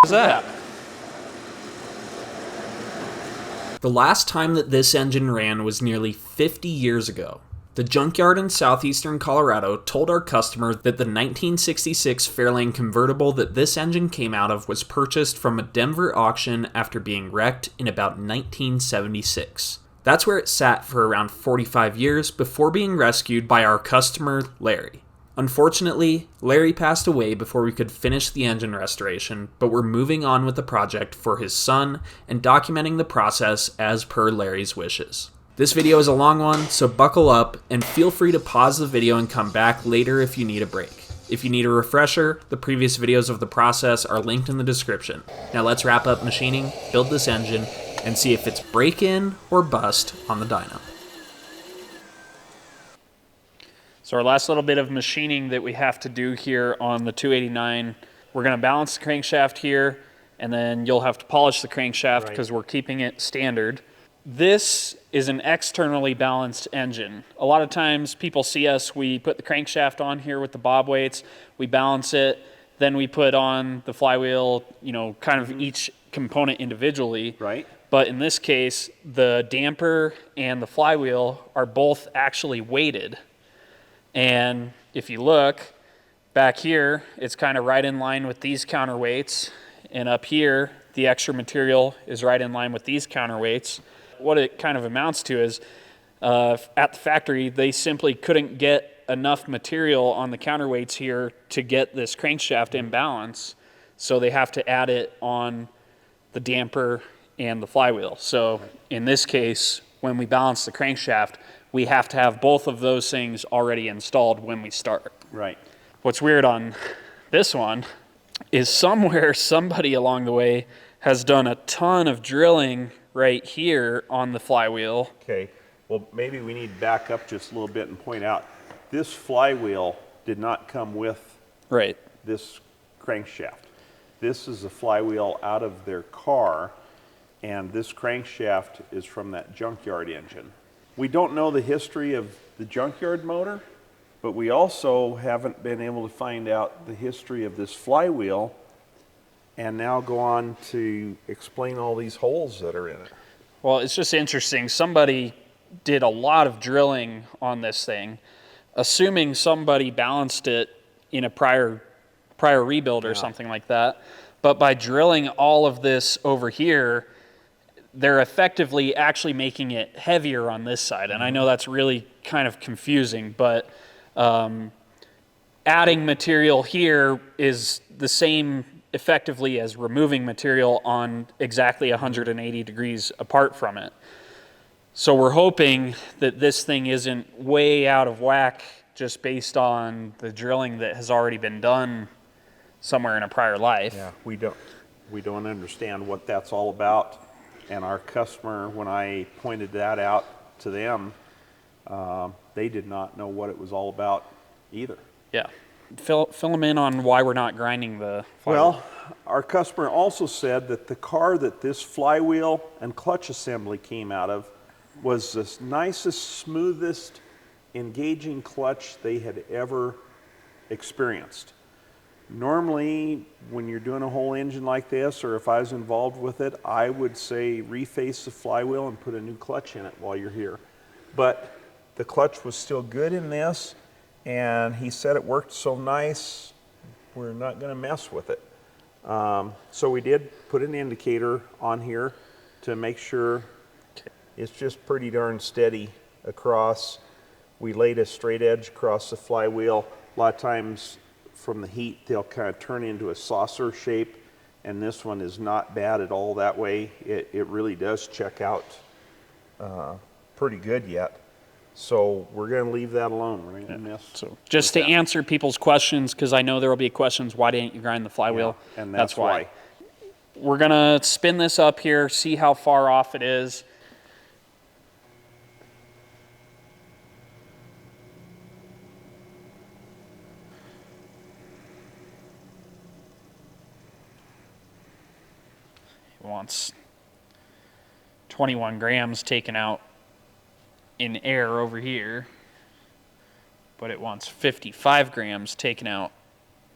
How's that? The last time that this engine ran was nearly 50 years ago. The junkyard in southeastern Colorado told our customer that the 1966 Fairlane convertible that this engine came out of was purchased from a Denver auction after being wrecked in about 1976. That's where it sat for around 45 years before being rescued by our customer, Larry. Unfortunately, Larry passed away before we could finish the engine restoration, but we're moving on with the project for his son and documenting the process as per Larry's wishes. This video is a long one, so buckle up and feel free to pause the video and come back later if you need a break. If you need a refresher, the previous videos of the process are linked in the description. Now let's wrap up machining, build this engine, and see if it's break-in or bust on the dyno. So our last little bit of machining that we have to do here on the 289, we're going to balance the crankshaft here, and then you'll have to polish the crankshaft because we're keeping it standard. This is an externally balanced engine. A lot of times people see us, we put the crankshaft on here with the bob weights, we balance it, then we put on the flywheel, you know, kind of each component individually. Right. But in this case, the damper and the flywheel are both actually weighted. And if you look back here, it's kind of right in line with these counterweights. And up here, the extra material is right in line with these counterweights. What it kind of amounts to is at the factory, they simply couldn't get enough material on the counterweights here to get this crankshaft in balance. So they have to add it on the damper and the flywheel. So in this case, when we balance the crankshaft, we have to have both of those things already installed when we start. Right. What's weird on this one is somewhere somebody along the way has done a ton of drilling right here on the flywheel. Okay. Well, maybe we need to back up just a little bit and point out this flywheel did not come with this crankshaft. This is a flywheel out of their car, and this crankshaft is from that junkyard engine. We don't know the history of the junkyard motor, but we also haven't been able to find out the history of this flywheel and now go on to explain all these holes that are in it. Well, it's just interesting. Somebody did a lot of drilling on this thing, assuming somebody balanced it in a prior rebuild or something like that. But by drilling all of this over here, they're effectively actually making it heavier on this side. And I know that's really kind of confusing, but adding material here is the same effectively as removing material on exactly 180 degrees apart from it. So we're hoping that this thing isn't way out of whack just based on the drilling that has already been done somewhere in a prior life. Yeah, we don't understand what that's all about. And our customer, when I pointed that out to them, they did not know what it was all about either. Yeah. Fill them in on why we're not grinding the flywheel. Well, our customer also said that the car that this flywheel and clutch assembly came out of was the nicest, smoothest, engaging clutch they had ever experienced. Normally, when you're doing a whole engine like this, or if I was involved with it, I would say reface the flywheel and put a new clutch in it while you're here. But the clutch was still good in this, and he said it worked so nice, we're not going to mess with it. So we did put an indicator on here to make sure it's just pretty darn steady across. We laid a straight edge across the flywheel. A lot of times, from the heat, they'll kind of turn into a saucer shape, and this one is not bad at all that way. It really does check out pretty good yet. So we're going to leave that alone. We're going to miss. So just to answer people's questions, because I know there will be questions, why didn't you grind the flywheel? Yeah, and that's why. We're going to spin this up here, see how far off it is. Wants 21 grams taken out in air over here, but it wants 55 grams taken out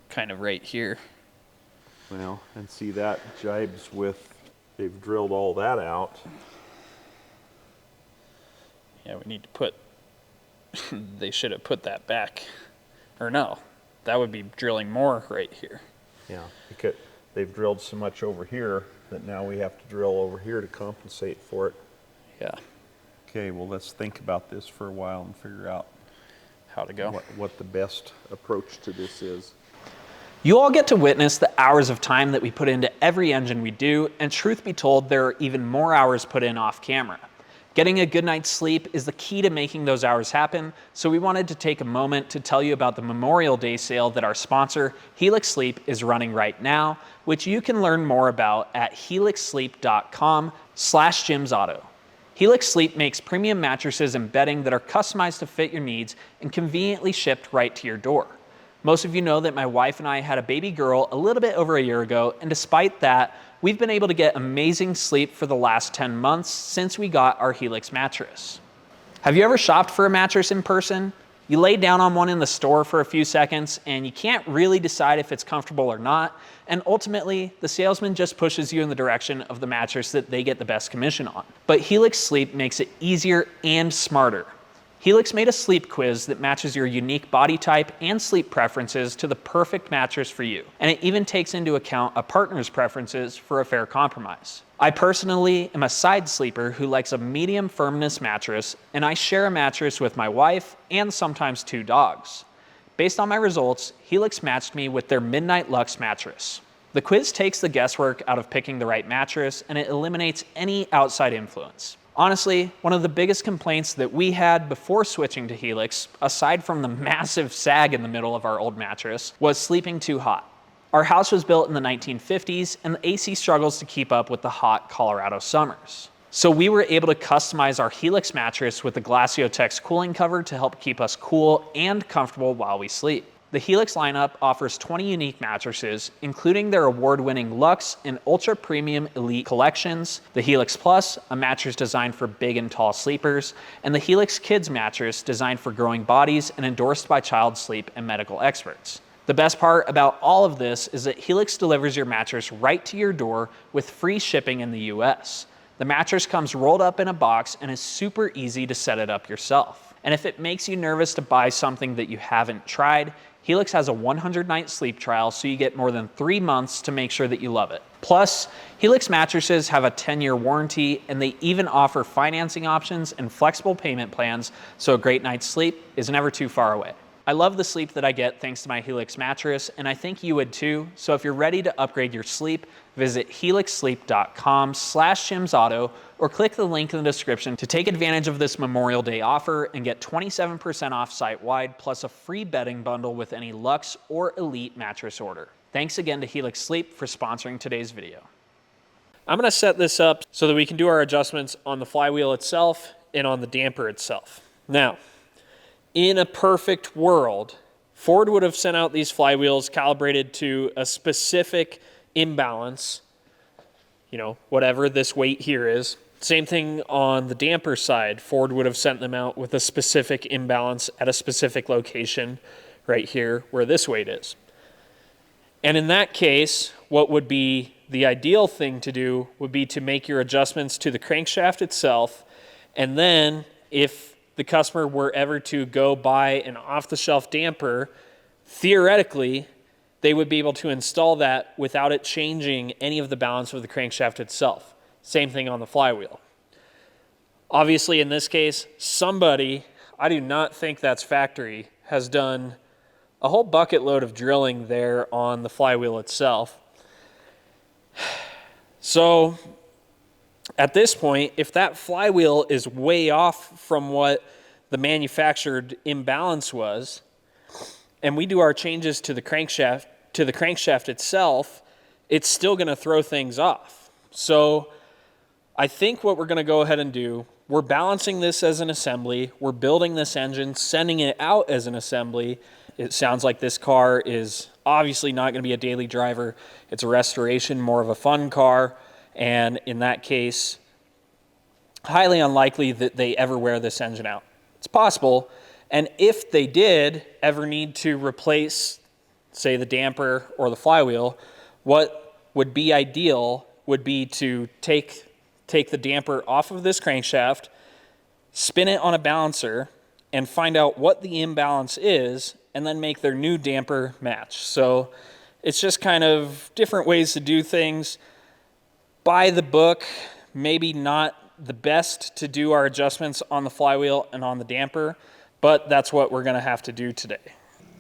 kind of right here. Well, and see that jibes with, they've drilled all that out. Yeah, we need to put, they should have put that back. Or no, that would be drilling more right here. Yeah, because they've drilled so much over here that now we have to drill over here to compensate for it. Yeah, Okay, well, let's think about this for a while and figure out how to go. what the best approach to this is. You all get to witness the hours of time that we put into every engine we do, and truth be told, there are even more hours put in off camera. Getting a good night's sleep is the key to making those hours happen, so we wanted to take a moment to tell you about the Memorial Day sale that our sponsor, Helix Sleep, is running right now, which you can learn more about at helixsleep.com/JimsAuto. Helix Sleep makes premium mattresses and bedding that are customized to fit your needs and conveniently shipped right to your door. Most of you know that my wife and I had a baby girl a little bit over a year ago, and despite that, we've been able to get amazing sleep for the last 10 months since we got our Helix mattress. Have you ever shopped for a mattress in person? You lay down on one in the store for a few seconds and you can't really decide if it's comfortable or not, and ultimately the salesman just pushes you in the direction of the mattress that they get the best commission on. But Helix Sleep makes it easier and smarter. Helix made a sleep quiz that matches your unique body type and sleep preferences to the perfect mattress for you, and it even takes into account a partner's preferences for a fair compromise. I personally am a side sleeper who likes a medium firmness mattress, and I share a mattress with my wife and sometimes 2 dogs. Based on my results, Helix matched me with their Midnight Luxe mattress. The quiz takes the guesswork out of picking the right mattress, and it eliminates any outside influence. Honestly, one of the biggest complaints that we had before switching to Helix, aside from the massive sag in the middle of our old mattress, was sleeping too hot. Our house was built in the 1950s, and the AC struggles to keep up with the hot Colorado summers. So we were able to customize our Helix mattress with the Glaciotex cooling cover to help keep us cool and comfortable while we sleep. The Helix lineup offers 20 unique mattresses, including their award-winning Luxe and Ultra Premium Elite collections, the Helix Plus, a mattress designed for big and tall sleepers, and the Helix Kids mattress designed for growing bodies and endorsed by child sleep and medical experts. The best part about all of this is that Helix delivers your mattress right to your door with free shipping in the US. The mattress comes rolled up in a box and is super easy to set it up yourself. And if it makes you nervous to buy something that you haven't tried, Helix has a 100-night sleep trial, so you get more than 3 months to make sure that you love it. Plus, Helix mattresses have a 10-year warranty, and they even offer financing options and flexible payment plans, so a great night's sleep is never too far away. I love the sleep that I get thanks to my Helix mattress, and I think you would too. So if you're ready to upgrade your sleep, visit helixsleep.com/JimsAuto or click the link in the description to take advantage of this Memorial Day offer and get 27% off site-wide plus a free bedding bundle with any Luxe or Elite mattress order. Thanks again to Helix Sleep for sponsoring today's video. I'm going to set this up so that we can do our adjustments on the flywheel itself and on the damper itself. Now, in a perfect world, Ford would have sent out these flywheels calibrated to a specific imbalance, you know, whatever this weight here is. Same thing on the damper side. Ford would have sent them out with a specific imbalance at a specific location right here where this weight is. And in that case, what would be the ideal thing to do would be to make your adjustments to the crankshaft itself, and then if the customer were ever to go buy an off-the-shelf damper, theoretically, they would be able to install that without it changing any of the balance of the crankshaft itself. Same thing on the flywheel. Obviously, in this case, somebody, I do not think that's factory, has done a whole bucket load of drilling there on the flywheel itself. So at this point, if that flywheel is way off from what the manufactured imbalance was, and we do our changes to the crankshaft itself, it's still going to throw things off. So I think what we're going to go ahead and do, we're balancing this as an assembly, we're building this engine, sending it out as an assembly. It sounds like this car is obviously not going to be a daily driver. It's a restoration, more of a fun car. And in that case, highly unlikely that they ever wear this engine out. It's possible, and if they did ever need to replace, say, the damper or the flywheel, what would be ideal would be to take the damper off of this crankshaft, spin it on a balancer, and find out what the imbalance is, and then make their new damper match. So it's just kind of different ways to do things. By the book, maybe not the best to do our adjustments on the flywheel and on the damper, but that's what we're going to have to do today.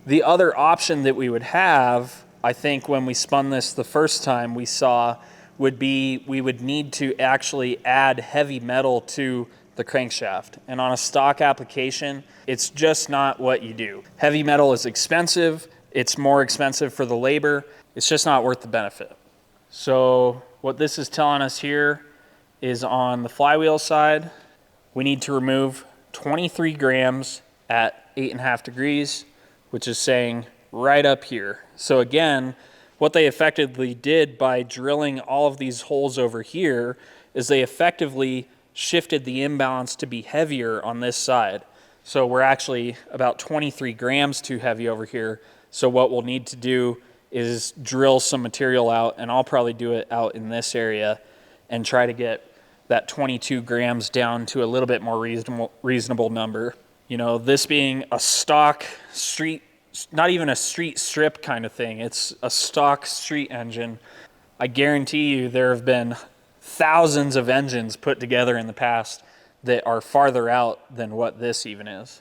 The other option that we would have, I think when we spun this the first time we saw, would be we would need to actually add heavy metal to the crankshaft. And on a stock application, it's just not what you do. Heavy metal is expensive. It's more expensive for the labor. It's just not worth the benefit. So what this is telling us here is on the flywheel side, we need to remove 23 grams at 8.5 degrees, which is saying right up here. So again, what they effectively did by drilling all of these holes over here is they effectively shifted the imbalance to be heavier on this side. So we're actually about 23 grams too heavy over here. So what we'll need to do is drill some material out, and I'll probably do it out in this area and try to get that 22 grams down to a little bit more reasonable number. You know, this being a stock street, not even a street strip kind of thing, it's a stock street engine. I guarantee you there have been thousands of engines put together in the past that are farther out than what this even is.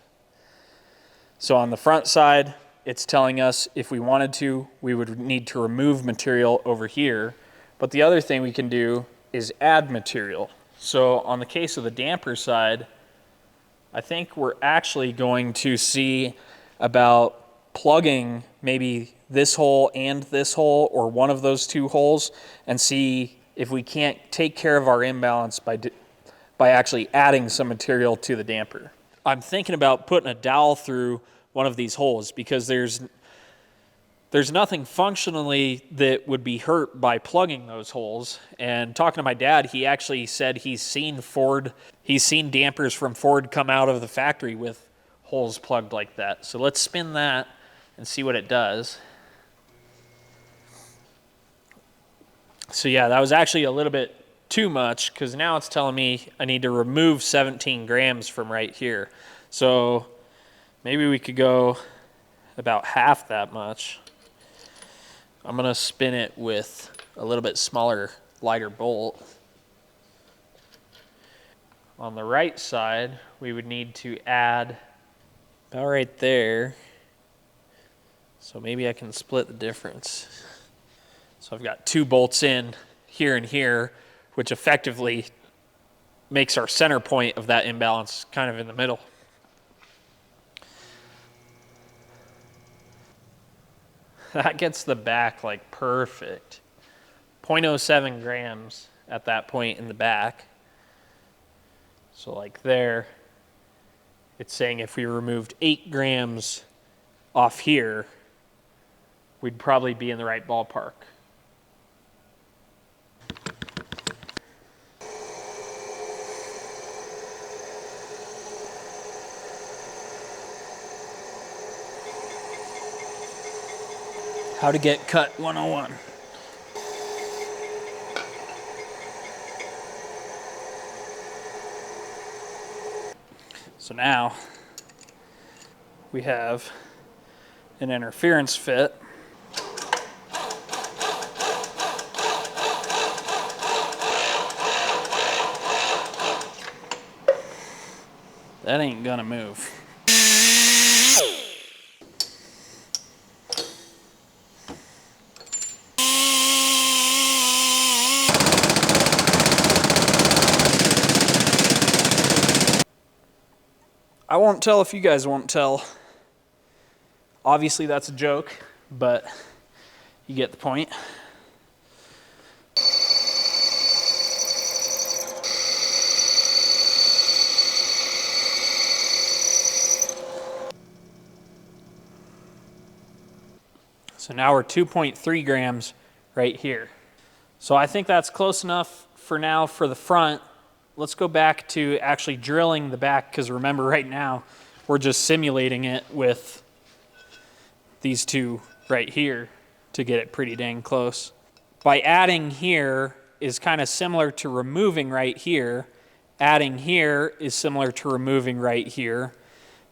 So on the front side, it's telling us if we wanted to, we would need to remove material over here. But the other thing we can do is add material. So on the case of the damper side, I think we're actually going to see about plugging maybe this hole and this hole, or one of those two holes, and see if we can't take care of our imbalance by actually adding some material to the damper. I'm thinking about putting a dowel through one of these holes because there's nothing functionally that would be hurt by plugging those holes. And talking to my dad, he actually said he's seen dampers from Ford come out of the factory with holes plugged like that. So let's spin that and see what it does. So yeah, that was actually a little bit too much, because now it's telling me I need to remove 17 grams from right here. So maybe we could go about half that much. I'm going to spin it with a little bit smaller, lighter bolt. On the right side, we would need to add about right there. So maybe I can split the difference. So I've got 2 bolts in here and here, which effectively makes our center point of that imbalance kind of in the middle. That gets the back like perfect. 0.07 grams at that point in the back. So like there, it's saying if we removed 8 grams off here, we'd probably be in the right ballpark. How to get cut 101. So now we have an interference fit. That ain't gonna move. I won't tell if you guys won't tell. Obviously that's a joke, but you get the point. So now we're 2.3 grams right here. So I think that's close enough for now for the front. Let's go back to actually drilling the back, because remember right now we're just simulating it with these two right here to get it pretty dang close. by adding here is kind of similar to removing right here. Adding here is similar to removing right here.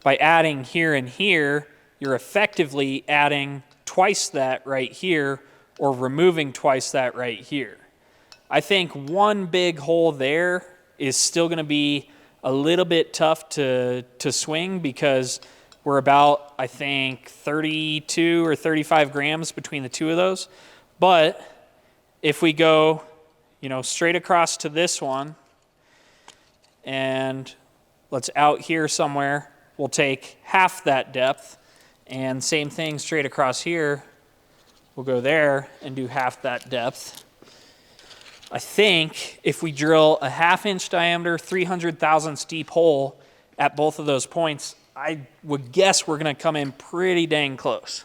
By adding here and here, you're effectively adding twice that right here or removing twice that right here. I think one big hole there is still going to be a little bit tough to swing because we're about, I think, 32 or 35 grams between the two of those. But if we go, straight across to this one, and let's out here somewhere, we'll take half that depth, and same thing straight across here, we'll go there and do half that depth. I think if we drill a 1/2 inch diameter, 300 thousandths deep hole at both of those points, I would guess we're going to come in pretty dang close.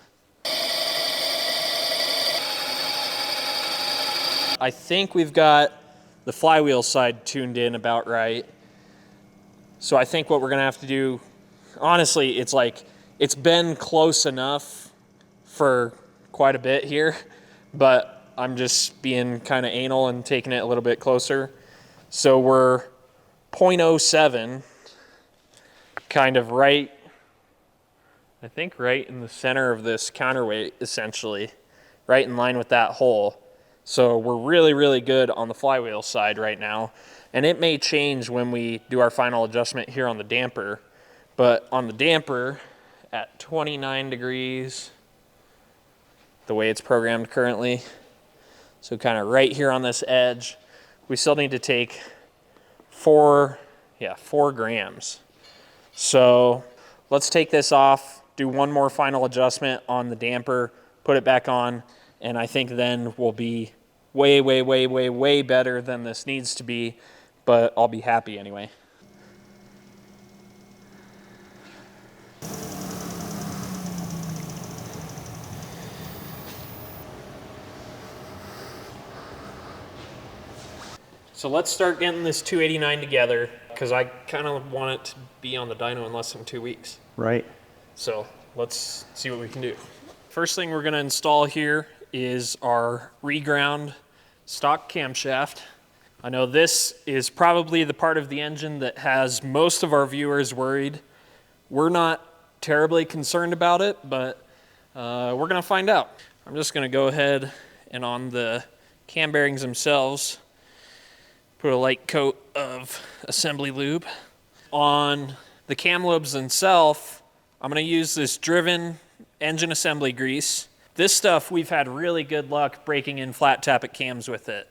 I think we've got the flywheel side tuned in about right. So I think what we're going to have to do, honestly, it's been close enough for quite a bit here, but I'm just being kind of anal and taking it a little bit closer. So we're 0.07, kind of right, I think right in the center of this counterweight, essentially, right in line with that hole. So we're really, really good on the flywheel side right now. And it may change when we do our final adjustment here on the damper. But on the damper, at 29 degrees, the way it's programmed currently, so kind of right here on this edge, we still need to take 4 grams. So let's take this off, do one more final adjustment on the damper, put it back on, and I think then we'll be way, way, way, way, way better than this needs to be, but I'll be happy anyway. So let's start getting this 289 together, because I kind of want it to be on the dyno in less than 2 weeks. Right. So let's see what we can do. First thing we're going to install here is our reground stock camshaft. I know this is probably the part of the engine that has most of our viewers worried. We're not terribly concerned about it, but we're going to find out. I'm just going to go ahead and on the cam bearings themselves, put a light coat of assembly lube. On the cam lobes themselves, I'm going to use this Driven engine assembly grease. This stuff, we've had really good luck breaking in flat tappet cams with it.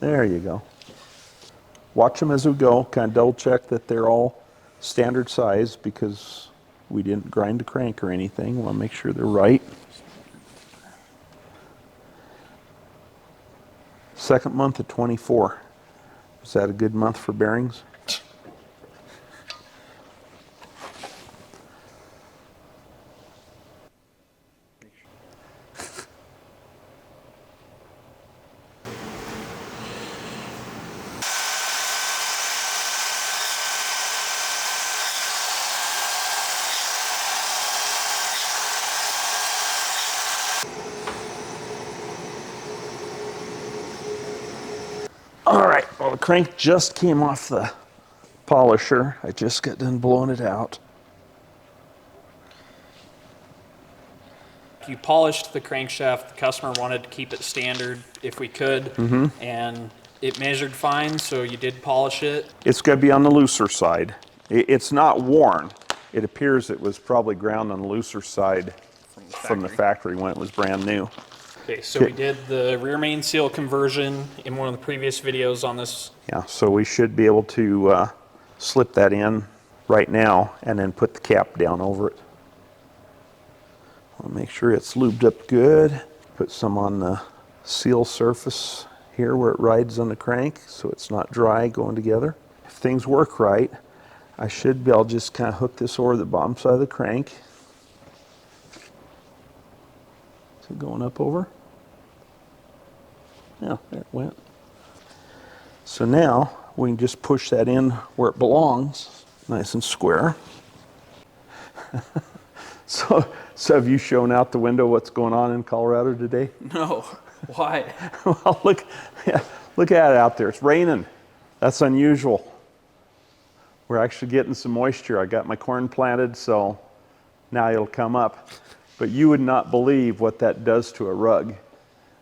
There you go. Watch them as we go, kind of double check that they're all standard size because we didn't grind the crank or anything. We want to make sure they're right. Second month of 24. Is that a good month for bearings? All right, well, the crank just came off the polisher. I just got done blowing it out. You polished the crankshaft. The customer wanted to keep it standard if we could, and it measured fine, so you did polish it. It's going to be on the looser side. It's not worn. It appears it was probably ground on the looser side from the factory when it was brand new. Okay, so we did the rear main seal conversion in one of the previous videos on this. Yeah, so we should be able to slip that in right now and then put the cap down over it. I'll make sure it's lubed up good. Put some on the seal surface here where it rides on the crank so it's not dry going together. If things work right, I should be able to just kind of hook this over the bottom side of the crank. Is it going up over? Yeah, there it went. So now we can just push that in where it belongs. Nice and square. So have you shown out the window what's going on in Colorado today? No. Why? Well, look at it out there. It's raining. That's unusual. We're actually getting some moisture. I got my corn planted, so now it'll come up. But you would not believe what that does to a rug.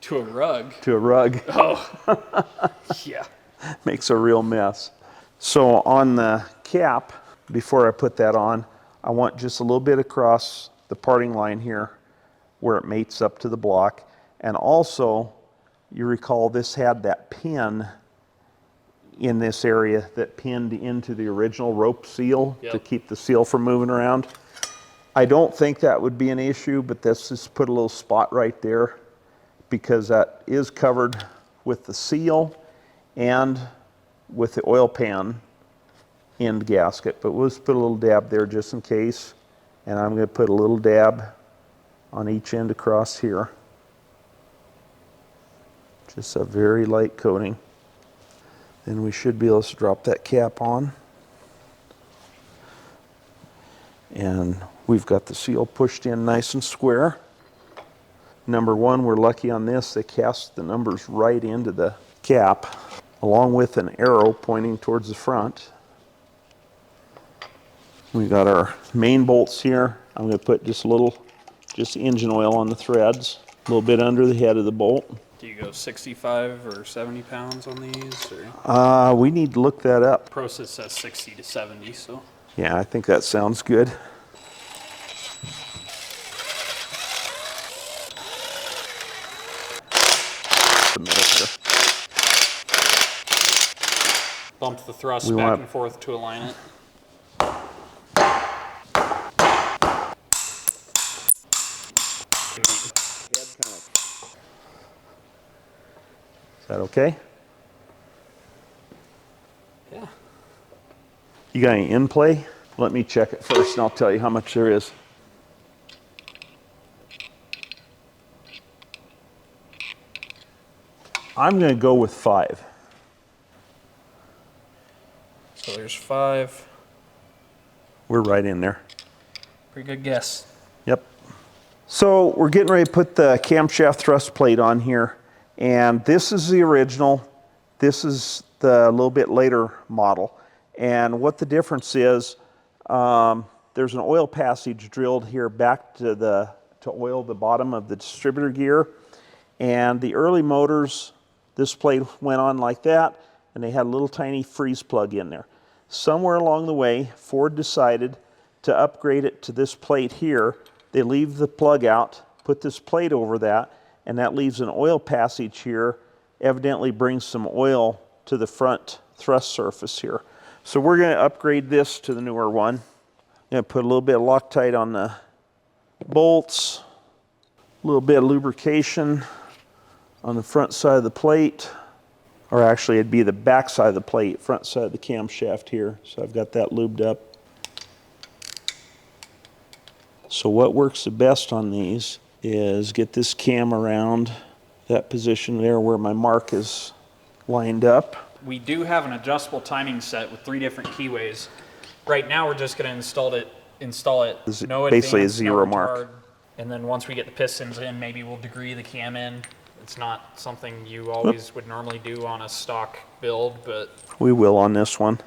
To a rug? To a rug. Oh. Yeah. Makes a real mess. So on the cap, before I put that on, I want just a little bit across the parting line here where it mates up to the block. And also, you recall this had that pin in this area that pinned into the original rope seal to keep the seal from moving around. I don't think that would be an issue, but let's just put a little spot right there because that is covered with the seal and with the oil pan end gasket. But we'll just put a little dab there just in case. And I'm going to put a little dab on each end across here. Just a very light coating. Then we should be able to drop that cap on. And we've got the seal pushed in nice and square. Number one, we're lucky on this. They cast the numbers right into the cap, along with an arrow pointing towards the front. We got our main bolts here. I'm going to put just engine oil on the threads, a little bit under the head of the bolt. Do you go 65 or 70 pounds on these? Or? We need to look that up. Process says 60 to 70, so. Yeah, I think that sounds good. Bump the thrust back and forth to align it. Is that okay? Yeah. You got any in play? Let me check it first and I'll tell you how much there is. I'm going to go with 5. So there's 5. We're right in there. Pretty good guess. Yep. So we're getting ready to put the camshaft thrust plate on here. And this is the original. This is the little bit later model. And what the difference is, there's an oil passage drilled here back to oil the bottom of the distributor gear. And the early motors, this plate went on like that, and they had a little tiny freeze plug in there. Somewhere along the way, Ford decided to upgrade it to this plate here. They leave the plug out, put this plate over that, and that leaves an oil passage here, evidently brings some oil to the front thrust surface here. So we're going to upgrade this to the newer one. I'm going to put a little bit of Loctite on the bolts, a little bit of lubrication on the front side of the plate, or actually it'd be the back side of the plate, front side of the camshaft here. So I've got that lubed up. So what works the best on these is get this cam around that position there where my mark is lined up. We do have an adjustable timing set with 3 different keyways. Right now we're just going to install it. No basically advance, a 0 no mark. retard. And then once we get the pistons in, maybe we'll degree the cam in. It's not something you always would normally do on a stock build, but we will on this one.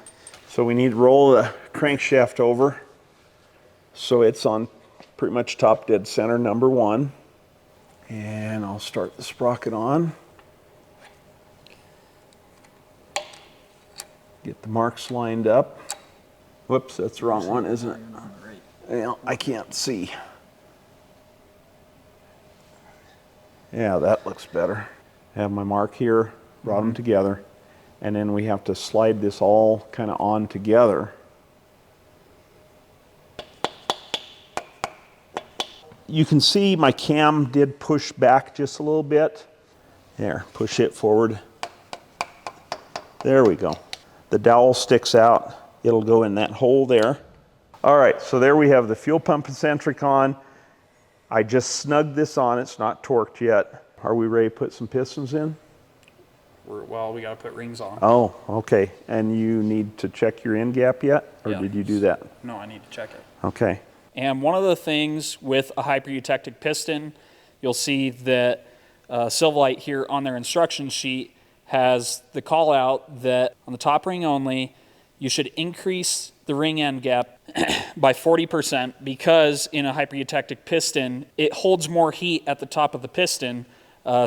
So we need to roll the crankshaft over so it's on pretty much top dead center, number 1. And I'll start the sprocket on. Get the marks lined up. Whoops, that's the wrong one, isn't it? Yeah, I can't see. Yeah, that looks better. Have my mark here, brought them together, and then we have to slide this all kind of on together. You can see my cam did push back just a little bit. There, push it forward. There we go. The dowel sticks out. It'll go in that hole there. All right, so there we have the fuel pump eccentric on. I just snugged this on. It's not torqued yet. Are we ready to put some pistons in? Well, we got to put rings on. Oh, okay. And you need to check your end gap yet? Or Yeah. did you do that? No, I need to check it. Okay. And one of the things with a hyper-eutectic piston, you'll see that Silverlight here on their instruction sheet has the call out that on the top ring only, you should increase the ring end gap by 40% because in a hyper-eutectic piston, it holds more heat at the top of the piston.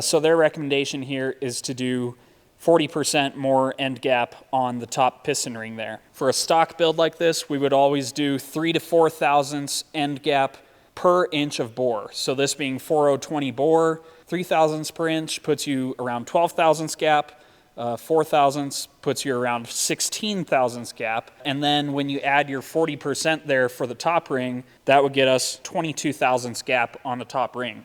So their recommendation here is to do 40% more end gap on the top piston ring there. For a stock build like this, we would always do 3 to 4 thousandths end gap per inch of bore. So this being 4020 bore, 3 thousandths per inch puts you around 12 thousandths gap. 4 thousandths puts you around 16 thousandths gap. And then when you add your 40% there for the top ring, that would get us 22 thousandths gap on the top ring.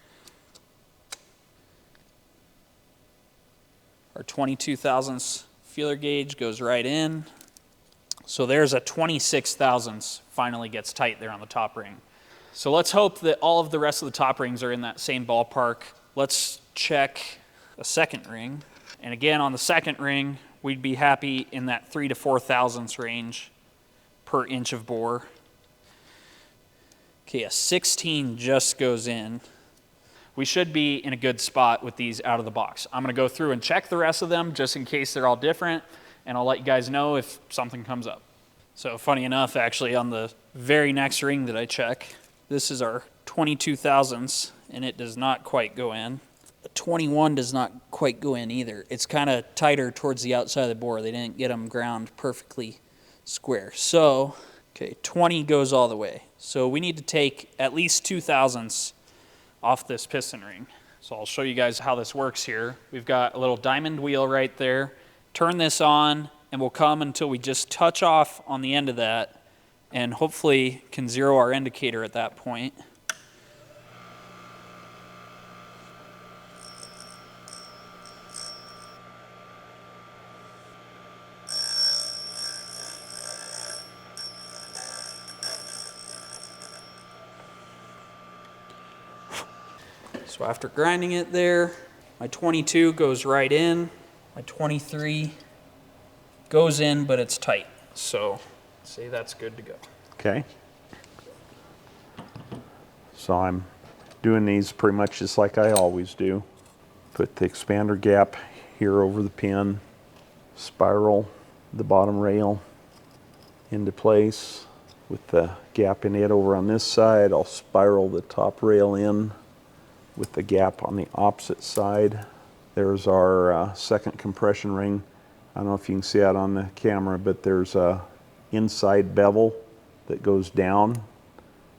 Our 22 thousandths feeler gauge goes right in. So there's a 26 thousandths finally gets tight there on the top ring. So let's hope that all of the rest of the top rings are in that same ballpark. Let's check a second ring. And again, on the second ring, we'd be happy in that 3 to 4 thousandths range per inch of bore. Okay, a 16 just goes in. We should be in a good spot with these out of the box. I'm going to go through and check the rest of them just in case they're all different, and I'll let you guys know if something comes up. So funny enough, actually, on the very next ring that I check, this is our 22 thousandths, and it does not quite go in. The 21 does not quite go in either. It's kind of tighter towards the outside of the bore. They didn't get them ground perfectly square. So, okay, 20 goes all the way. So we need to take at least 2 thousandths off this piston ring. So I'll show you guys how this works here. We've got a little diamond wheel right there. Turn this on, and we'll come until we just touch off on the end of that, and hopefully can zero our indicator at that point. So after grinding it there, my 22 goes right in. My 23 goes in, but it's tight. So say that's good to go. Okay. So I'm doing these pretty much just like I always do. Put the expander gap here over the pin, spiral the bottom rail into place. With the gap in it over on this side, I'll spiral the top rail in with the gap on the opposite side. There's our second compression ring. I don't know if you can see that on the camera, but there's a inside bevel that goes down,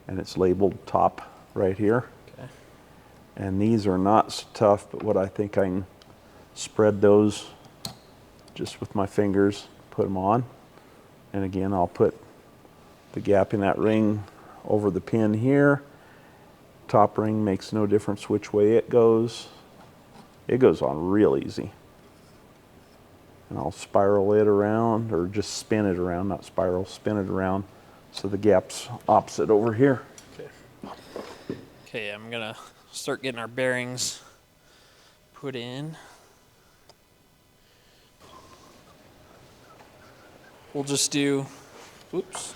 and it's labeled top right here. Okay. And these are not so tough, but what I think I can spread those just with my fingers, put them on. And again, I'll put the gap in that ring over the pin here. Top ring makes no difference which way it goes. It goes on real easy. And I'll spiral it around, or just spin it around, not spiral, spin it around so the gap's opposite over here. Okay. Okay, I'm gonna start getting our bearings put in. We'll just do, oops,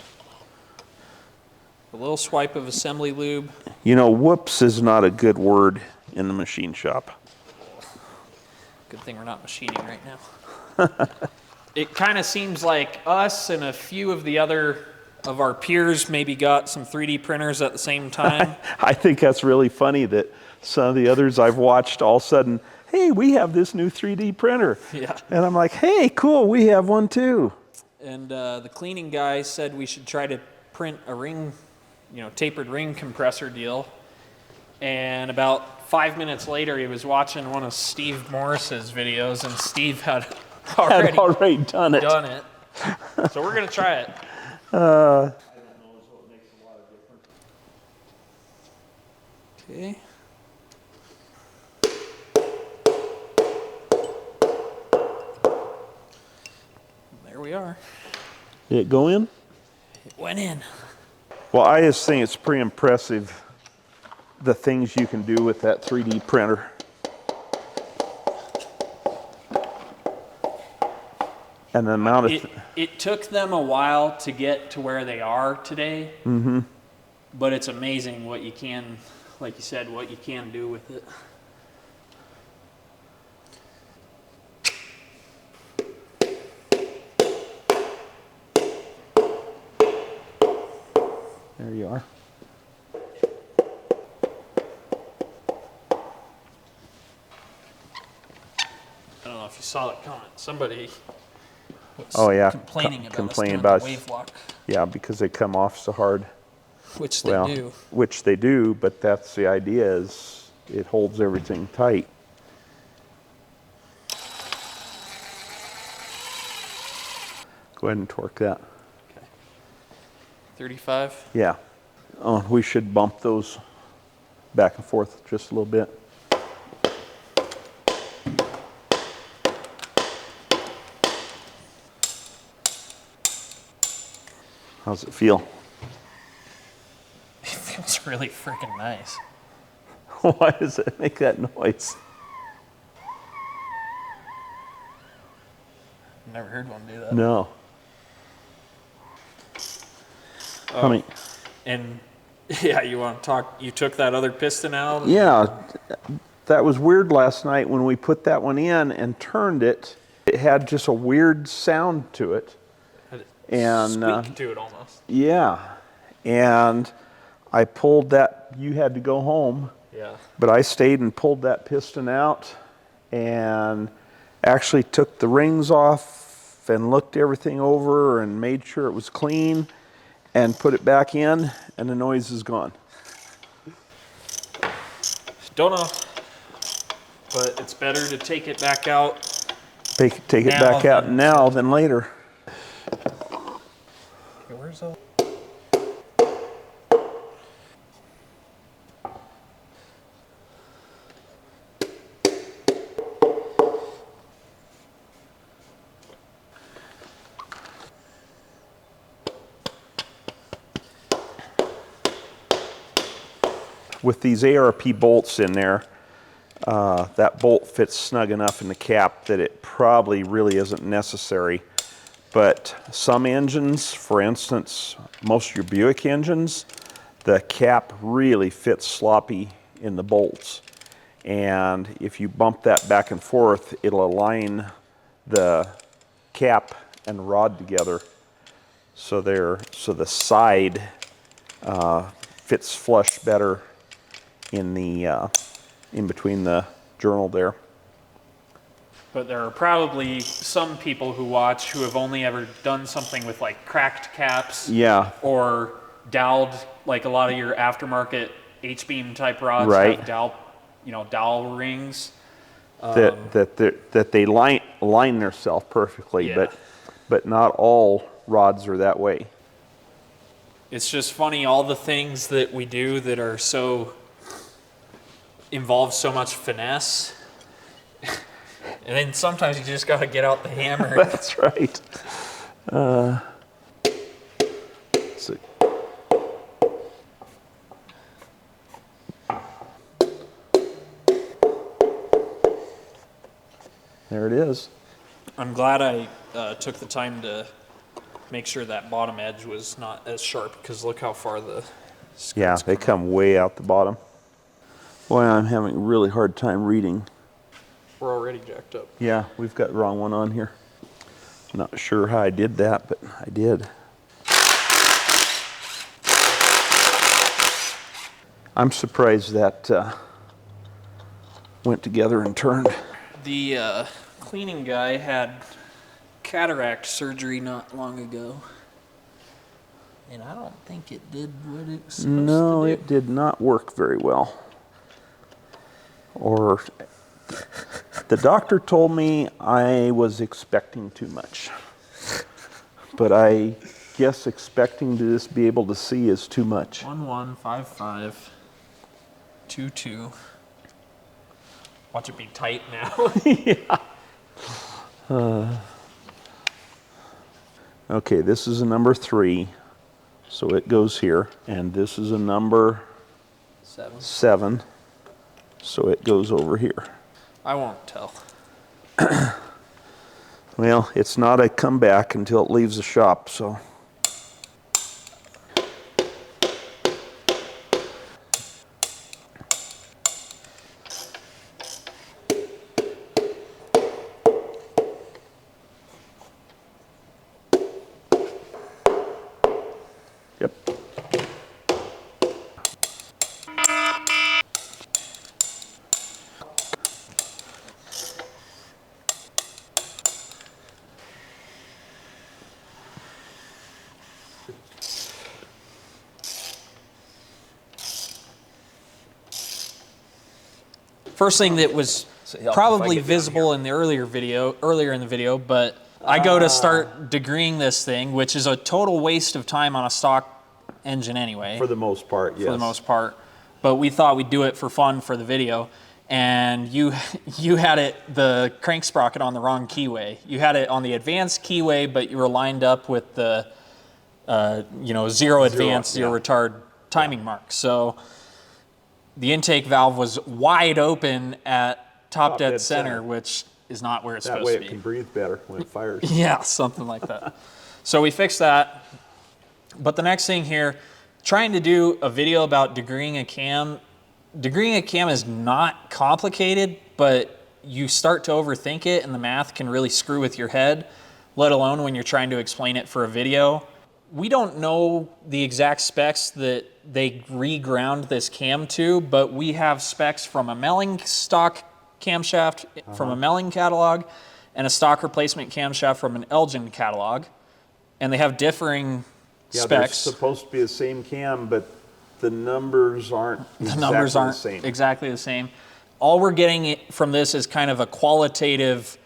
a little swipe of assembly lube. You know, whoops is not a good word in the machine shop. Good thing we're not machining right now. It kind of seems like us and a few of the other of our peers maybe got some 3D printers at the same time. I think that's really funny that some of the others I've watched all of a sudden, hey, we have this new 3D printer. Yeah. And I'm like, hey, cool, we have one too. And the cleaning guy said we should try to print a ring, tapered ring compressor deal. And about 5 minutes later, he was watching one of Steve Morris's videos, and Steve had already done it. So we're going to try it. Okay. There we are. Did it go in? It went in. Well, I just think it's pretty impressive the things you can do with that 3D printer. And the amount of... It took them a while to get to where they are today. Mm-hmm. But it's amazing what you can, like you said, what you can do with it. There you are. I don't know if you saw that comment. Somebody was Oh, yeah. complaining about Complaining us doing about the wave lock, Yeah, because they come off so hard. which they do. Which they do, but that's the idea, is it holds everything tight. Go ahead and torque that. Okay. 35. Yeah. Oh, we should bump those back and forth just a little bit. How's it feel? It feels really freaking nice. Why does it make that noise? Never heard one do that. No. How many? And yeah, you want to talk? You took that other piston out? Yeah, that was weird last night when we put that one in and turned it. It had just a weird sound to it. And squeak to it almost. yeah, and I pulled that. You had to go home. Yeah. But I stayed and pulled that piston out and actually took the rings off and looked everything over and made sure it was clean and put it back in, and the noise is gone. Don't know, but it's better to take it back out. Take it back out now than later. Okay, where's all? With these ARP bolts in there, that bolt fits snug enough in the cap that it probably really isn't necessary. But some engines, for instance, most of your Buick engines, the cap really fits sloppy in the bolts. And if you bump that back and forth, it'll align the cap and rod together so the side fits flush better in the in between the journal there. But there are probably some people who watch who have only ever done something with like cracked caps. Yeah. Or doweled, like a lot of your aftermarket H-beam type rods Right. have dowel rings. That they line themselves perfectly, Yeah. but not all rods are that way. It's just funny, all the things that we do that are involve so much finesse. And then sometimes you just gotta get out the hammer. That's right. So, there it is. I'm glad I took the time to make sure that bottom edge was not as sharp, because look how far the skirts Yeah, they come way out the bottom. Boy, I'm having a really hard time reading. We're already jacked up. Yeah, we've got the wrong one on here. Not sure how I did that, but I did. I'm surprised that went together and turned. The cleaning guy had cataract surgery not long ago, and I don't think it did what it was supposed No, to do. it did not work very well. Or the doctor told me I was expecting too much. But I guess expecting to just be able to see is too much. 115522. Watch it be tight now. Yeah. Okay, this is a number 3, so it goes here. And this is a number 7, so it goes over here. I won't tell. Well, it's not a comeback until it leaves the shop, so. Yep. First thing that was probably visible in the earlier in the video, but I go to start degreeing this thing, which is a total waste of time on a stock engine anyway. For the most part, yes. For the most part. But we thought we'd do it for fun for the video. And you had the crank sprocket on the wrong keyway. You had it on the advanced keyway, but you were lined up with the zero advance, zero retard timing mark. So the intake valve was wide open at top dead center, which is not where it's supposed to be. That way it can breathe better when it fires. Yeah, something like that. So we fixed that. But the next thing here, trying to do a video about degreeing a cam. Degreeing a cam is not complicated, but you start to overthink it and the math can really screw with your head, let alone when you're trying to explain it for a video. We don't know the exact specs that they reground this cam to, but we have specs from a Melling stock camshaft from a Melling catalog and a stock replacement camshaft from an Elgin catalog. And they have differing specs. They're supposed to be the same cam, but the numbers aren't exactly the same. All we're getting from this is kind of a qualitative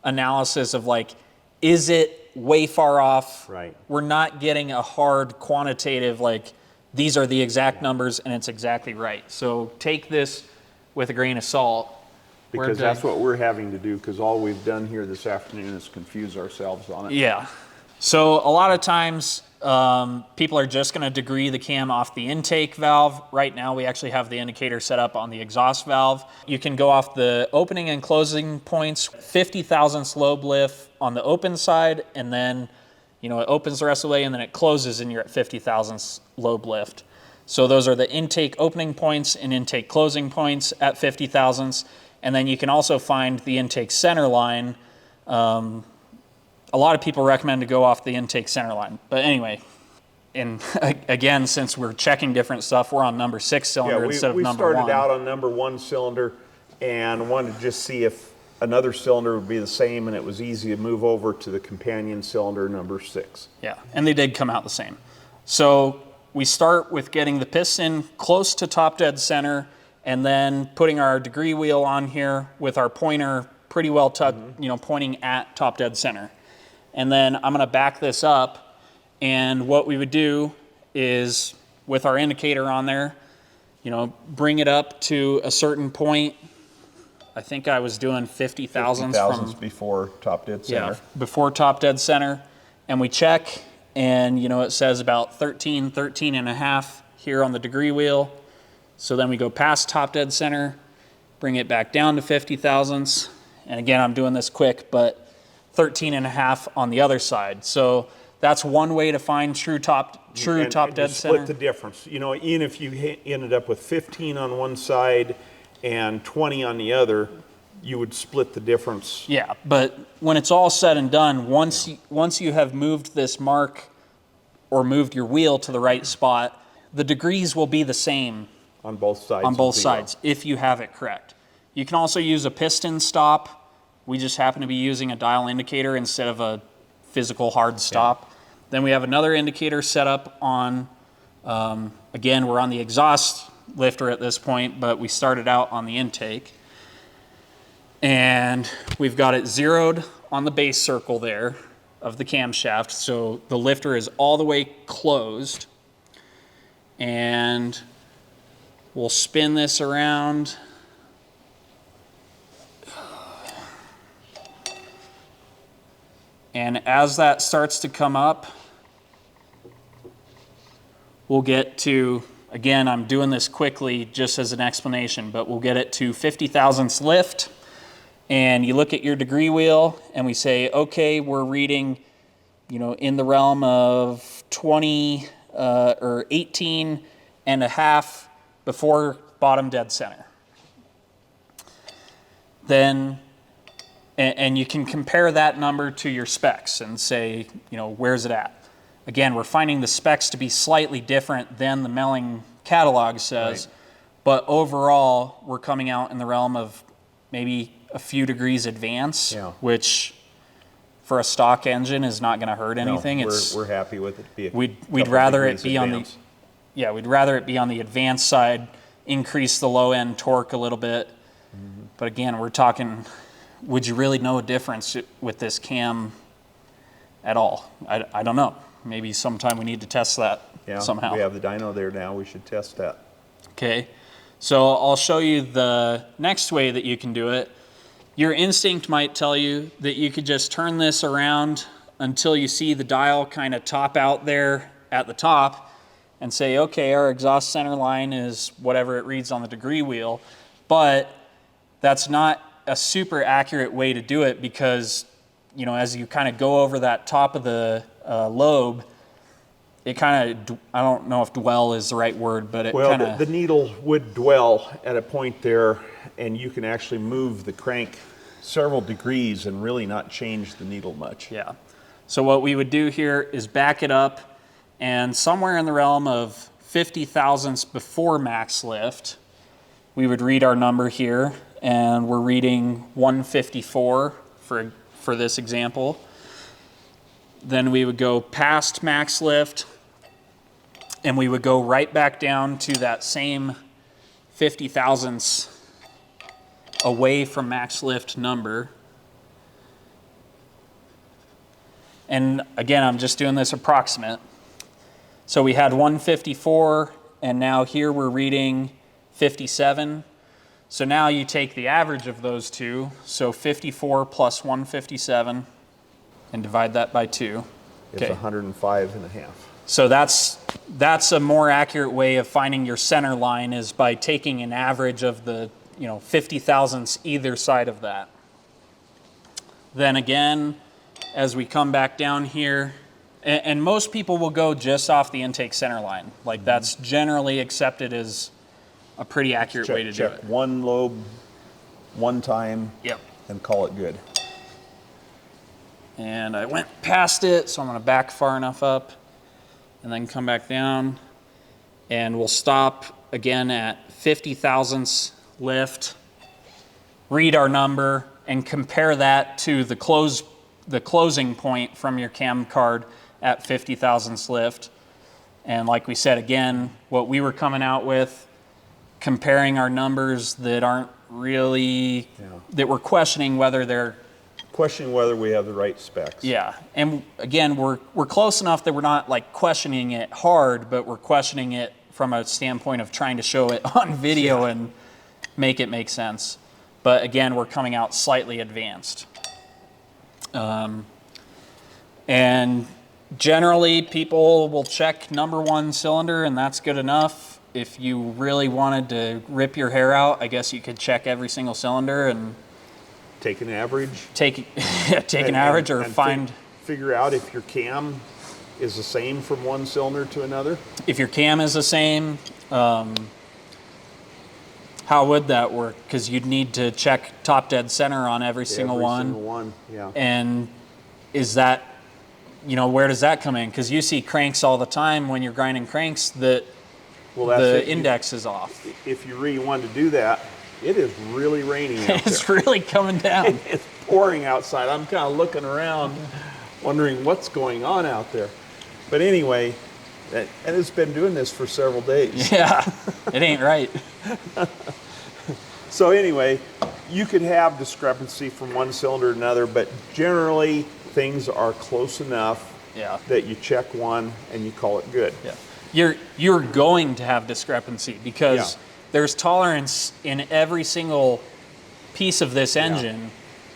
analysis of like, is it way far off? Right. We're not getting a hard quantitative, like, these are the exact numbers and it's exactly right. So take this with a grain of salt. Because that's what we're having to do, because all we've done here this afternoon is confuse ourselves on it. Yeah. So a lot of times people are just going to degree the cam off the intake valve. Right now we actually have the indicator set up on the exhaust valve. You can go off the opening and closing points, 50 thousandths lobe lift on the open side, and then it opens the rest of the way and then it closes and you're at 50 thousandths lobe lift. So those are the intake opening points and intake closing points at 50 thousandths. And then you can also find the intake center line. A lot of people recommend to go off the intake center line. But anyway, and again, since we're checking different stuff, we're on number 6 cylinder instead of number 1. We started out on number 1 cylinder and wanted to just see if another cylinder would be the same, and it was easy to move over to the companion cylinder number 6. Yeah, and they did come out the same. So we start with getting the piston close to top dead center and then putting our degree wheel on here with our pointer pretty well pointing at top dead center. And then I'm going to back this up, and what we would do is with our indicator on there, bring it up to a certain point. I think I was doing 50 thousandths from before top dead center. Yeah, before top dead center, and we check, and it says about 13 and a half here on the degree wheel. So then we go past top dead center, bring it back down to 50 thousandths, and again I'm doing this quick, but 13 and a half on the other side. So that's one way to find true top dead center. Split the difference. Even if you ended up with 15 on one side and 20 on the other, you would split the difference. Yeah, but when it's all said and done, once you have moved this mark or moved your wheel to the right spot, the degrees will be the same on both sides. On both sides, if you have it correct. You can also use a piston stop. We just happen to be using a dial indicator instead of a physical hard stop. Yeah. Then we have another indicator set up on, again, we're on the exhaust lifter at this point, but we started out on the intake. And we've got it zeroed on the base circle there of the camshaft. So the lifter is all the way closed. And we'll spin this around. And as that starts to come up, we'll get to, again, I'm doing this quickly just as an explanation, but we'll get it to 50 thousandths lift. and you look at your degree wheel and we say, okay, we're reading, in the realm of 20 or 18 and a half before bottom dead center. Then, and you can compare that number to your specs and say, where's it at? Again, we're finding the specs to be slightly different than the milling catalog says, but overall, we're coming out in the realm of maybe a few degrees advance, which for a stock engine is not going to hurt anything. No, we're happy with it. We'd rather it be on the we'd rather it be on the advanced side, increase the low end torque a little bit. But again, we're talking, would you really know a difference with this cam at all? I don't know. Maybe sometime we need to test that somehow. We have the dyno there now. We should test that. Okay. So I'll show you the next way that you can do it. Your instinct might tell you that you could just turn this around until you see the dial kind of top out there at the top and say, okay, our exhaust center line is whatever it reads on the degree wheel. But that's not a super accurate way to do it because, as you kind of go over that top of the lobe, it kind of, I don't know if dwell is the right word, but it kind of... the needle would dwell at a point there, and you can actually move the crank several degrees and really not change the needle much. Yeah. So what we would do here is back it up, and somewhere in the realm of 50 thousandths before max lift, we would read our number here, and we're reading 154 for this example. Then we would go past max lift, and we would go right back down to that same 50 thousandths away from max lift number. And again, I'm just doing this approximate. So we had 154, and now here we're reading 57. So now you take the average of those two, so 54 plus 157, and divide that by 2. It's 105 and a half. So that's a more accurate way of finding your center line is by taking an average of the 50 thousandths either side of that. Then again, as we come back down here, and most people will go just off the intake center line. Like that's generally accepted as a pretty accurate way to do it. Check one lobe, one time, and call it good. And I went past it, so I'm going to back far enough up and then come back down. And we'll stop again at 50 thousandths lift, read our number, and compare that to the closing point from your cam card at 50 thousandths lift. And like we said, again, what we were coming out with, comparing our numbers that aren't really, that we're questioning whether we have the right specs. Yeah, and again, we're close enough that we're not like questioning it hard, but we're questioning it from a standpoint of trying to show it on video and make it make sense. But again, we're coming out slightly advanced. And generally, people will check number 1 cylinder, and that's good enough. If you really wanted to rip your hair out, I guess you could check every single cylinder and take an average. Take an average, or figure out if your cam is the same from one cylinder to another. If your cam is the same, how would that work? Because you'd need to check top dead center on every single one. Every single one, yeah. And is that, where does that come in? Because you see cranks all the time when you're grinding cranks that the index is off. If you really wanted to do that, it is really raining out there. It's really coming down. It's pouring outside. I'm kind of looking around, wondering what's going on out there. But anyway, and it's been doing this for several days. Yeah, it ain't right. So anyway, you could have discrepancy from one cylinder to another, but generally things are close enough that you check one and you call it good. Yeah. You're going to have discrepancy because there's tolerance in every single piece of this engine,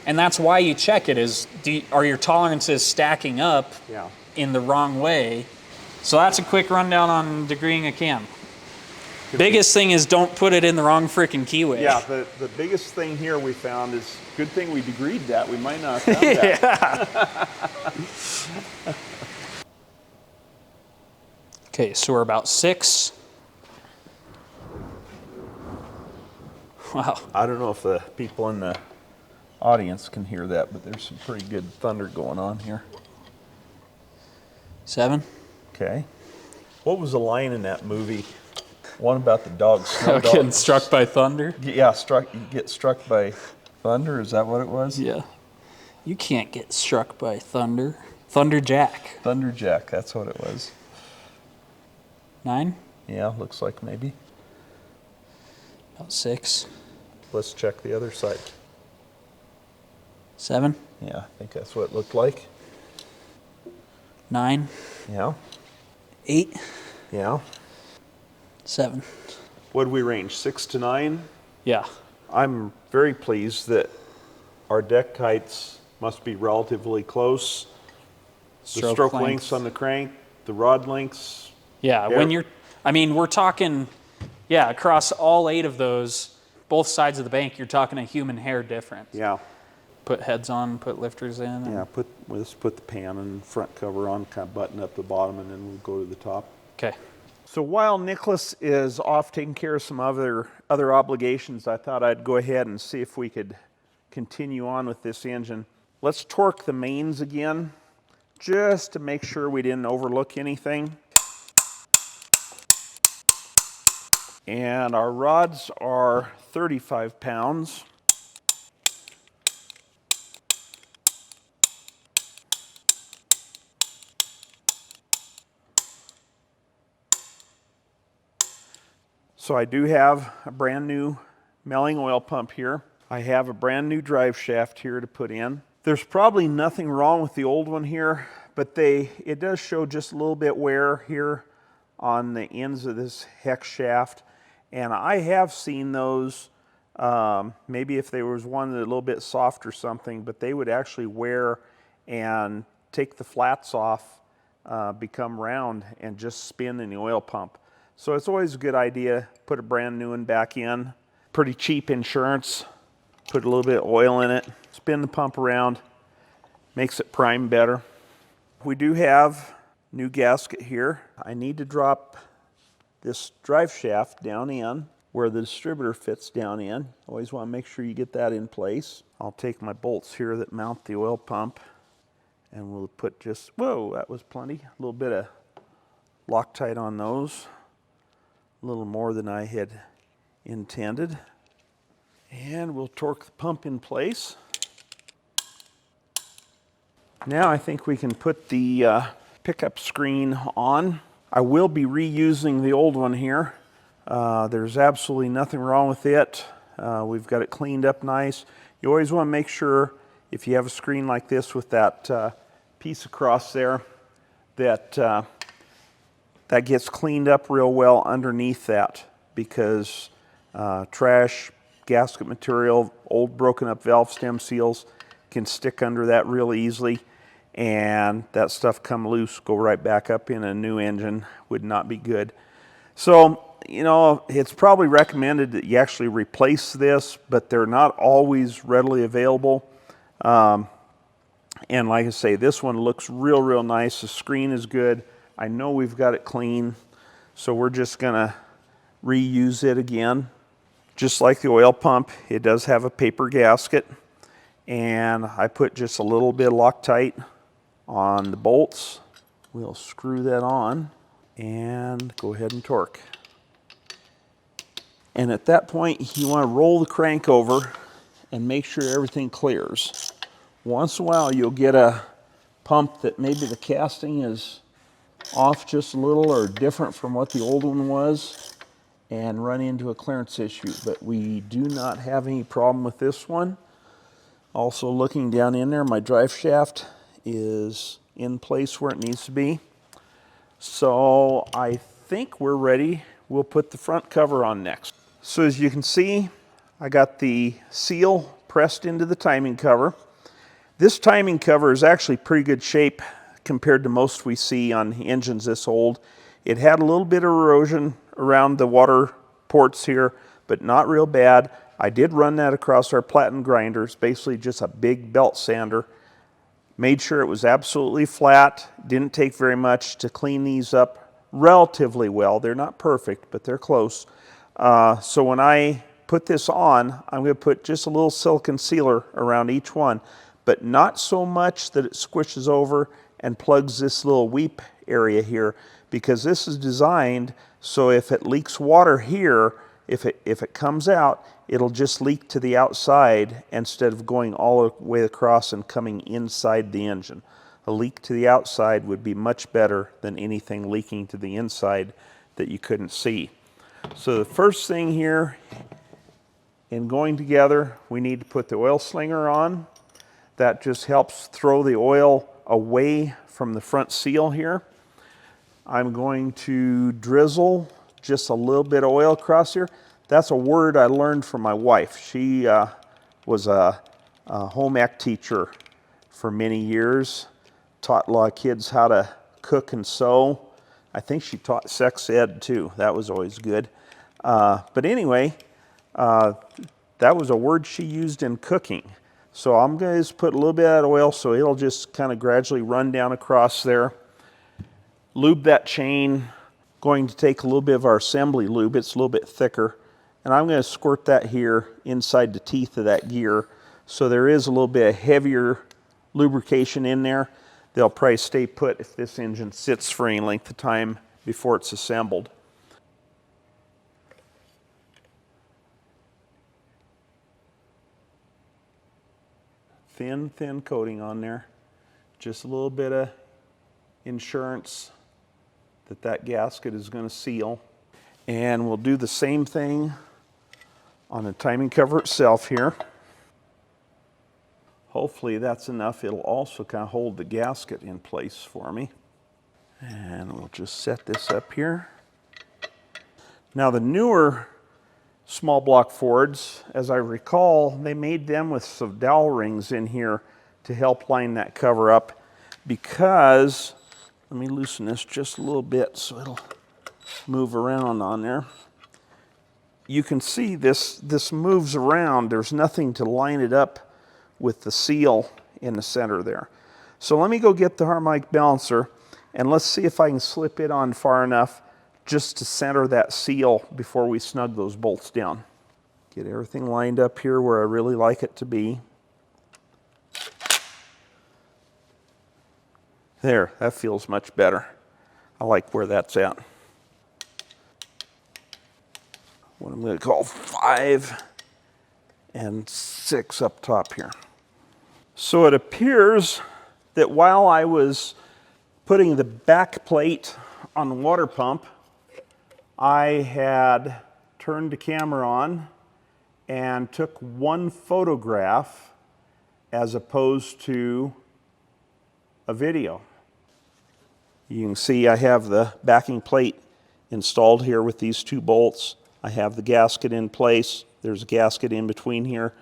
and that's why you check it. Are your tolerances stacking up in the wrong way? So that's a quick rundown on degreeing a cam. Biggest thing is don't put it in the wrong freaking keyway. Yeah, the biggest thing here we found is, good thing we degreed that. We might not have found that. Yeah. Okay, so we're about 6. Wow. I don't know if the people in the audience can hear that, but there's some pretty good thunder going on here. 7. Okay. What was the line in that movie? One about the dog. Getting struck by thunder? Yeah, you get struck by thunder, is that what it was? Yeah. You can't get struck by thunder. Thunderjack. Thunderjack, that's what it was. 9? Yeah, looks like maybe. About 6. Let's check the other side. 7? Yeah, I think that's what it looked like. 9? Yeah. 8? Yeah. 7. What did we range, 6 to 9? Yeah. I'm very pleased that our deck heights must be relatively close. The stroke lengths on the crank, the rod lengths. Yeah, when you're, I mean, we're talking, yeah, across all 8 of those, both sides of the bank, you're talking a human hair difference. Yeah. Put heads on, put lifters in. Yeah, let's put the pan and front cover on, kind of button up the bottom, and then we'll go to the top. Okay. So while Nicholas is off taking care of some other obligations, I thought I'd go ahead and see if we could continue on with this engine. Let's torque the mains again, just to make sure we didn't overlook anything. And our rods are 35 pounds. So I do have a brand new milling oil pump here. I have a brand new drive shaft here to put in. There's probably nothing wrong with the old one here, but it does show just a little bit wear here on the ends of this hex shaft. And I have seen those, maybe if there was one a little bit soft or something, but they would actually wear and take the flats off, become round, and just spin in the oil pump. So it's always a good idea, put a brand new one back in. Pretty cheap insurance, put a little bit of oil in it, spin the pump around, makes it prime better. We do have new gasket here. I need to drop this drive shaft down in where the distributor fits down in. Always want to make sure you get that in place. I'll take my bolts here that mount the oil pump, and we'll put just, whoa, that was plenty. A little bit of Loctite on those. A little more than I had intended. And we'll torque the pump in place. Now I think we can put the pickup screen on. I will be reusing the old one here. There's absolutely nothing wrong with it. We've got it cleaned up nice. You always want to make sure if you have a screen like this with that piece across there that that gets cleaned up real well underneath that, because trash, gasket material, old broken up valve stem seals can stick under that real easily, and that stuff come loose, go right back up in a new engine. Would not be good. So, you know, it's probably recommended that you actually replace this, but they're not always readily available. And like I say, this one looks real nice. The screen is good. I know we've got it clean, so we're just gonna reuse it again. Just like the oil pump, it does have a paper gasket, and I put just a little bit of Loctite on the bolts. We'll screw that on and go ahead and torque. And at that point, you want to roll the crank over and make sure everything clears. Once in a while, you'll get a pump that maybe the casting is off just a little or different from what the old one was, and run into a clearance issue. But we do not have any problem with this one. Also, looking down in there, my drive shaft is in place where it needs to be. So I think we're ready. We'll put the front cover on next. So as you can see, I got the seal pressed into the timing cover. This timing cover is actually pretty good shape compared to most we see on engines this old. It had a little bit of erosion around the water ports here, but not real bad. I did run that across our platen grinders, basically just a big belt sander. Made sure it was absolutely flat. Didn't take very much to clean these up relatively well. They're not perfect, but they're close. So when I put this on, I'm going to put just a little silicone sealer around each one, but not so much that it squishes over and plugs this little weep area here, because this is designed so if it leaks water here, if it comes out, it'll just leak to the outside instead of going all the way across and coming inside the engine. A leak to the outside would be much better than anything leaking to the inside that you couldn't see. So the first thing here in going together, we need to put the oil slinger on. That just helps throw the oil away from the front seal here. I'm going to drizzle just a little bit of oil across here. That's a word I learned from my wife. She was a home ec teacher for many years, taught a lot of kids how to cook and sew. I think she taught sex ed too. That was always good. But anyway, that was a word she used in cooking. So I'm going to just put a little bit of oil so it'll just kind of gradually run down across there. Lube that chain. Going to take a little bit of our assembly lube. It's a little bit thicker. And I'm going to squirt that here inside the teeth of that gear. So there is a little bit of heavier lubrication in there. They'll probably stay put if this engine sits for any length of time before it's assembled. Thin coating on there. Just a little bit of insurance that that gasket is going to seal. And we'll do the same thing on the timing cover itself here. Hopefully that's enough. It'll also kind of hold the gasket in place for me. And we'll just set this up here. Now the newer small block Fords, as I recall, they made them with some dowel rings in here to help line that cover up, because, let me loosen this just a little bit so it'll move around on there. You can see this moves around. There's nothing to line it up with the seal in the center there. So let me go get the harmonic balancer and let's see if I can slip it on far enough just to center that seal before we snug those bolts down. Get everything lined up here where I really like it to be. There, that feels much better. I like where that's at. What I'm going to call 5 and 6 up top here. So it appears that while I was putting the back plate on the water pump, I had turned the camera on and took one photograph as opposed to a video. You can see I have the backing plate installed here with these 2 bolts. I have the gasket in place. There's a gasket in between here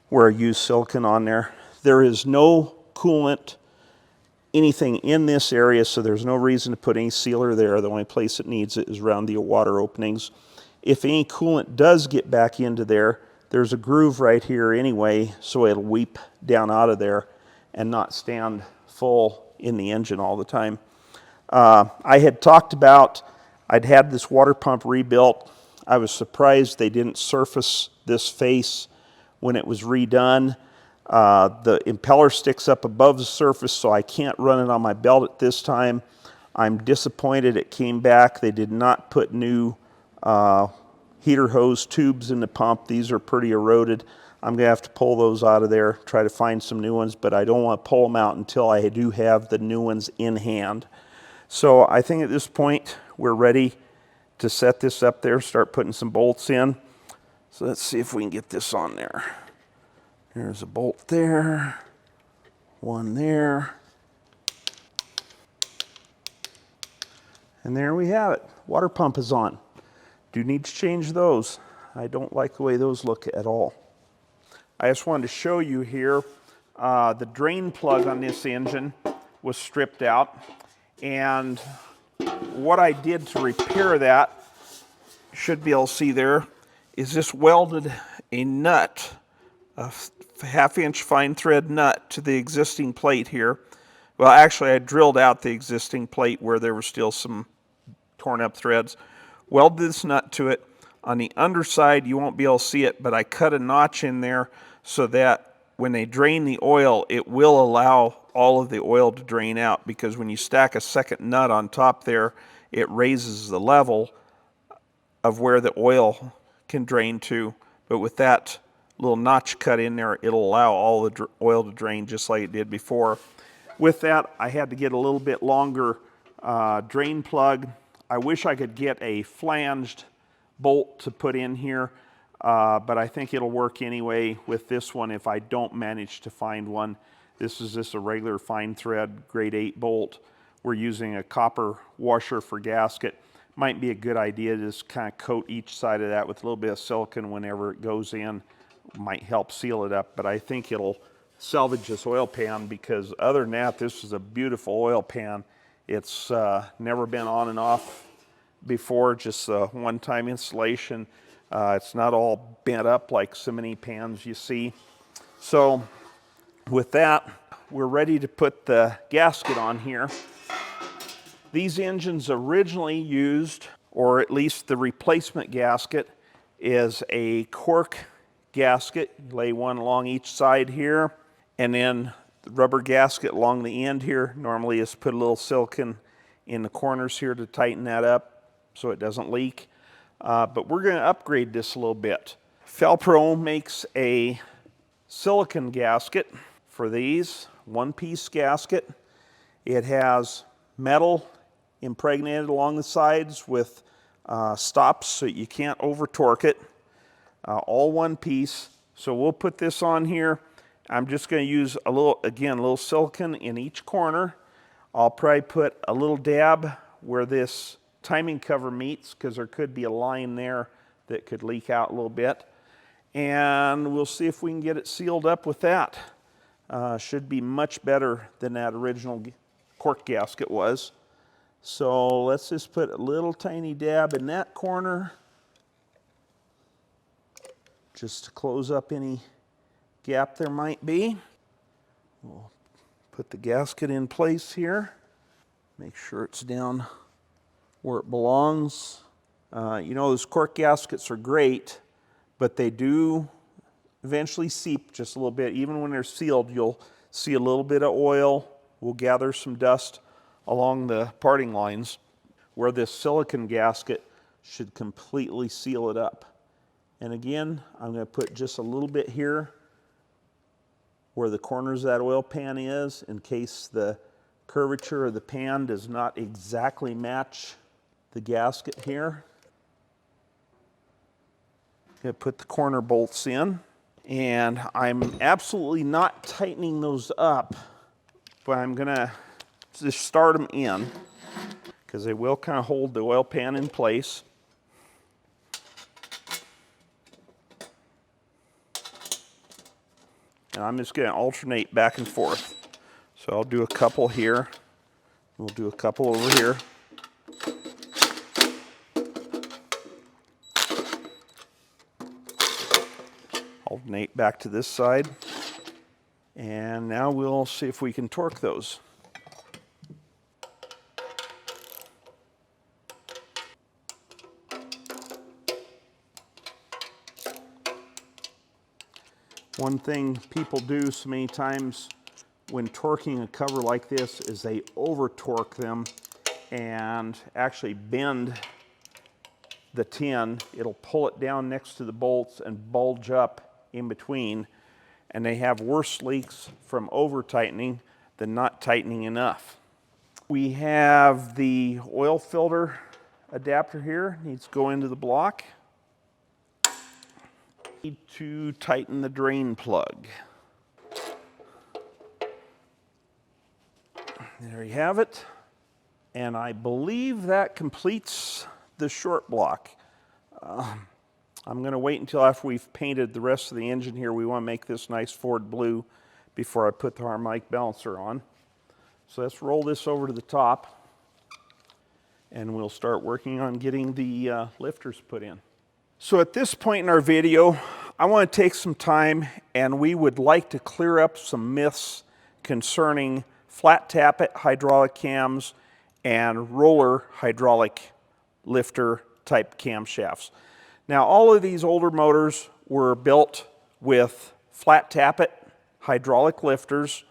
where I use silicone on there. There is no coolant, anything in this area, so there's no reason to put any sealer there. The only place it needs it is around the water openings. If any coolant does get back into there, there's a groove right here anyway, so it'll weep down out of there and not stand full in the engine all the time. I had talked about, I'd had this water pump rebuilt. I was surprised they didn't surface this face when it was redone. The impeller sticks up above the surface, so I can't run it on my belt at this time. I'm disappointed it came back. They did not put new heater hose tubes in the pump. These are pretty eroded. I'm going to have to pull those out of there, try to find some new ones, but I don't want to pull them out until I do have the new ones in hand. So I think at this point we're ready to set this up there, start putting some bolts in. So let's see if we can get this on there. There's a bolt there, one there, and there we have it. Water pump is on. Do need to change those. I don't like the way those look at all. I just wanted to show you here, the drain plug on this engine was stripped out, and what I did to repair that, should be able to see there, is this welded a nut, a half-inch fine thread nut to the existing plate here. Well, actually, I drilled out the existing plate where there were still some torn up threads. Welded this nut to it. On the underside, you won't be able to see it, but I cut a notch in there so that when they drain the oil, it will allow all of the oil to drain out, because when you stack a second nut on top there, it raises the level of where the oil can drain to. But with that little notch cut in there, it'll allow all the oil to drain just like it did before. With that, I had to get a little bit longer drain plug. I wish I could get a flanged bolt to put in here, but I think it'll work anyway with this one if I don't manage to find one. This is just a regular fine thread grade 8 bolt. We're using a copper washer for gasket. Might be a good idea to just kind of coat each side of that with a little bit of silicone whenever it goes in. Might help seal it up, but I think it'll salvage this oil pan, because other than that, this is a beautiful oil pan. It's never been on and off before, just a one-time installation. It's not all bent up like so many pans you see. So with that, we're ready to put the gasket on here. These engines originally used, or at least the replacement gasket, is a cork gasket. You lay one along each side here, and then the rubber gasket along the end here. Normally is put a little silicone in the corners here to tighten that up so it doesn't leak. But we're going to upgrade this a little bit. Felpro makes a silicone gasket for these, one-piece gasket. It has metal impregnated along the sides with stops so you can't over torque it. All one piece. So we'll put this on here. I'm just going to use a little silicone in each corner. I'll probably put a little dab where this timing cover meets, because there could be a line there that could leak out a little bit. And we'll see if we can get it sealed up with that. Should be much better than that original cork gasket was. So let's just put a little tiny dab in that corner, just to close up any gap there might be. We'll put the gasket in place here. Make sure it's down where it belongs. You know, those cork gaskets are great, but they do eventually seep just a little bit. Even when they're sealed, you'll see a little bit of oil will gather some dust along the parting lines, where this silicone gasket should completely seal it up. And again, I'm going to put just a little bit here where the corners of that oil pan is, in case the curvature of the pan does not exactly match the gasket here. I'm going to put the corner bolts in, and I'm absolutely not tightening those up, but I'm going to just start them in, because they will kind of hold the oil pan in place. And I'm just going to alternate back and forth. So I'll do a couple here. We'll do a couple over here. Alternate back to this side. And now we'll see if we can torque those. One thing people do so many times when torquing a cover like this is they over torque them and actually bend the tin. It'll pull it down next to the bolts and bulge up in between, and they have worse leaks from over tightening than not tightening enough. We have the oil filter adapter here, needs to go into the block. Need to tighten the drain plug. There you have it. And I believe that completes the short block. I'm going to wait until after we've painted the rest of the engine here. We want to make this nice Ford blue before I put the harmonic balancer on. So let's roll this over to the top. and we'll start working on getting the lifters put in. So at this point in our video, I want to take some time, and we would like to clear up some myths concerning flat tappet hydraulic cams and roller hydraulic lifter type camshafts. Now, all of these older motors were built with flat tappet hydraulic lifters.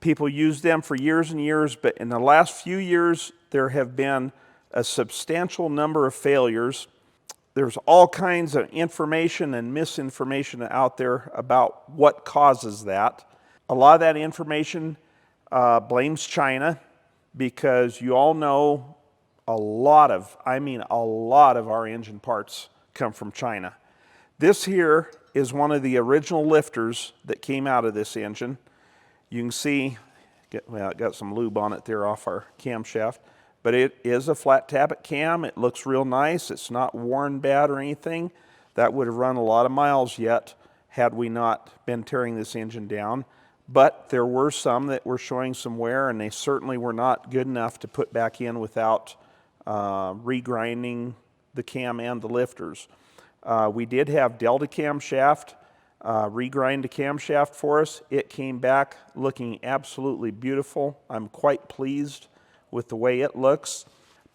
People used them for years and years, but in the last few years, there have been a substantial number of failures. There's all kinds of information and misinformation out there about what causes that. A lot of that information blames China, because you all know a lot of our engine parts come from China. This here is one of the original lifters that came out of this engine. You can see, it got some lube on it there off our camshaft, but it is a flat tappet cam. It looks real nice. It's not worn bad or anything. That would have run a lot of miles yet had we not been tearing this engine down. But there were some that were showing some wear, and they certainly were not good enough to put back in without regrinding the cam and the lifters. We did have Delta Camshaft regrind the camshaft for us. It came back looking absolutely beautiful. I'm quite pleased with the way it looks.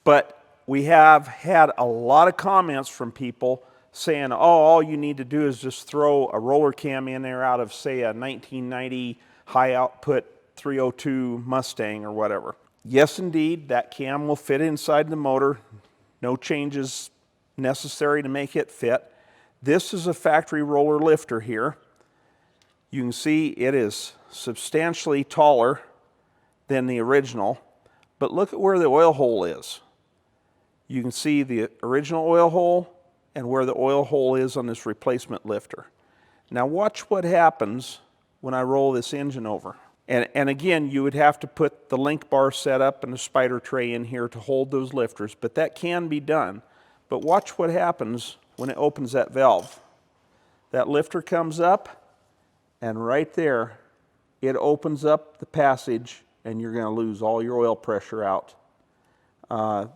But we have had a lot of comments from people saying, oh, all you need to do is just throw a roller cam in there out of, say, a 1990 high output 302 Mustang or whatever. Yes, indeed, that cam will fit inside the motor. No changes necessary to make it fit. This is a factory roller lifter here. You can see it is substantially taller than the original, but look at where the oil hole is. You can see the original oil hole and where the oil hole is on this replacement lifter. Now watch what happens when I roll this engine over. And again, you would have to put the link bar setup and the spider tray in here to hold those lifters, but that can be done. But watch what happens when it opens that valve. That lifter comes up, and right there, it opens up the passage, and you're going to lose all your oil pressure out.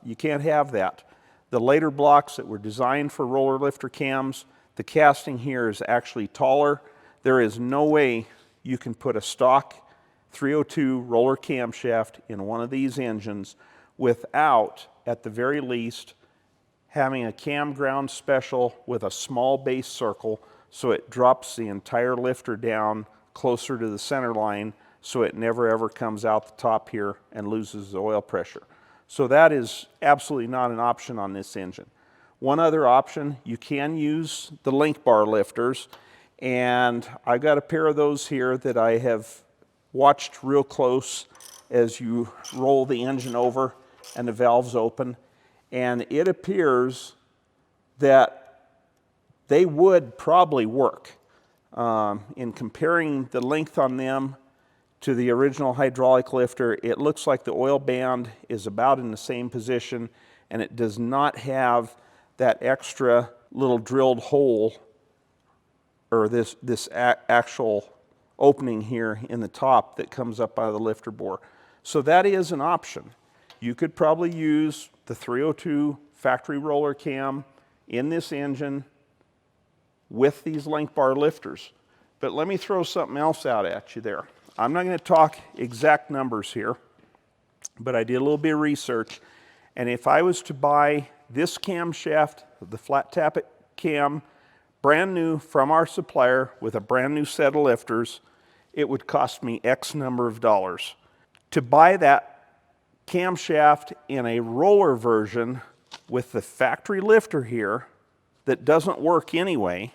You can't have that. The later blocks that were designed for roller lifter cams, the casting here is actually taller. There is no way you can put a stock 302 roller camshaft in one of these engines without, at the very least, having a cam ground special with a small base circle so it drops the entire lifter down closer to the center line so it never ever comes out the top here and loses the oil pressure. So that is absolutely not an option on this engine. One other option, you can use the link bar lifters, and I've got a pair of those here that I have watched real close as you roll the engine over and the valves open, and it appears that they would probably work. In comparing the length on them to the original hydraulic lifter, it looks like the oil band is about in the same position, and it does not have that extra little drilled hole, or this actual opening here in the top that comes up out of the lifter bore. So that is an option. You could probably use the 302 factory roller cam in this engine with these link bar lifters. But let me throw something else out at you there. I'm not going to talk exact numbers here, but I did a little bit of research, and if I was to buy this camshaft, the flat tappet cam, brand new from our supplier with a brand new set of lifters, it would cost me X number of dollars. To buy that camshaft in a roller version with the factory lifter here that doesn't work anyway,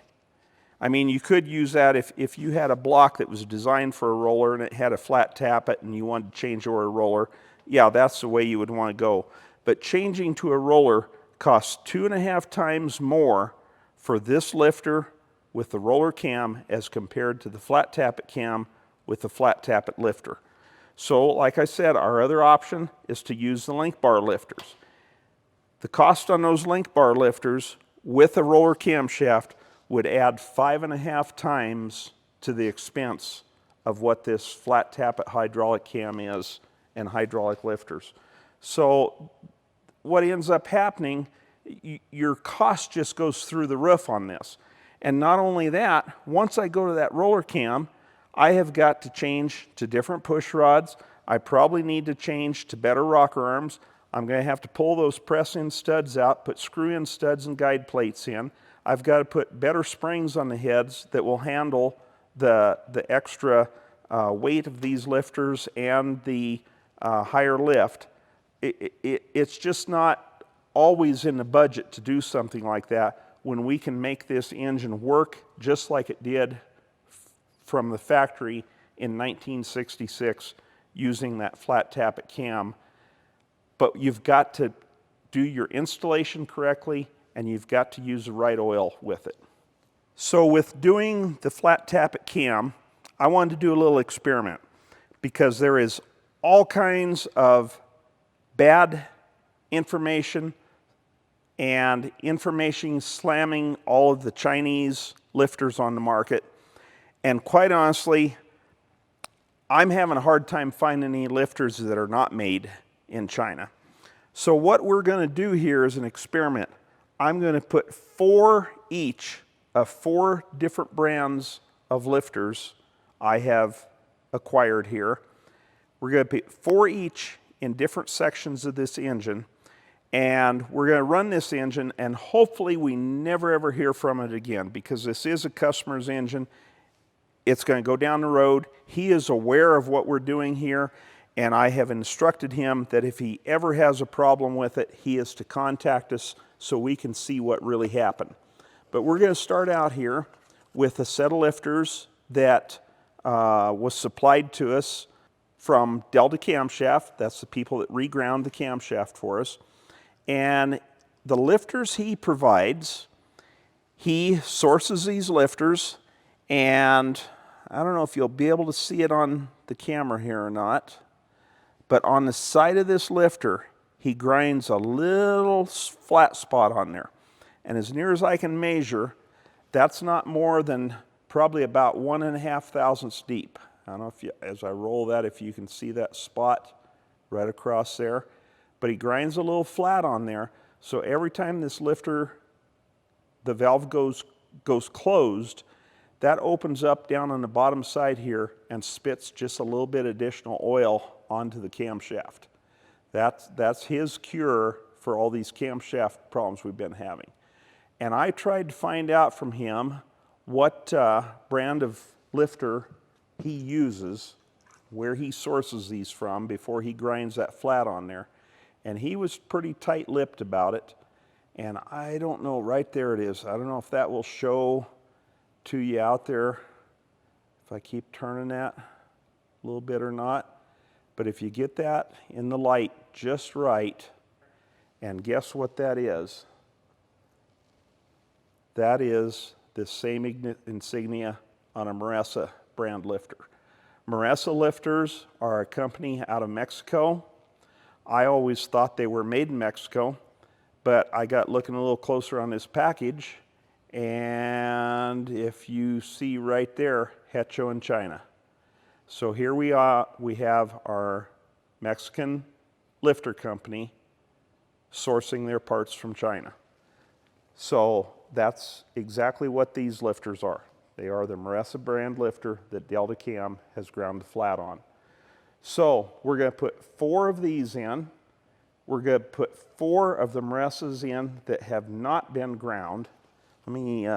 I mean, you could use that if you had a block that was designed for a roller and it had a flat tappet and you wanted to change over a roller, yeah, that's the way you would want to go. But changing to a roller costs 2.5 times more for this lifter with the roller cam as compared to the flat tappet cam with the flat tappet lifter. So, like I said, our other option is to use the link bar lifters. The cost on those link bar lifters with a roller camshaft would add 5.5 times to the expense of what this flat tappet hydraulic cam is and hydraulic lifters. So what ends up happening, your cost just goes through the roof on this. And not only that, once I go to that roller cam, I have got to change to different push rods. I probably need to change to better rocker arms. I'm going to have to pull those press-in studs out, put screw-in studs and guide plates in. I've got to put better springs on the heads that will handle the extra weight of these lifters and the higher lift. It's just not always in the budget to do something like that when we can make this engine work just like it did from the factory in 1966 using that flat tappet cam. But you've got to do your installation correctly, and you've got to use the right oil with it. So with doing the flat tappet cam, I wanted to do a little experiment because there is all kinds of bad information and information slamming all of the Chinese lifters on the market. And quite honestly, I'm having a hard time finding any lifters that are not made in China. So what we're going to do here is an experiment. I'm going to put 4 each of 4 different brands of lifters I have acquired here. We're going to put 4 each in different sections of this engine, and we're going to run this engine, and hopefully we never ever hear from it again, because this is a customer's engine. It's going to go down the road. He is aware of what we're doing here, and I have instructed him that if he ever has a problem with it, he is to contact us so we can see what really happened. But we're going to start out here with a set of lifters that was supplied to us from Delta Camshaft. That's the people that reground the camshaft for us. And the lifters he provides, he sources these lifters, and I don't know if you'll be able to see it on the camera here or not, but on the side of this lifter, he grinds a little flat spot on there. And as near as I can measure, that's not more than probably about 1.5 thousandths deep. I don't know if you, as I roll that, if you can see that spot right across there. But he grinds a little flat on there, so every time this lifter, the valve goes closed, that opens up down on the bottom side here and spits just a little bit additional oil onto the camshaft. That's his cure for all these camshaft problems we've been having. And I tried to find out from him what brand of lifter he uses, where he sources these from before he grinds that flat on there. And he was pretty tight-lipped about it. And I don't know, right there it is. I don't know if that will show to you out there if I keep turning that a little bit or not. But if you get that in the light just right, and guess what that is? That is the same insignia on a Maressa brand lifter. Maressa lifters are a company out of Mexico. I always thought they were made in Mexico, but I got looking a little closer on this package, and if you see right there, Hecho in China. So here we are, we have our Mexican lifter company sourcing their parts from China. So that's exactly what these lifters are. They are the Maressa brand lifter that Delta Cam has ground the flat on. So we're going to put 4 of these in. We're going to put 4 of the Maressas in that have not been ground. Let me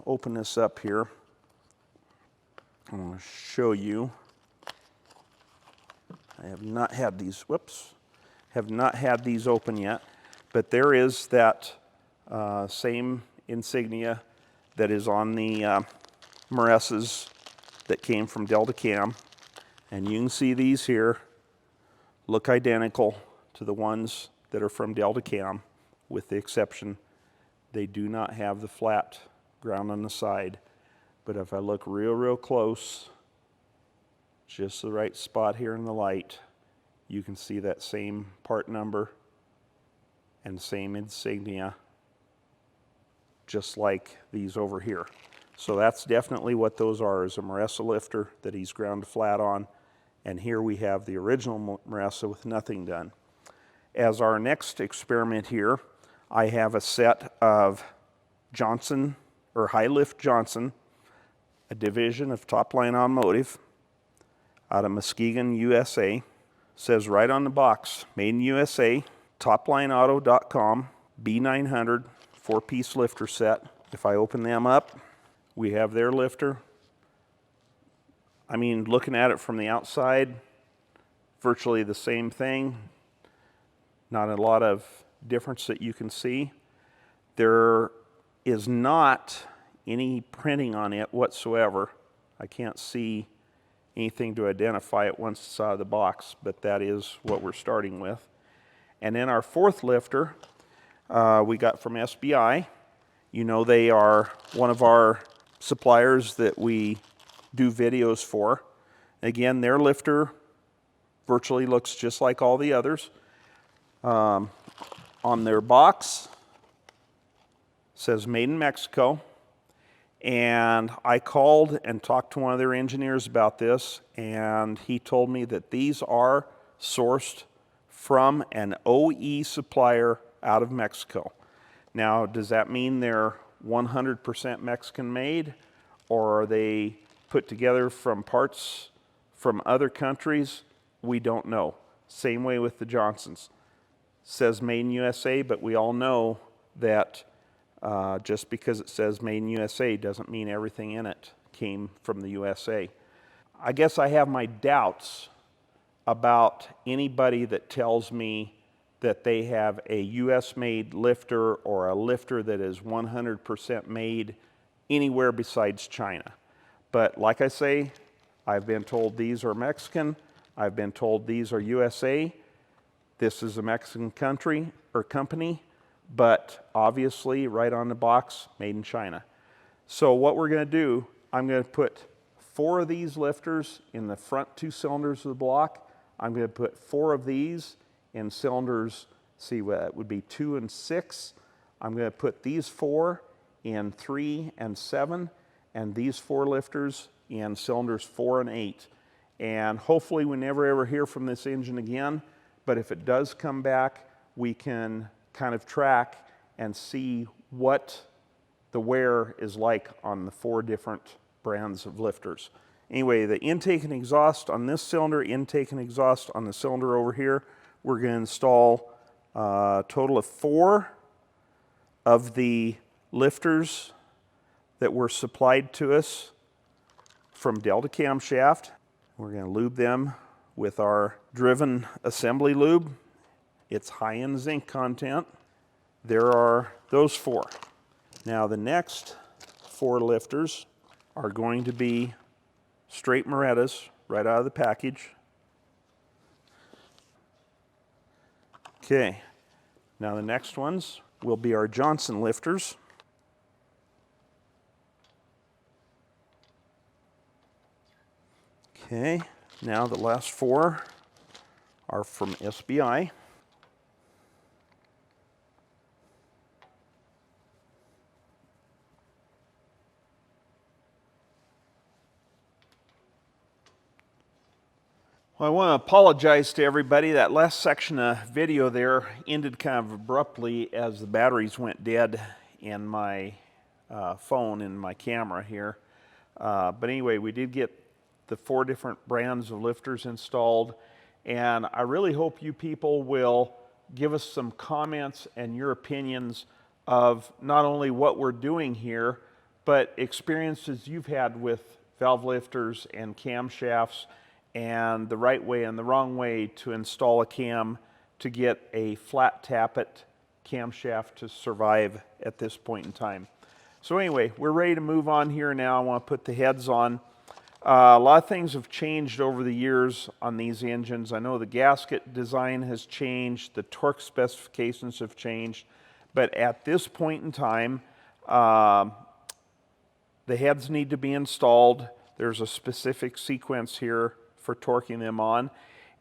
open this up here. I'm going to show you. I have not had these, have not had these open yet, but there is that same insignia that is on the Maressas that came from Delta Cam. And you can see these here look identical to the ones that are from Delta Cam, with the exception they do not have the flat ground on the side. But if I look real close, just the right spot here in the light, you can see that same part number and same insignia, just like these over here. So that's definitely what those are, is a Maressa lifter that he's ground flat on. And here we have the original Maressa with nothing done. As our next experiment here, I have a set of Johnson, or High Lift Johnson, a division of Top Line Automotive, out of Muskegon, USA. Says right on the box, made in USA, toplineauto.com, B900, 4-piece lifter set. If I open them up, we have their lifter. I mean, looking at it from the outside, virtually the same thing. Not a lot of difference that you can see. There is not any printing on it whatsoever. I can't see anything to identify it once it's out of the box, but that is what we're starting with. And then our fourth lifter we got from SBI. You know, they are one of our suppliers that we do videos for. Again, their lifter virtually looks just like all the others. On their box says made in Mexico. And I called and talked to one of their engineers about this, and he told me that these are sourced from an OE supplier out of Mexico. Now, does that mean they're 100% Mexican made, or are they put together from parts from other countries? We don't know. Same way with the Johnsons. Says made in USA, but we all know that just because it says made in USA doesn't mean everything in it came from the USA. I guess I have my doubts about anybody that tells me that they have a US-made lifter or a lifter that is 100% made anywhere besides China. But like I say, I've been told these are Mexican. I've been told these are USA. This is a Mexican country or company, but obviously right on the box, made in China. So what we're going to do, I'm going to put 4 of these lifters in the front 2 cylinders of the block. I'm going to put 4 of these in cylinders, see what that would be, 2 and 6. I'm going to put these 4 in 3 and 7, and these 4 lifters in cylinders 4 and 8. And hopefully we never ever hear from this engine again, but if it does come back, we can kind of track and see what the wear is like on the 4 different brands of lifters. Anyway, the intake and exhaust on this cylinder, intake and exhaust on the cylinder over here, we're going to install a total of 4 of the lifters that were supplied to us from Delta Camshaft. We're going to lube them with our driven assembly lube. It's high in zinc content. There are those 4. Now the next 4 lifters are going to be straight Morettas right out of the package. Okay, now the next ones will be our Johnson lifters. Okay, now the last 4 are from SBI. Well, I want to apologize to everybody. That last section of video there ended kind of abruptly as the batteries went dead in my phone and my camera here. But anyway, we did get the 4 different brands of lifters installed, and I really hope you people will give us some comments and your opinions of not only what we're doing here, but experiences you've had with valve lifters and camshafts, and the right way and the wrong way to install a cam to get a flat tappet camshaft to survive at this point in time. So anyway, we're ready to move on here now. I want to put the heads on. A lot of things have changed over the years on these engines. I know the gasket design has changed, the torque specifications have changed, but at this point in time, the heads need to be installed. There's a specific sequence here for torquing them on,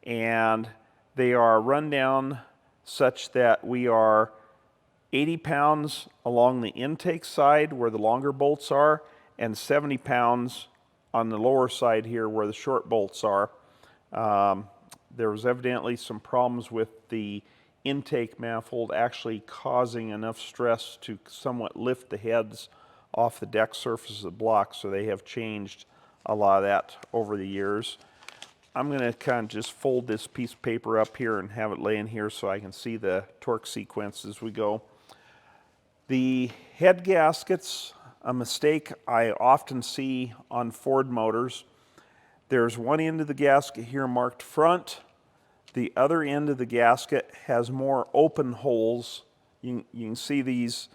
and they are run down such that we are 80 pounds along the intake side where the longer bolts are, and 70 pounds on the lower side here where the short bolts are. There was evidently some problems with the intake manifold actually causing enough stress to somewhat lift the heads off the deck surface of the block, so they have changed a lot of that over the years. I'm going to kind of just fold this piece of paper up here and have it lay in here so I can see the torque sequence as we go. The head gaskets, a mistake I often see on Ford motors. There's one end of the gasket here marked front. The other end of the gasket has more open holes. You can see these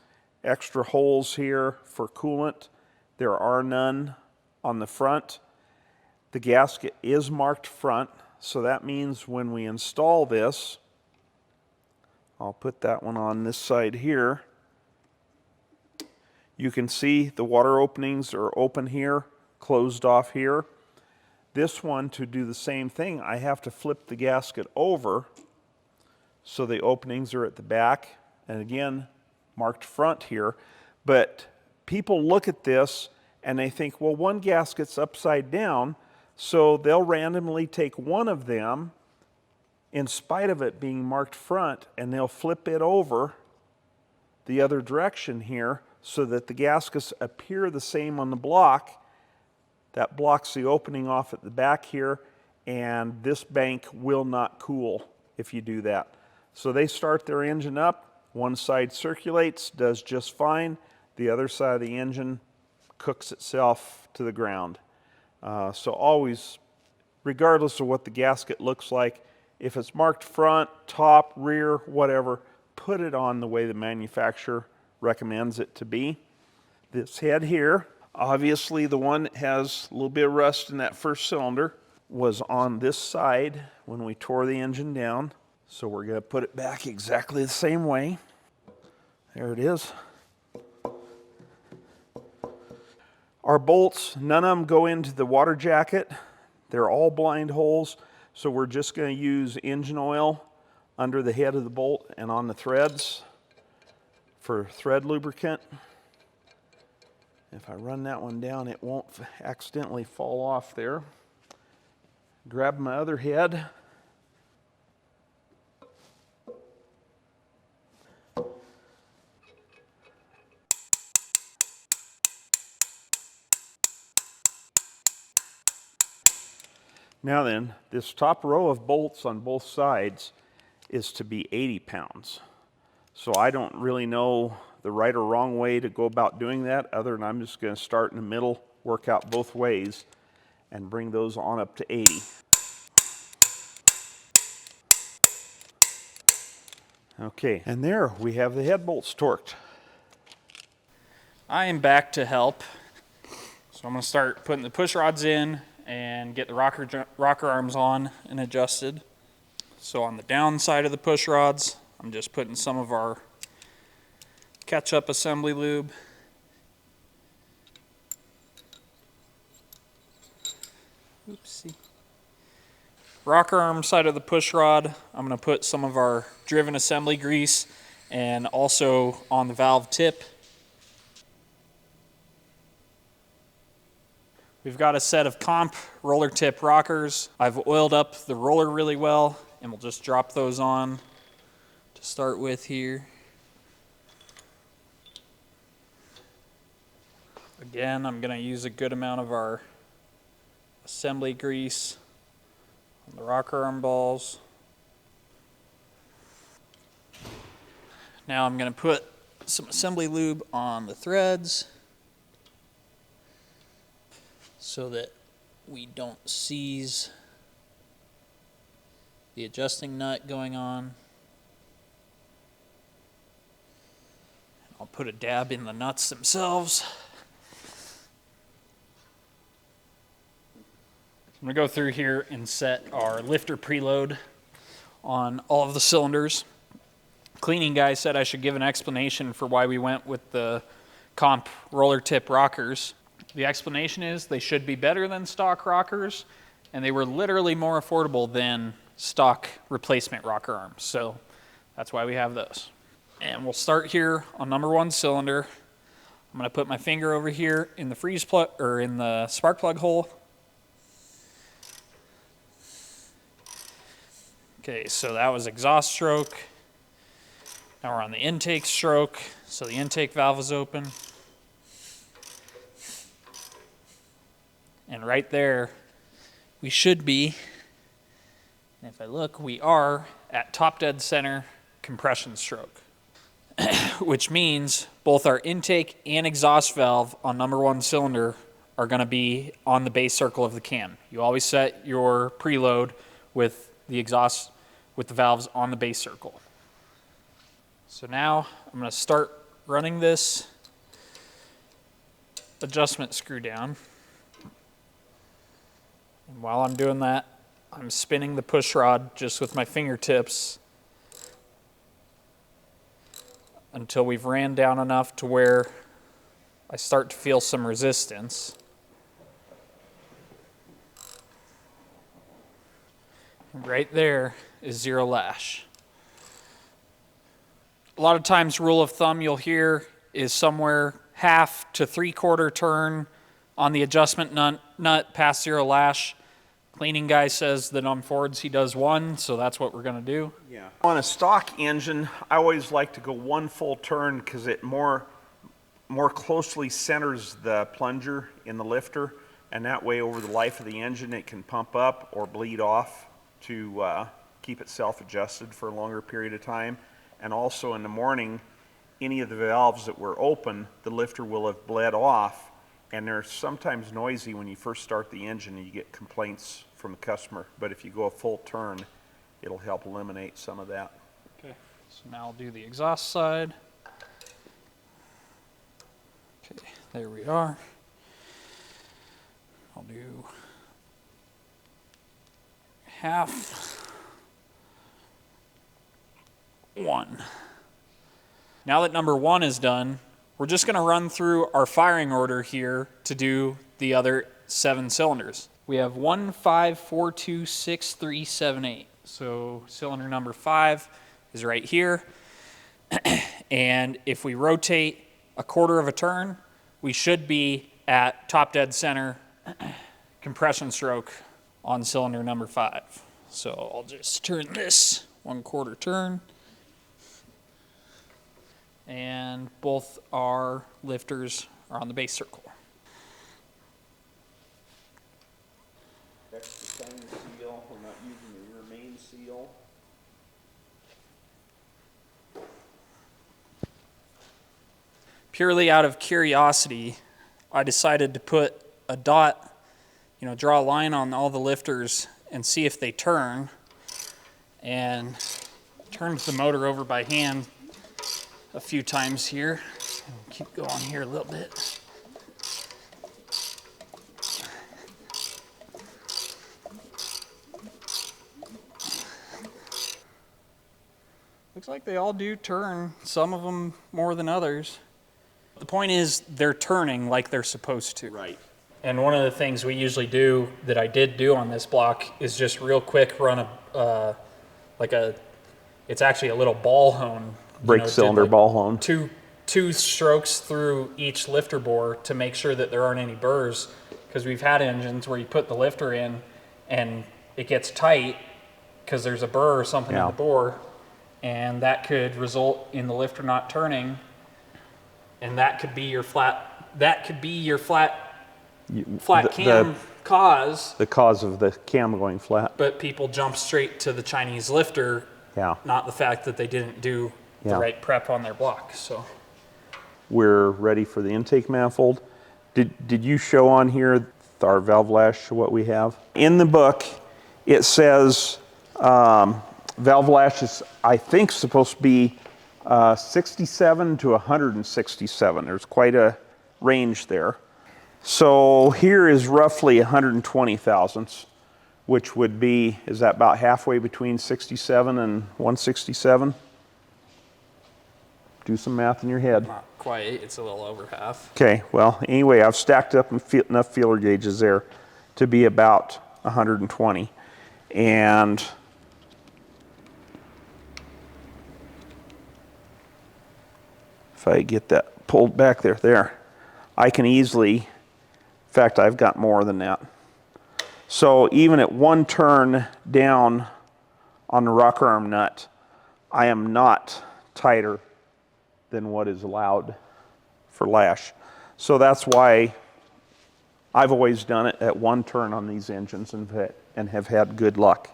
extra holes here for coolant. There are none on the front. The gasket is marked front, so that means when we install this, I'll put that one on this side here. You can see the water openings are open here, closed off here. This one, to do the same thing, I have to flip the gasket over so the openings are at the back, and again, marked front here. But people look at this and they think, well, one gasket's upside down, so they'll randomly take one of them in spite of it being marked front, and they'll flip it over the other direction here so that the gaskets appear the same on the block. That blocks the opening off at the back here, and this bank will not cool if you do that. So they start their engine up, one side circulates, does just fine, the other side of the engine cooks itself to the ground. So always, regardless of what the gasket looks like, if it's marked front, top, rear, whatever, put it on the way the manufacturer recommends it to be. This head here, obviously the one that has a little bit of rust in that first cylinder, was on this side when we tore the engine down. So we're going to put it back exactly the same way. There it is. Our bolts, none of them go into the water jacket. They're all blind holes. So we're just going to use engine oil under the head of the bolt and on the threads for thread lubricant. If I run that one down, it won't accidentally fall off there. Grab my other head. Now then, this top row of bolts on both sides is to be 80 pounds. So I don't really know the right or wrong way to go about doing that, other than I'm just going to start in the middle, work out both ways, and bring those on up to 80. Okay, and there we have the head bolts torqued. I am back to help. So I'm going to start putting the push rods in and get the rocker arms on and adjusted. So on the down side of the push rods, I'm just putting some of our catch-up assembly lube. Oopsie. Rocker arm side of the push rod, I'm going to put some of our driven assembly grease, and also on the valve tip. We've got a set of comp roller tip rockers. I've oiled up the roller really well, and we'll just drop those on to start with here. Again, I'm going to use a good amount of our assembly grease on the rocker arm balls. Now I'm going to put some assembly lube on the threads so that we don't seize the adjusting nut going on. I'll put a dab in the nuts themselves. I'm going to go through here and set our lifter preload on all of the cylinders. Cleaning guy said I should give an explanation for why we went with the comp roller tip rockers. The explanation is they should be better than stock rockers, and they were literally more affordable than stock replacement rocker arms. So that's why we have those. And we'll start here on number 1 cylinder. I'm going to put my finger over here in the freeze plug or in the spark plug hole. Okay, so that was exhaust stroke. Now we're on the intake stroke, so the intake valve is open. And right there, we should be, and if I look, we are at top dead center compression stroke, which means both our intake and exhaust valve on number 1 cylinder are going to be on the base circle of the cam. You always set your preload with the exhaust, with the valves on the base circle. So now I'm going to start running this adjustment screw down. And while I'm doing that, I'm spinning the push rod just with my fingertips until we've ran down enough to where I start to feel some resistance. And right there is 0 lash. A lot of times, rule of thumb you'll hear is somewhere 1/2 to 3/4 turn on the adjustment nut past 0 lash. Cleaning guy says that on Fords he does 1, so that's what we're going to do. Yeah. On a stock engine, I always like to go 1 full turn because it more closely centers the plunger in the lifter, and that way over the life of the engine it can pump up or bleed off to keep it self-adjusted for a longer period of time. And also in the morning, any of the valves that were open, the lifter will have bled off, and they're sometimes noisy when you first start the engine and you get complaints from the customer. But if you go a full turn, it'll help eliminate some of that. Okay, so now I'll do the exhaust side. Okay, there we are. I'll do 1/2. 1. Now that number 1 is done, we're just going to run through our firing order here to do the other 7 cylinders. We have 1, 5, 4, 2, 6, 3, 7, 8. So cylinder number 5 is right here. And if we rotate 1/4 of a turn, we should be at top dead center compression stroke on cylinder number 5. So I'll just turn this 1/4 turn. And both our lifters are on the base circle. Extra tiny seal, we're not using the rear main seal. Purely out of curiosity, I decided to put a dot, draw a line on all the lifters and see if they turn. And turned the motor over by hand a few times here. Keep going here a little bit. Looks like they all do turn, some of them more than others. The point is they're turning like they're supposed to. Right. And one of the things we usually do, that I did do on this block, is just real quick run it's actually a little ball hone. Brake cylinder ball hone. Two strokes through each lifter bore to make sure that there aren't any burrs, because we've had engines where you put the lifter in and it gets tight because there's a burr or something in the bore, and that could result in the lifter not turning, and that could be your flat cam cause. The cause of the cam going flat. But people jump straight to the Chinese lifter, not the fact that they didn't do the right prep on their block. So we're ready for the intake manifold. Did you show on here our valve lash, what we have? In the book, it says valve lash is, I think, supposed to be 67 to 167. There's quite a range there. So here is roughly 120 thousandths, which would be, is that about halfway between 67 and 167? Do some math in your head. not quite, it's a little over half. Okay, well, anyway, I've stacked up enough feeler gauges there to be about 120. And if I get that pulled back there, I can easily, in fact, I've got more than that. So even at 1 turn down on the rocker arm nut, I am not tighter than what is allowed for lash. So that's why I've always done it at 1 turn on these engines and have had good luck.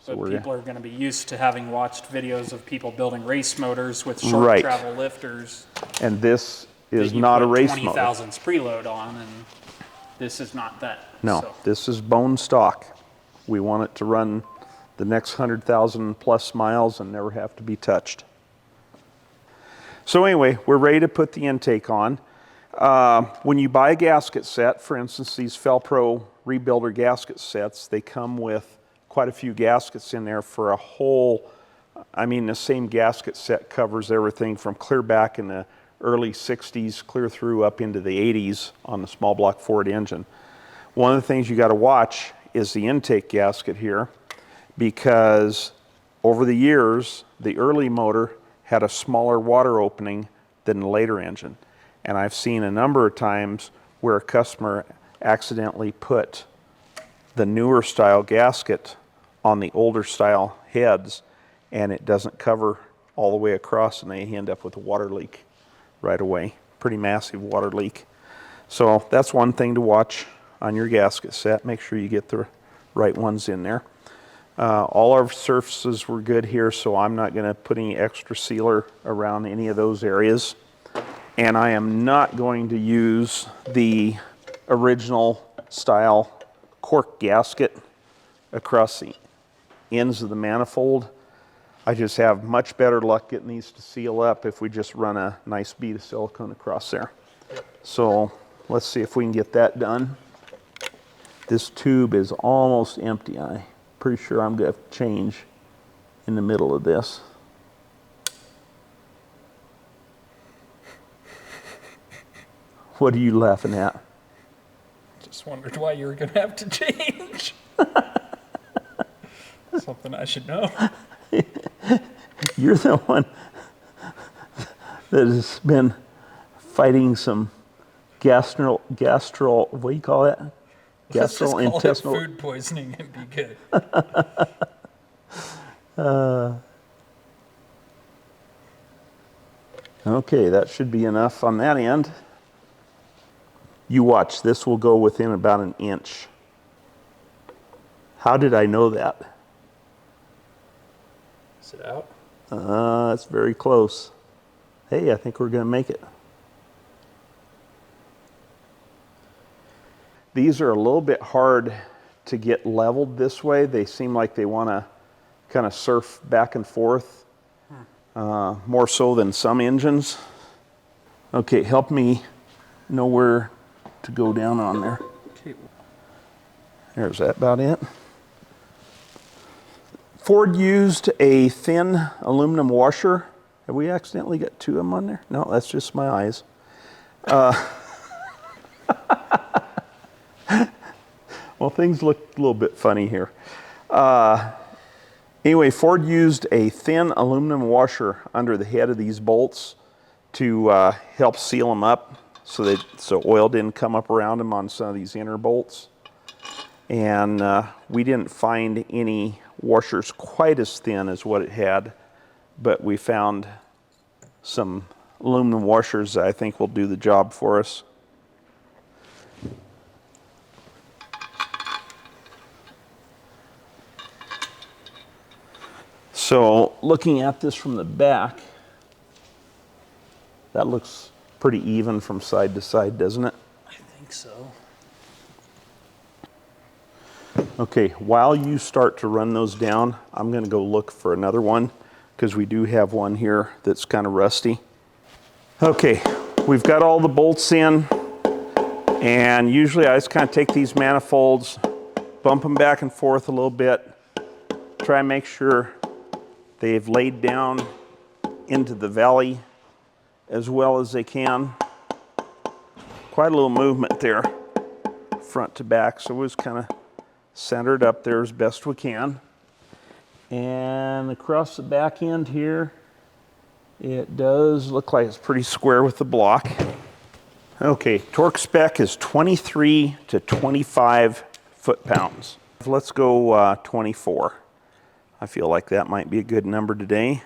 So but people are going to be used to having watched videos of people building race motors with short right. travel lifters. And this is not a race 20 motor. 20,000 preload on, and this is not that. No, so. This is bone stock. We want it to run the next 100,000 plus miles and never have to be touched. So anyway, we're ready to put the intake on. When you buy a gasket set, for instance, these Felpro Rebuilder gasket sets, they come with quite a few gaskets in there for a whole, I mean, the same gasket set covers everything from clear back in the early 60s, clear through up into the 80s on the small block Ford engine. One of the things you got to watch is the intake gasket here, because over the years, the early motor had a smaller water opening than the later engine. And I've seen a number of times where a customer accidentally put the newer style gasket on the older style heads, and it doesn't cover all the way across, and they end up with a water leak right away. Pretty massive water leak. So that's one thing to watch on your gasket set. Make sure you get the right ones in there. All our surfaces were good here, so I'm not going to put any extra sealer around any of those areas. And I am not going to use the original style cork gasket across the ends of the manifold. I just have much better luck getting these to seal up if we just run a nice bead of silicone across there. So let's see if we can get that done. This tube is almost empty. I'm pretty sure I'm going to have to change in the middle of this. What are you laughing at? Just wondered why you were going to have to change. Something I should know. You're the one that has been fighting some what do you call that? Let's just call it food poisoning and be good. Okay, that should be enough on that end. You watch, this will go within about 1 inch. How did I know that? Is it out? It's very close. Hey, I think we're going to make it. These are a little bit hard to get leveled this way. They seem like they want to kind of surf back and forth, more so than some engines. Okay, help me know where to go down on there. Okay. There's that about it. Ford used a thin aluminum washer. Have we accidentally got 2 of them on there? No, that's just my eyes. Well, things look a little bit funny here. Anyway, Ford used a thin aluminum washer under the head of these bolts to help seal them up so oil didn't come up around them on some of these inner bolts. And we didn't find any washers quite as thin as what it had, but we found some aluminum washers that I think will do the job for us. So looking at this from the back, that looks pretty even from side to side, doesn't it? I think so. Okay, while you start to run those down, I'm going to go look for another one because we do have one here that's kind of rusty. Okay, we've got all the bolts in, and usually I just kind of take these manifolds, bump them back and forth a little bit, try and make sure they've laid down into the valley as well as they can. Quite a little movement there, front to back, so we'll just kind of center it up there as best we can. And across the back end here, it does look like it's pretty square with the block. Okay, torque spec is 23 to 25 foot-pounds. Let's go 24. I feel like that might be a good number today.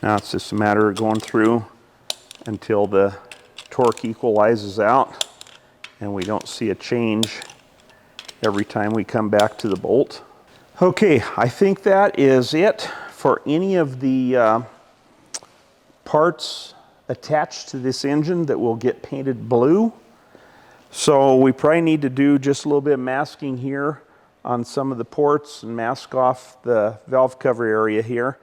Now it's just a matter of going through until the torque equalizes out and we don't see a change every time we come back to the bolt. Okay, I think that is it for any of the parts attached to this engine that will get painted blue. So we probably need to do just a little bit of masking here on some of the ports and mask off the valve cover area here.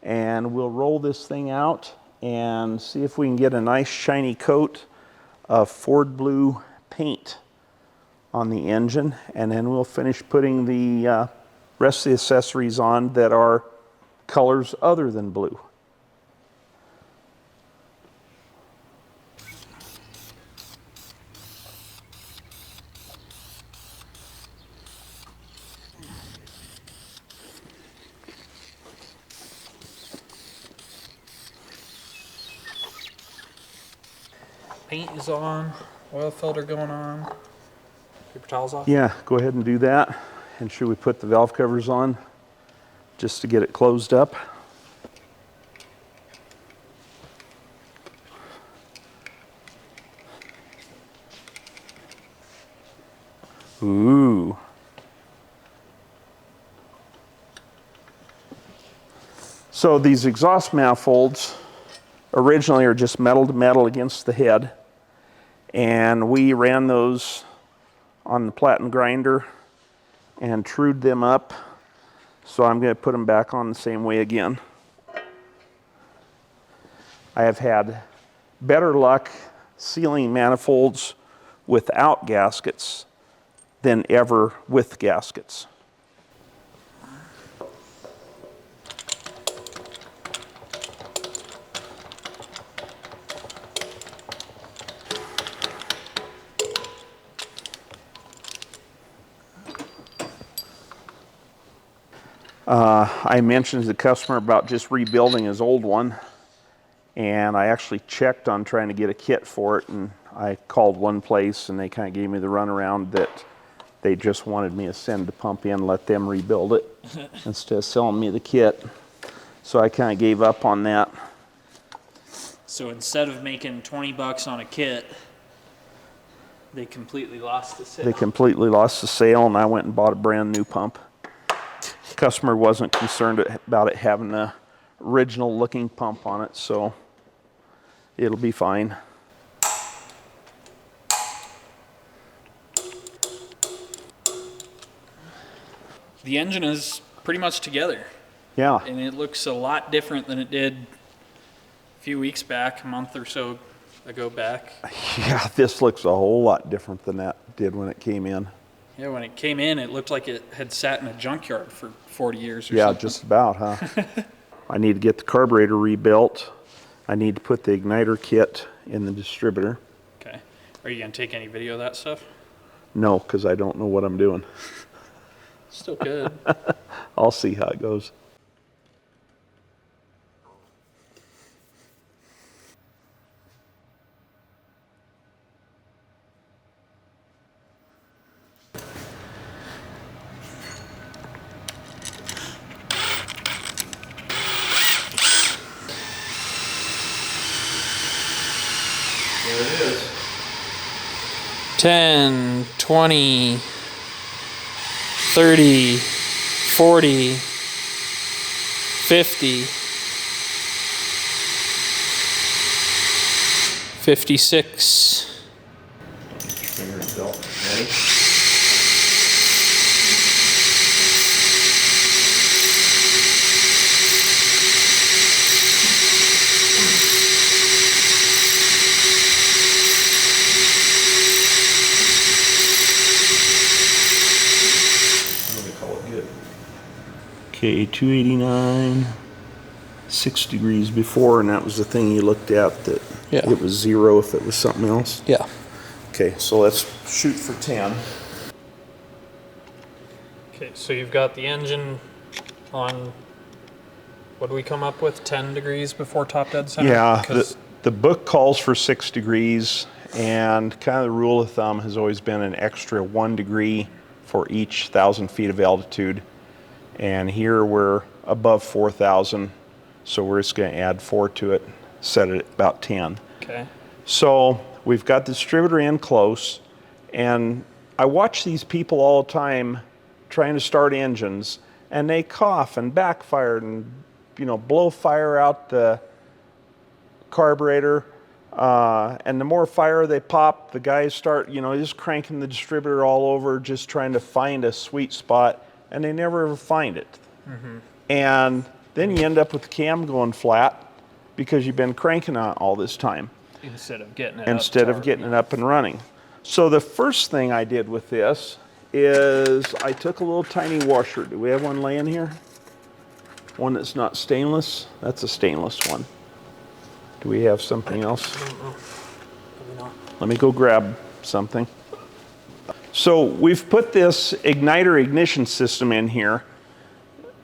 And we'll roll this thing out and see if we can get a nice shiny coat of Ford blue paint on the engine, and then we'll finish putting the rest of the accessories on that are colors other than blue. Paint is on, oil filter going on. Paper towels off? Yeah, go ahead and do that. And should we put the valve covers on just to get it closed up? Ooh. So these exhaust manifolds originally are just metal to metal against the head, and we ran those on the platen grinder and trued them up, so I'm going to put them back on the same way again. I have had better luck sealing manifolds without gaskets than ever with gaskets. I mentioned to the customer about just rebuilding his old one, and I actually checked on trying to get a kit for it, and I called one place and they kind of gave me the runaround that they just wanted me to send the pump in, let them rebuild it instead of selling me the kit. So I kind of gave up on that. So instead of making 20 bucks on a kit, they completely lost the sale. They completely lost the sale, and I went and bought a brand new pump. Customer wasn't concerned about it having the original looking pump on it, so it'll be fine. The engine is pretty much together, Yeah, and it looks a lot different than it did a few weeks back, a month or so ago back. yeah, this looks a whole lot different than that did when it came in. Yeah, when it came in, it looked like it had sat in a junkyard for 40 years or Yeah, something. just about, huh? I need to get the carburetor rebuilt. I need to put the igniter kit in the distributor. Okay. Are you going to take any video of that stuff? No, because I don't know what I'm doing. Still good. I'll see how it goes. There it is. 10, 20, 30, 40, 50, 56. Fingers belt. Ready? Okay, 289, 6 degrees before, and that was the thing you looked at, that Yeah. it was 0 if it was something else. Yeah. Okay, so let's shoot for 10. Okay, so you've got the engine on, what do we come up with, 10 degrees before top dead center? Yeah, 'Cause- the book calls for 6 degrees, and kind of the rule of thumb has always been an extra 1 degree for each 1,000 feet of altitude. And here we're above 4,000, So we're just going to add 4 to it, set it at about 10. Okay. So we've got the distributor in close, and I watch these people all the time trying to start engines, and they cough and backfire and, blow fire out the carburetor. And the more fire they pop, the guys start, just cranking the distributor all over, just trying to find a sweet spot, and they never ever find it. Mm-hmm. And then you end up with the cam going flat because you've been cranking on it all this time. Instead of getting it up and running. So the first thing I did with this is I took a little tiny washer. Do we have one laying here? One that's not stainless? That's a stainless one. Do we have something else? I don't know. Maybe not. Let me go grab something. So we've put this igniter ignition system in here,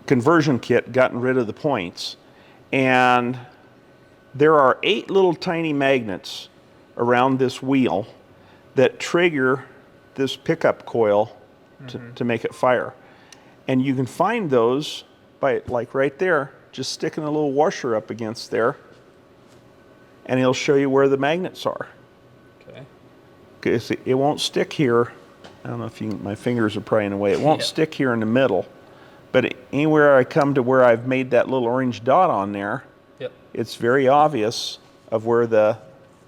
conversion kit, gotten rid of the points, and there are 8 little tiny magnets around this wheel that trigger this pickup coil to make it fire. And you can find those by, like right there, just sticking a little washer up against there, and it'll show you where the magnets are. Okay. 'Cause it won't stick here. I don't know if my fingers are probably in the way. It won't stick here in the middle, but anywhere I come to where I've made that little orange dot on there, it's very obvious of where the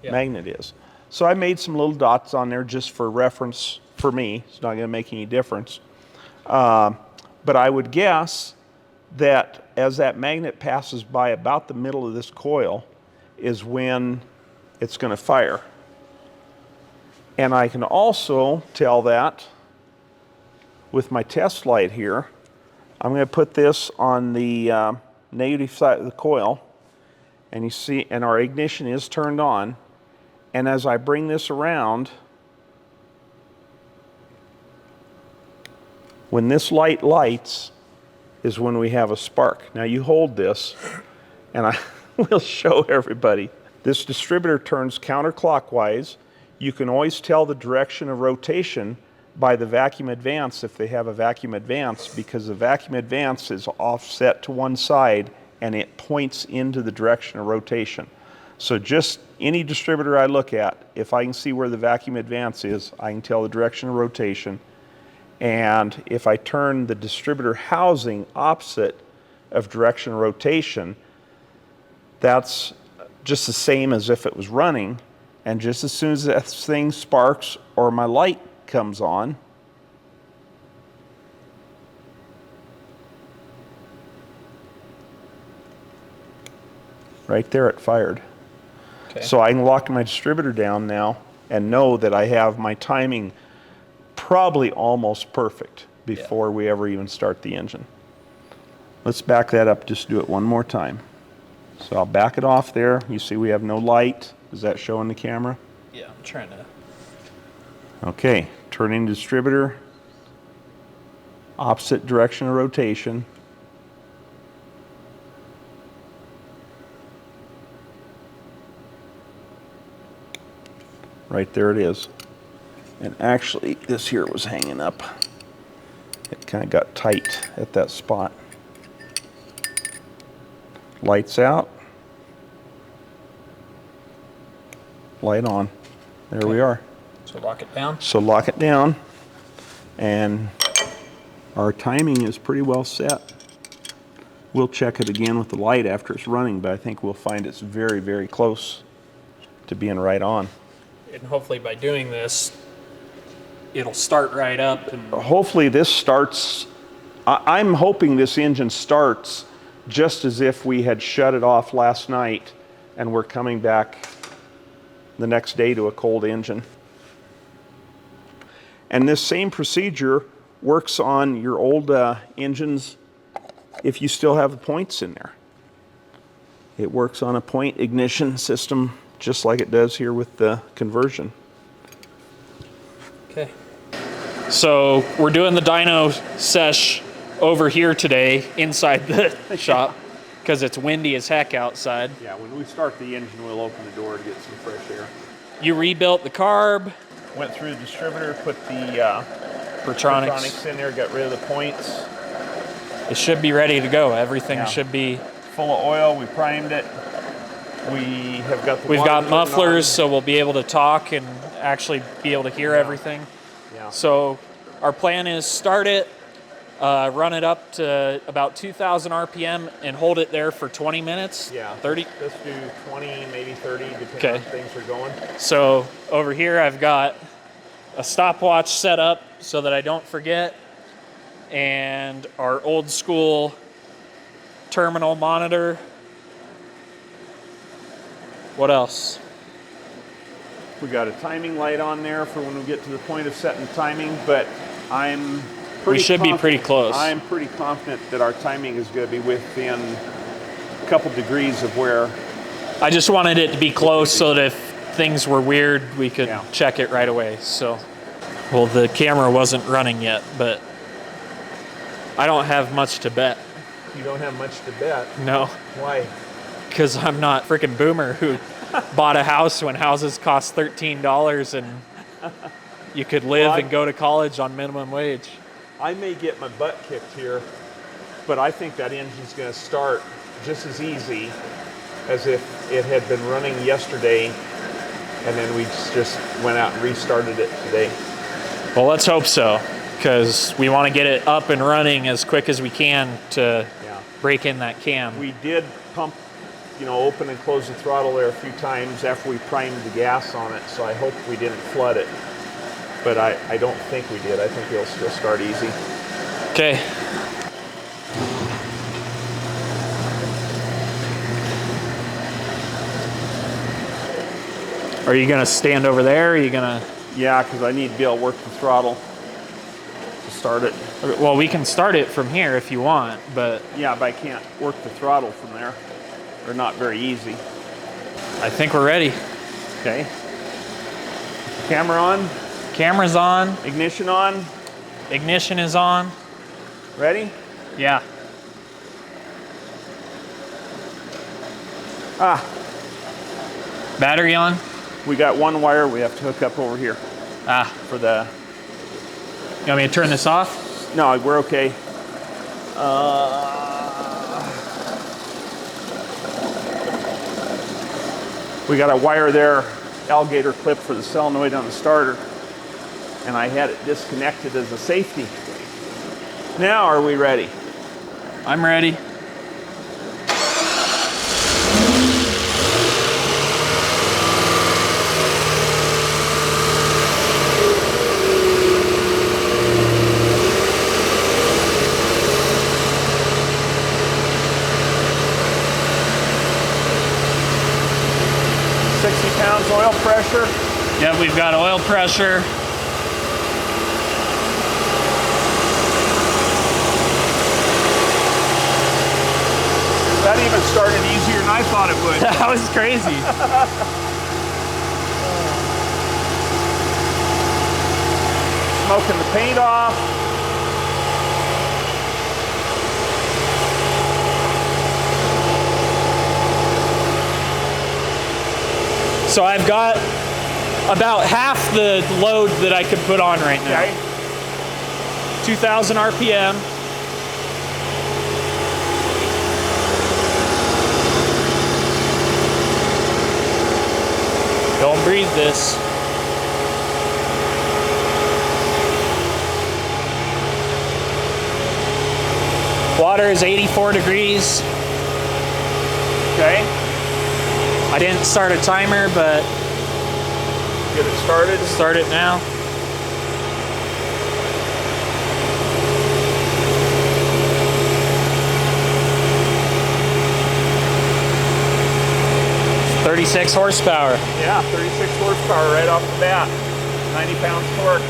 magnet is. So I made some little dots on there just for reference for me. It's not going to make any difference. But I would guess that as that magnet passes by about the middle of this coil is when it's going to fire. And I can also tell that with my test light here. I'm going to put this on the negative side of the coil, and you see, and our ignition is turned on. And as I bring this around, when this light lights is when we have a spark. Now you hold this, and I will show everybody. This distributor turns counterclockwise. You can always tell the direction of rotation by the vacuum advance if they have a vacuum advance, because the vacuum advance is offset to one side and it points into the direction of rotation. So just any distributor I look at, if I can see where the vacuum advance is, I can tell the direction of rotation. And if I turn the distributor housing opposite of direction of rotation, that's just the same as if it was running. And just as soon as that thing sparks or my light comes on, right there it fired. Okay. So I can lock my distributor down now and know that I have my timing probably almost perfect before we ever even start the engine. Let's back that up, just do it one more time. So I'll back it off there. You see we have no light. Does that show on the camera? Yeah, I'm trying to. Okay, turning distributor, opposite direction of rotation. Right there it is. And actually, this here was hanging up. It kind of got tight at that spot. Lights out. Light on. There we are. So lock it down? So lock it down. And our timing is pretty well set. We'll check it again with the light after it's running, but I think we'll find it's very, very close to being right on. And hopefully by doing this, it'll start right up. And hopefully this starts, I'm hoping this engine starts just as if we had shut it off last night and we're coming back the next day to a cold engine. And this same procedure works on your old engines if you still have the points in there. It works on a point ignition system just like it does here with the conversion. Okay. So we're doing the dyno sesh over here today inside the shop because it's windy as heck outside. Yeah, when we start the engine, we'll open the door to get some fresh air. You rebuilt the carb. Went through the distributor, put the Pertronics in there, got rid of the points. It should be ready to go. Everything should be full of oil. We primed it. We have got the We've water got turned mufflers, on. so we'll be able to talk and actually be able to hear everything. Yeah. So our plan is start it, run it up to about 2,000 RPM and hold it there for 20 minutes. Yeah. 30. Let's do 20, maybe 30, depending Okay. on how things are going. So over here I've got a stopwatch set up so that I don't forget, and our old school terminal monitor. What else? We got a timing light on there for when we get to the point of setting timing, but I'm pretty We should be pretty close. I'm pretty confident that our timing is going to be within a couple degrees of where. I just wanted it to be close so that if things were weird, we could Yeah. check it right away. So, well, the camera wasn't running yet, but I don't have much to bet. You don't have much to bet. No, Why? because I'm not freaking boomer who bought a house when houses cost $13 and you could live Well, and go to college on minimum wage. I may get my butt kicked here, but I think that engine's going to start just as easy as if it had been running yesterday and then we just went out and restarted it today. Well, let's hope so, because we want to get it up and running as quick as we can to Yeah. break in that cam. We did pump, open and close the throttle there a few times after we primed the gas on it, so I hope we didn't flood it. But I don't think we did. I think it'll still start easy. Okay. Are you gonna stand over there? Or are you gonna? Yeah, because I need to be able to work the throttle to start it. Well, we can start it from here if you want, but Yeah, but I can't work the throttle from there. They're not very easy. I think we're ready. Okay. Camera on, Camera's on. ignition on, Ignition is on. ready? Yeah. Battery on. We got one wire we have to hook up over here for the. You want me to turn this off? No, we're okay. We got a wire there, alligator clip for the solenoid on the starter, and I had it disconnected as a safety. Now, are we ready? I'm ready. £60 oil pressure. Yeah, we've got oil pressure. That even started easier than I thought it would. That was crazy. Smoking the paint off. So I've got about half the load that I could put on right now. Okay. 2,000 RPM. Don't breathe this. Water is 84 degrees. Okay. I didn't start a timer, but Get it started. start it now. It's 36 horsepower. Yeah, 36 horsepower right off the bat. 90 pounds torque.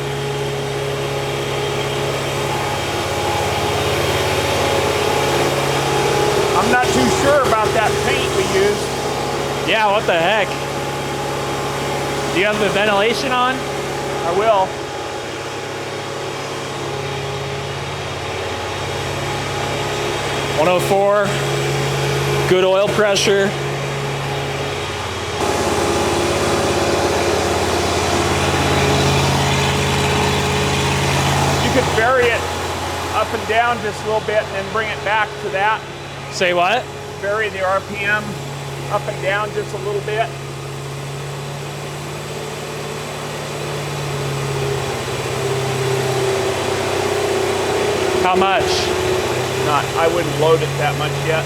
I'm not too sure about that paint we used. Yeah, what the heck? Do you have the ventilation on? I will. .104. Good oil pressure. You could vary it up and down just a little bit and then bring it back to that. Say what? vary the RPM up and down just a little bit. How much? I wouldn't load it that much yet.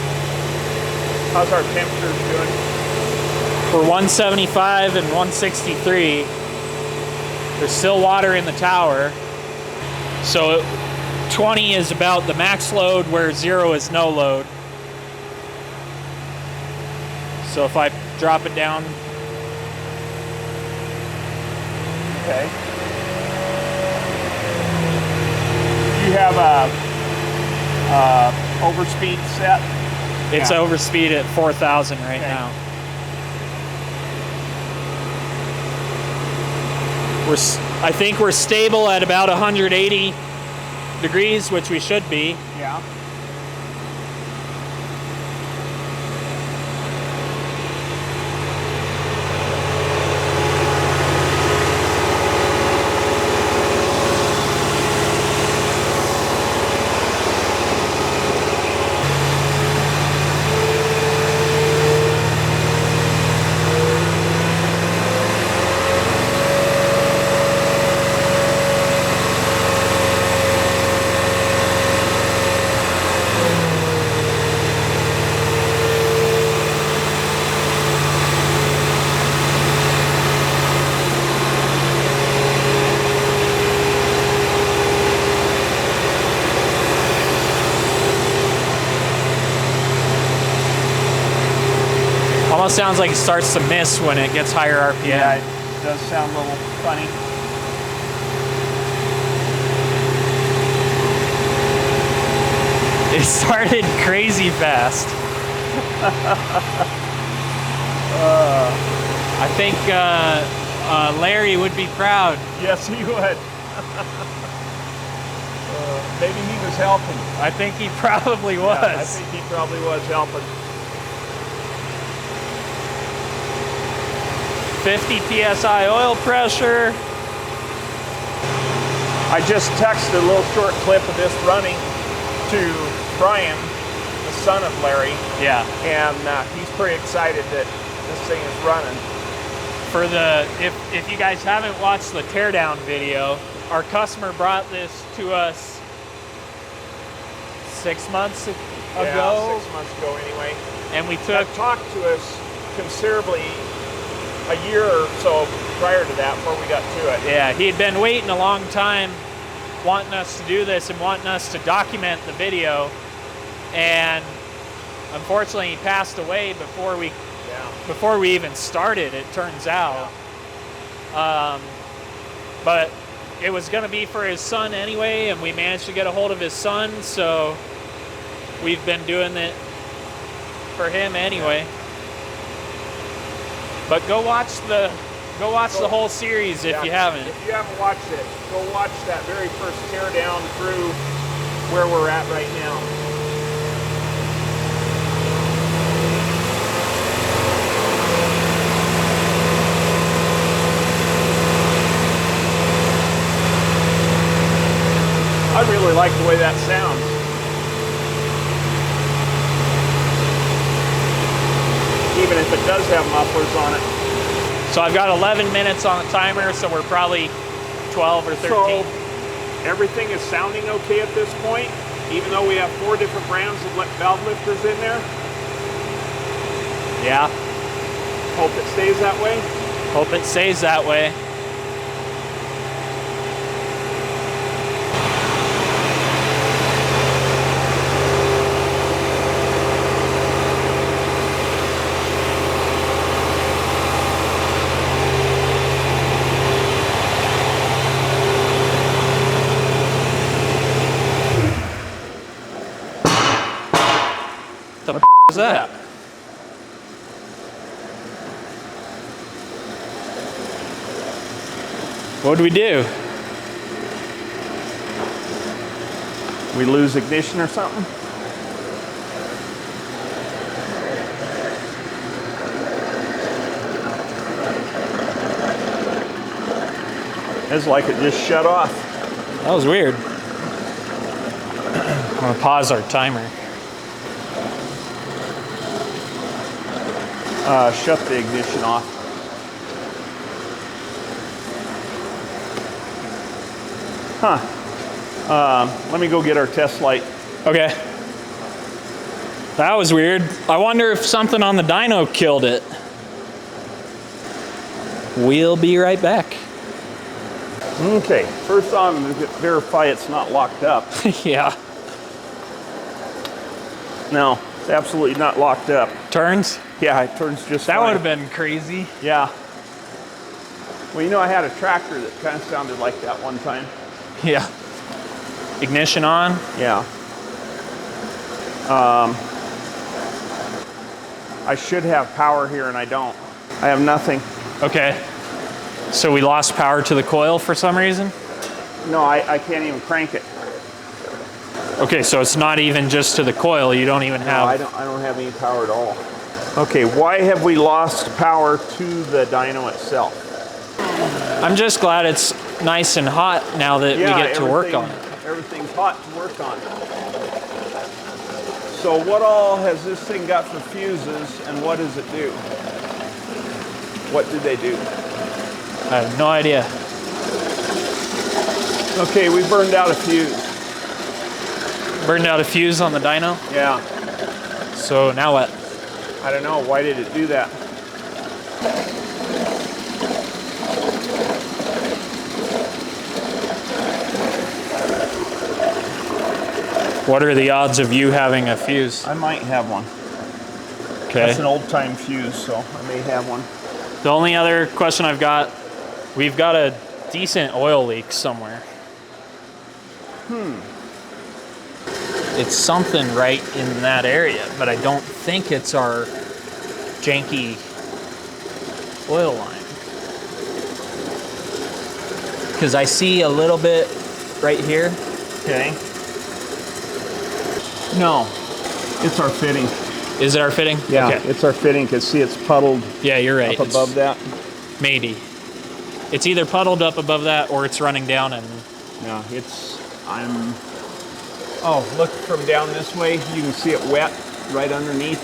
How's our temperatures doing? For 175 and 163, there's still water in the tower. So 20 is about the max load where 0 is no load. So if I drop it down. Okay. You have a overspeed set? It's overspeed at 4,000 right now. I think we're stable at about 180 degrees, which we should be. Yeah. Almost sounds like it starts to miss when it gets higher RPM. Yeah, it does sound a little funny. It started crazy fast. I think Larry would be proud. Yes, he would. Maybe he was helping. I think he probably was. Yeah, I think he probably was helping. 50 PSI oil pressure. I just texted a little short clip of this running to Brian, the son of Larry. Yeah. And he's pretty excited that this thing is running. For the, if you guys haven't watched the teardown video, our customer brought this to us 6 months ago. Yeah, 6 months ago anyway. And we Had talked to us considerably a year or so prior to that before we got to it. Yeah, he had been waiting a long time wanting us to do this and wanting us to document the video, and unfortunately he passed away before we even started, it turns out. But it was going to be for his son anyway, and we managed to get a hold of his son, so we've been doing it for him anyway. But go watch the whole series if you haven't. If you haven't watched it, go watch that very first teardown through where we're at right now. I really like the way that sounds. Even if it does have mufflers on it. So I've got 11 minutes on the timer, so we're probably 12 or 13. So everything is sounding okay at this point, even though we have 4 different brands of valve lifters in there. Yeah. Hope it stays that way. Hope it stays that way. What the f is that? What did we do? We lose ignition or something? It's like it just shut off. That was weird. I'm gonna pause our timer. shut the ignition off. Let me go get our test light. Okay. That was weird. I wonder if something on the dyno killed it. We'll be right back. Okay, first on, verify it's not locked up. Yeah. No, it's absolutely not locked up. Turns? Yeah, it turns just That fine. would have been crazy. Yeah. Well, you know, I had a tractor that kind of sounded like that one time. Yeah. Ignition on? Yeah. I should have power here and I don't. I have nothing. Okay. So we lost power to the coil for some reason? No, I can't even crank it. Okay, so it's not even just to the coil. You don't even have... No, I don't have any power at all. Okay, why have we lost power to the dyno itself? I'm just glad it's nice and hot now that we get to work on it. Everything's hot to work on. So what all has this thing got for fuses and what does it do? What do they do? I have no idea. Okay, we burned out a fuse. Burned out a fuse on the dyno? Yeah. So now what? I don't know, why did it do that? What are the odds of you having a fuse? I might have one. Okay. That's an old time fuse, so I may have one. The only other question I've got, we've got a decent oil leak somewhere. It's something right in that area, but I don't think it's our janky oil line. Because I see a little bit right here. Okay. No, it's our fitting. Is it our fitting? Yeah, Okay. it's our fitting, because see it's puddled Yeah, you're right. up above that. Maybe. It's either puddled up above that or it's running down and... Yeah, oh, look from down this way, you can see it wet right underneath.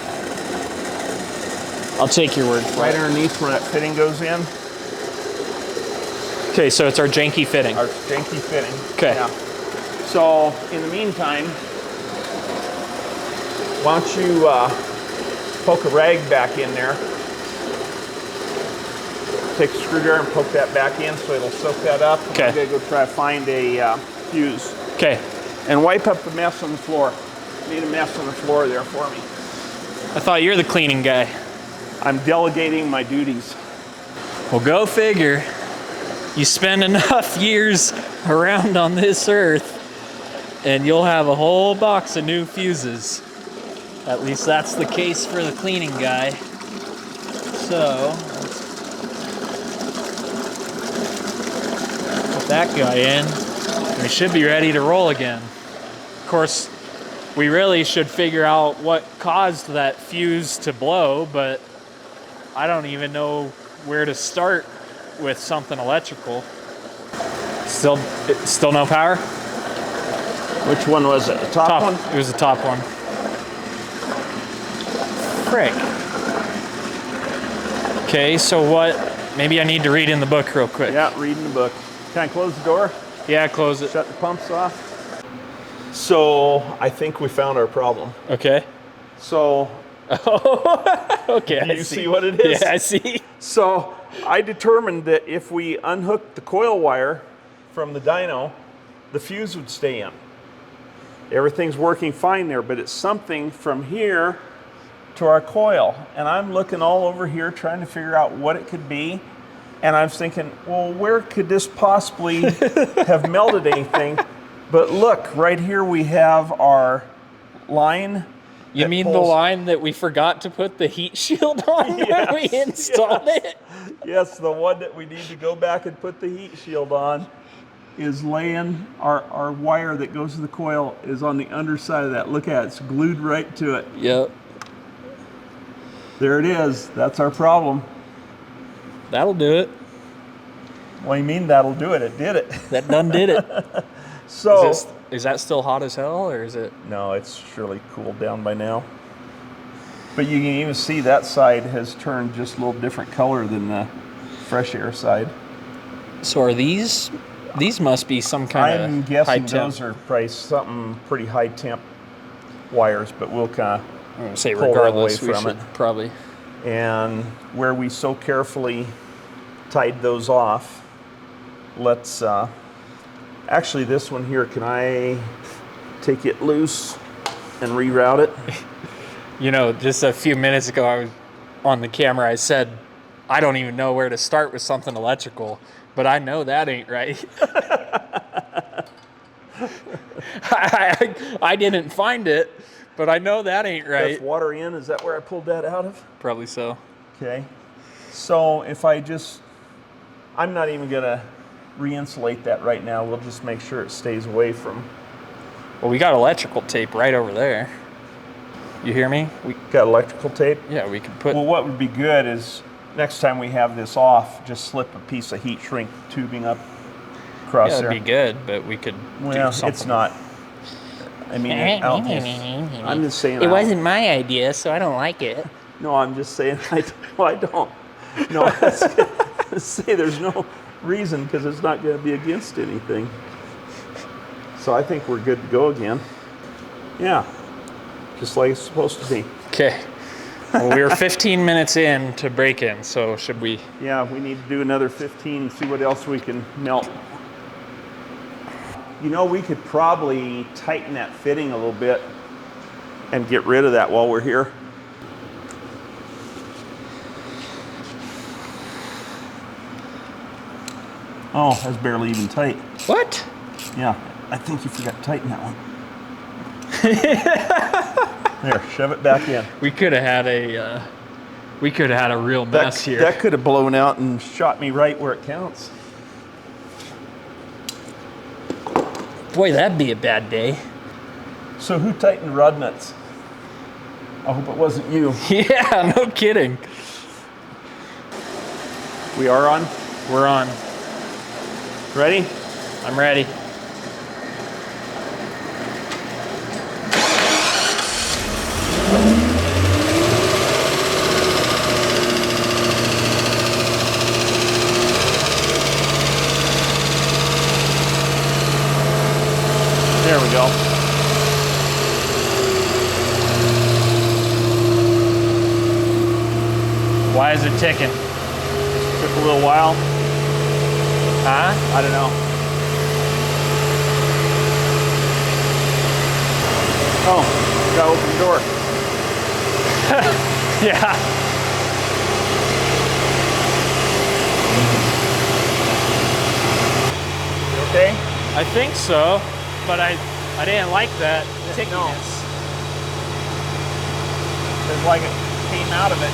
I'll take your word for Right it. underneath where that fitting goes in. Okay, so it's our janky fitting. Our janky fitting. Okay. Yeah. So, in the meantime, why don't you poke a rag back in there. Take a screwdriver and poke that back in so it'll soak that up. Okay. I'm gonna go try to find a fuse. Okay. And wipe up the mess on the floor. Need a mess on the floor there for me. I thought you're the cleaning guy. I'm delegating my duties. Well, go figure. You spend enough years around on this earth and you'll have a whole box of new fuses. At least that's the case for the cleaning guy. So, let's put that guy in. We should be ready to roll again. Of course, we really should figure out what caused that fuse to blow, but I don't even know where to start with something electrical. Still no power? Which one was it? The top one? It was the top one. Frick. Okay, so what? Maybe I need to read in the book real quick. Yeah, reading the book. Can I close the door? Yeah, close it. Shut the pumps off. So, I think we found our problem. Okay. So, Okay. do you see what it is? Yeah, I see. So, I determined that if we unhooked the coil wire from the dyno, the fuse would stay in. Everything's working fine there, but it's something from here to our coil. And I'm looking all over here trying to figure out what it could be. And I'm thinking, well, where could this possibly have melted anything? But look, right here we have our line. You mean the line that we forgot to put the heat shield on when we installed it? Yes, the one that we need to go back and put the heat shield on is laying, our wire that goes to the coil is on the underside of that. Look at it, it's glued right to it. Yep. There it is, that's our problem. That'll do it. What do you mean that'll do it? It did it. That done did it. So, Is that still hot as hell, or is it? no, it's surely cooled down by now. But you can even see that side has turned just a little different color than the fresh air side. So are these must be some kind I'm of guessing high temp. those are probably something pretty high temp wires, but we'll kind I'm gonna say pull that regardless, away we from should it. probably. And where we so carefully tied those off, let's, actually this one here, can I take it loose and reroute it? You know, just a few minutes ago, I was on the camera. I said, I don't even know where to start with something electrical, but I know that ain't right. I didn't find it, but I know that ain't right. That's water in, is that where I pulled that out of? Probably so. Okay. So if I'm not even gonna re-insulate that right now. We'll just make sure it stays away from. Well, we got electrical tape right over there. You hear me? We Got electrical tape? Yeah, we could put. Well, what would be good is next time we have this off, just slip a piece of heat shrink tubing up across Yeah, there. that'd be good, but we could do Well, something. it's not. I mean, I'm just saying. It wasn't my idea, so I don't like it. No, I'm just saying. I don't. No, let's say there's no reason because it's not going to be against anything. So I think we're good to go again. Yeah, just like it's supposed to be. Okay. Well, we were 15 minutes in to break in, so should we? Yeah, we need to do another 15 and see what else we can melt. You know, we could probably tighten that fitting a little bit and get rid of that while we're here. Oh, that's barely even tight. What? Yeah, I think you forgot to tighten that one. There, shove it back in. We could have had a real mess here. That could have blown out and shot me right where it counts. Boy, that'd be a bad day. So who tightened rod nuts? I hope it wasn't you. Yeah, no kidding. We are on? We're on. Ready? I'm ready. There we go. Why is it ticking? Took a little while. Huh? I don't know. Oh, gotta open the door. Yeah. You okay? I think so, but I didn't like that tickiness. It's like it came out of it.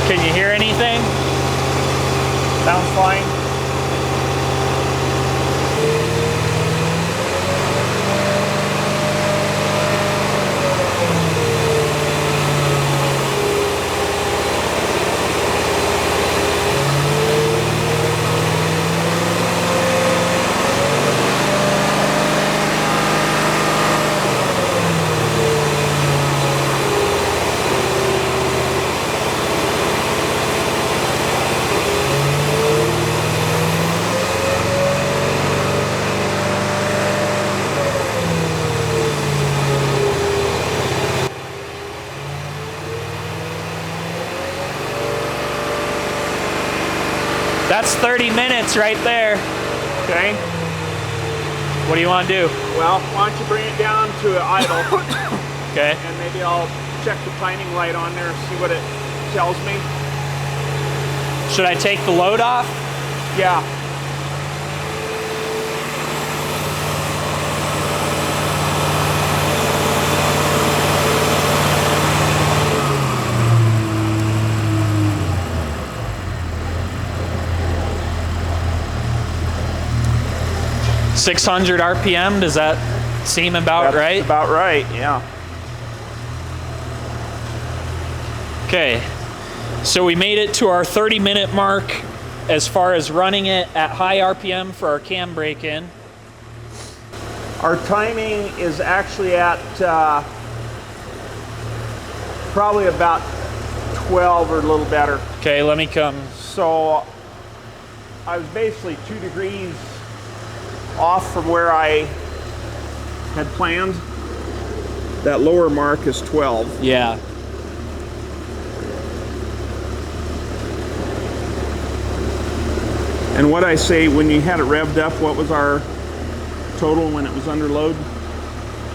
Can you hear anything? Sounds fine. That's 30 minutes right there. Okay. What do you want to do? Well, why don't you bring it down to an idle, Okay. and maybe I'll check the timing light on there and see what it tells me. Should I take the load off? Yeah. .600 RPM, does that seem about right? That's about right, yeah. Okay, so we made it to our 30-minute mark as far as running it at high RPM for our cam break-in. Our timing is actually at probably about 12 or a little better. Okay, let me come. So I was basically 2 degrees off from where I had planned. That lower mark is 12. Yeah. And what I say, when you had it revved up, what was our total when it was under load?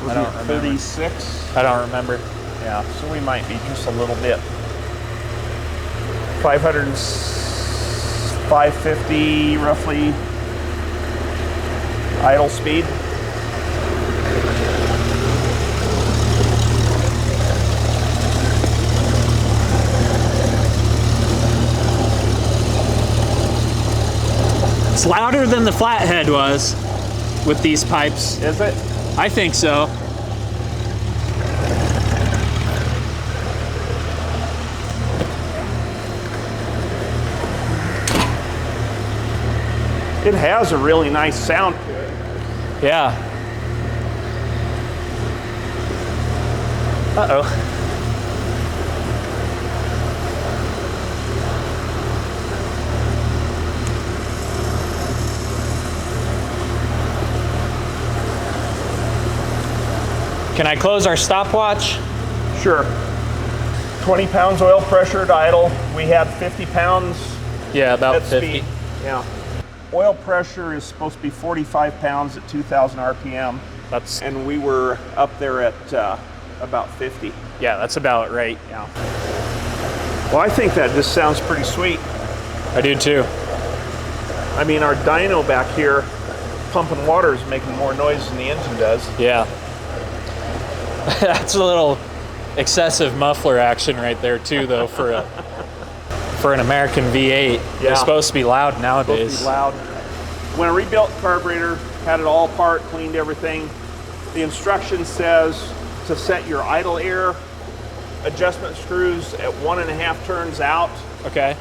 Was I don't it remember. 36? I don't remember. Yeah, so we might be just a little bit. 550 roughly idle speed. It's louder than the flathead was with these pipes. Is it? I think so. It has a really nice sound to it. Yeah. Uh-oh. Can I close our stopwatch? Sure. 20 pounds oil pressure at idle. We had 50 pounds Yeah, about at 50. speed. Yeah. Oil pressure is supposed to be 45 pounds at 2,000 RPM. That's, And we were up there at about 50. yeah, that's about right. Yeah. Well, I think that just sounds pretty sweet. I do too. I mean, our dyno back here pumping water is making more noise than the engine does. Yeah. That's a little excessive muffler action right there too, though, for an American V8. Yeah. They're supposed to be loud Supposed nowadays. to be loud. When I rebuilt the carburetor, had it all apart, cleaned everything, the instruction says to set your idle air adjustment screws at 1.5 turns out. Okay.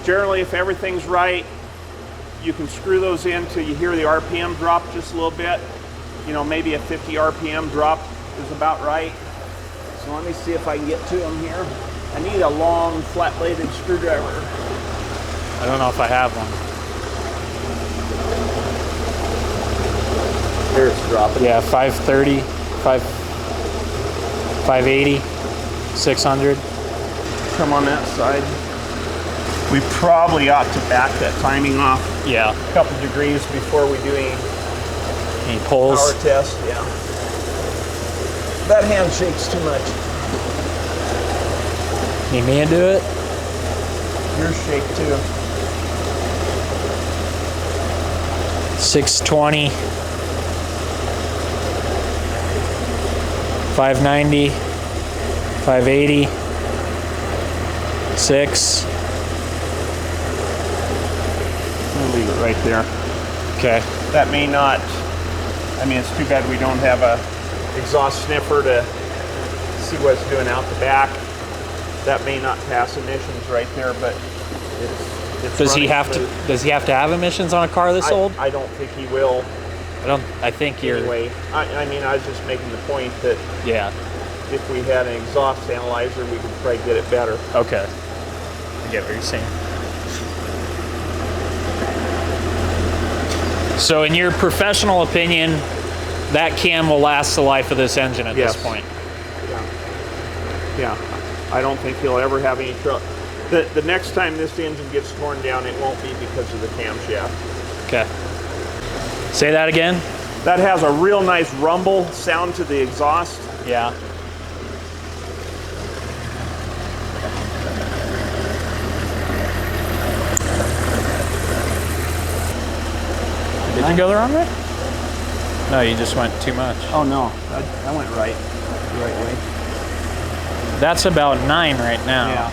Generally, if everything's right, you can screw those in till you hear the RPM drop just a little bit. You know, maybe a 50 RPM drop is about right. So let me see if I can get to them here. I need a long, flat-bladed screwdriver. I don't know if I have one. There it's dropping. Yeah, 530, 580, 600. Come on that side. We probably ought to back that timing off Yeah. a couple degrees before we do any Any pulls? power test. Yeah. That hand shakes too much. Need me to do it? Yours shake too. 620, 590, 580, 6. I'll leave it right there. Okay. That may not, I mean, it's too bad we don't have a exhaust sniffer to see what it's doing out the back. That may not pass emissions right there, but it's Does he running have smooth. to? Does he have to have emissions on a car this old? I don't think he will. I think you're. Anyway, I mean, I was just making the point that Yeah. if we had an exhaust analyzer, we could probably get it better. Okay. I get what you're saying. So, in your professional opinion, that cam will last the life of this engine at Yes. this point. Yeah, I don't think he'll ever have any trouble. The next time this engine gets torn down, it won't be because of the camshaft. Okay. Say that again. That has a real nice rumble sound to the exhaust. Yeah. Did you go the wrong way? No, you just went too much. Oh no, I went right, the right way. That's about 9 right now. Yeah.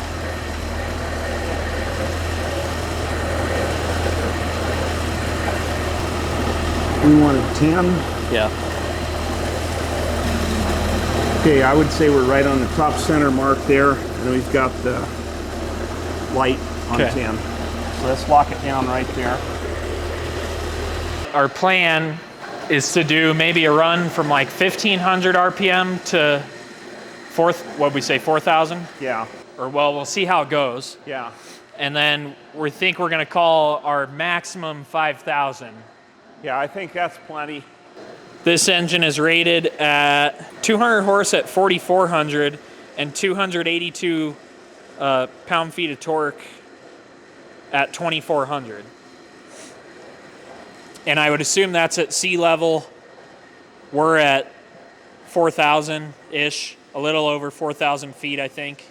We wanted 10. Yeah. Okay, I would say we're right on the top center mark there, and we've got the light on Okay. 10. So let's lock it down right there. Our plan is to do maybe a run from like 1500 RPM to 4,000? Yeah, Or well, we'll see how it goes. yeah. And then we think we're gonna call our maximum 5,000. Yeah, I think that's plenty. This engine is rated at 200 horse at 4,400 and 282 pound-feet of torque at 2,400. And I would assume that's at sea level. We're at 4,000-ish, a little over 4,000 feet, I think.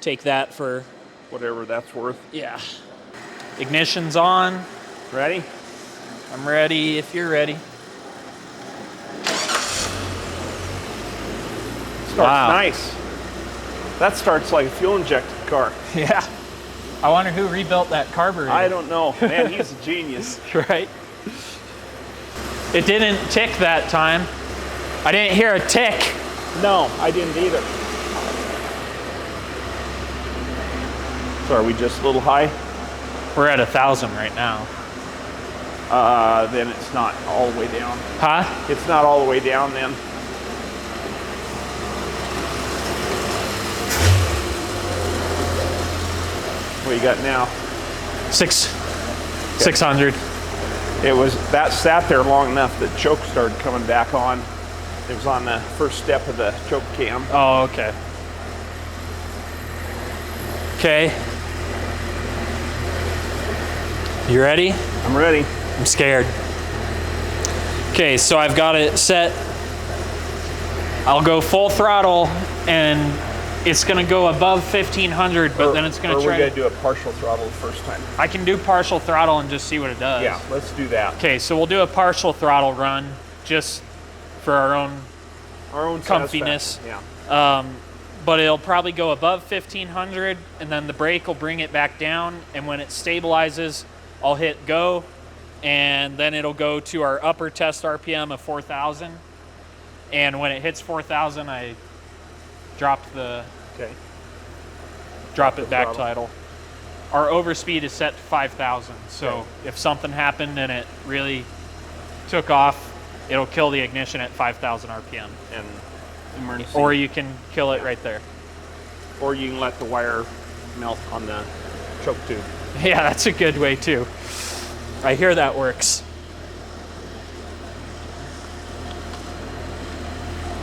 Take that for... Whatever that's worth. Yeah. Ignition's on. Ready? I'm ready if you're ready. Starts Wow. nice. That starts like a fuel injected car. Yeah. I wonder who rebuilt that carburetor. I don't know. Man, he's a genius. Right? It didn't tick that time. I didn't hear a tick. No, I didn't either. So are we just a little high? We're at 1,000 right now. Then it's not all the way down. Huh? It's not all the way down then. What you got now? 600. It was, that sat there long enough that choke started coming back on. It was on the first step of the choke cam. Oh, okay. Okay. You ready? I'm ready. I'm scared. Okay, so I've got it set. I'll go full throttle and it's gonna go above 1,500, but then it's gonna or try we're to... gonna do a partial throttle the first time. I can do partial throttle and just see what it does. Yeah, let's do that. Okay, so we'll do a partial throttle run just for our own Our own comfiness. satisfaction. Yeah. But it'll probably go above 1,500 and then the brake will bring it back down, and when it stabilizes, I'll hit go, and then it'll go to our upper test RPM of 4,000. And when it hits 4,000, I drop it back throttle. tidal. Our overspeed is set to 5,000. So Okay. if something happened and it really took off, it'll kill the ignition at 5,000 RPM. And emergency. Or you can kill it right there. Or you can let the wire melt on the choke tube. Yeah, that's a good way too. I hear that works.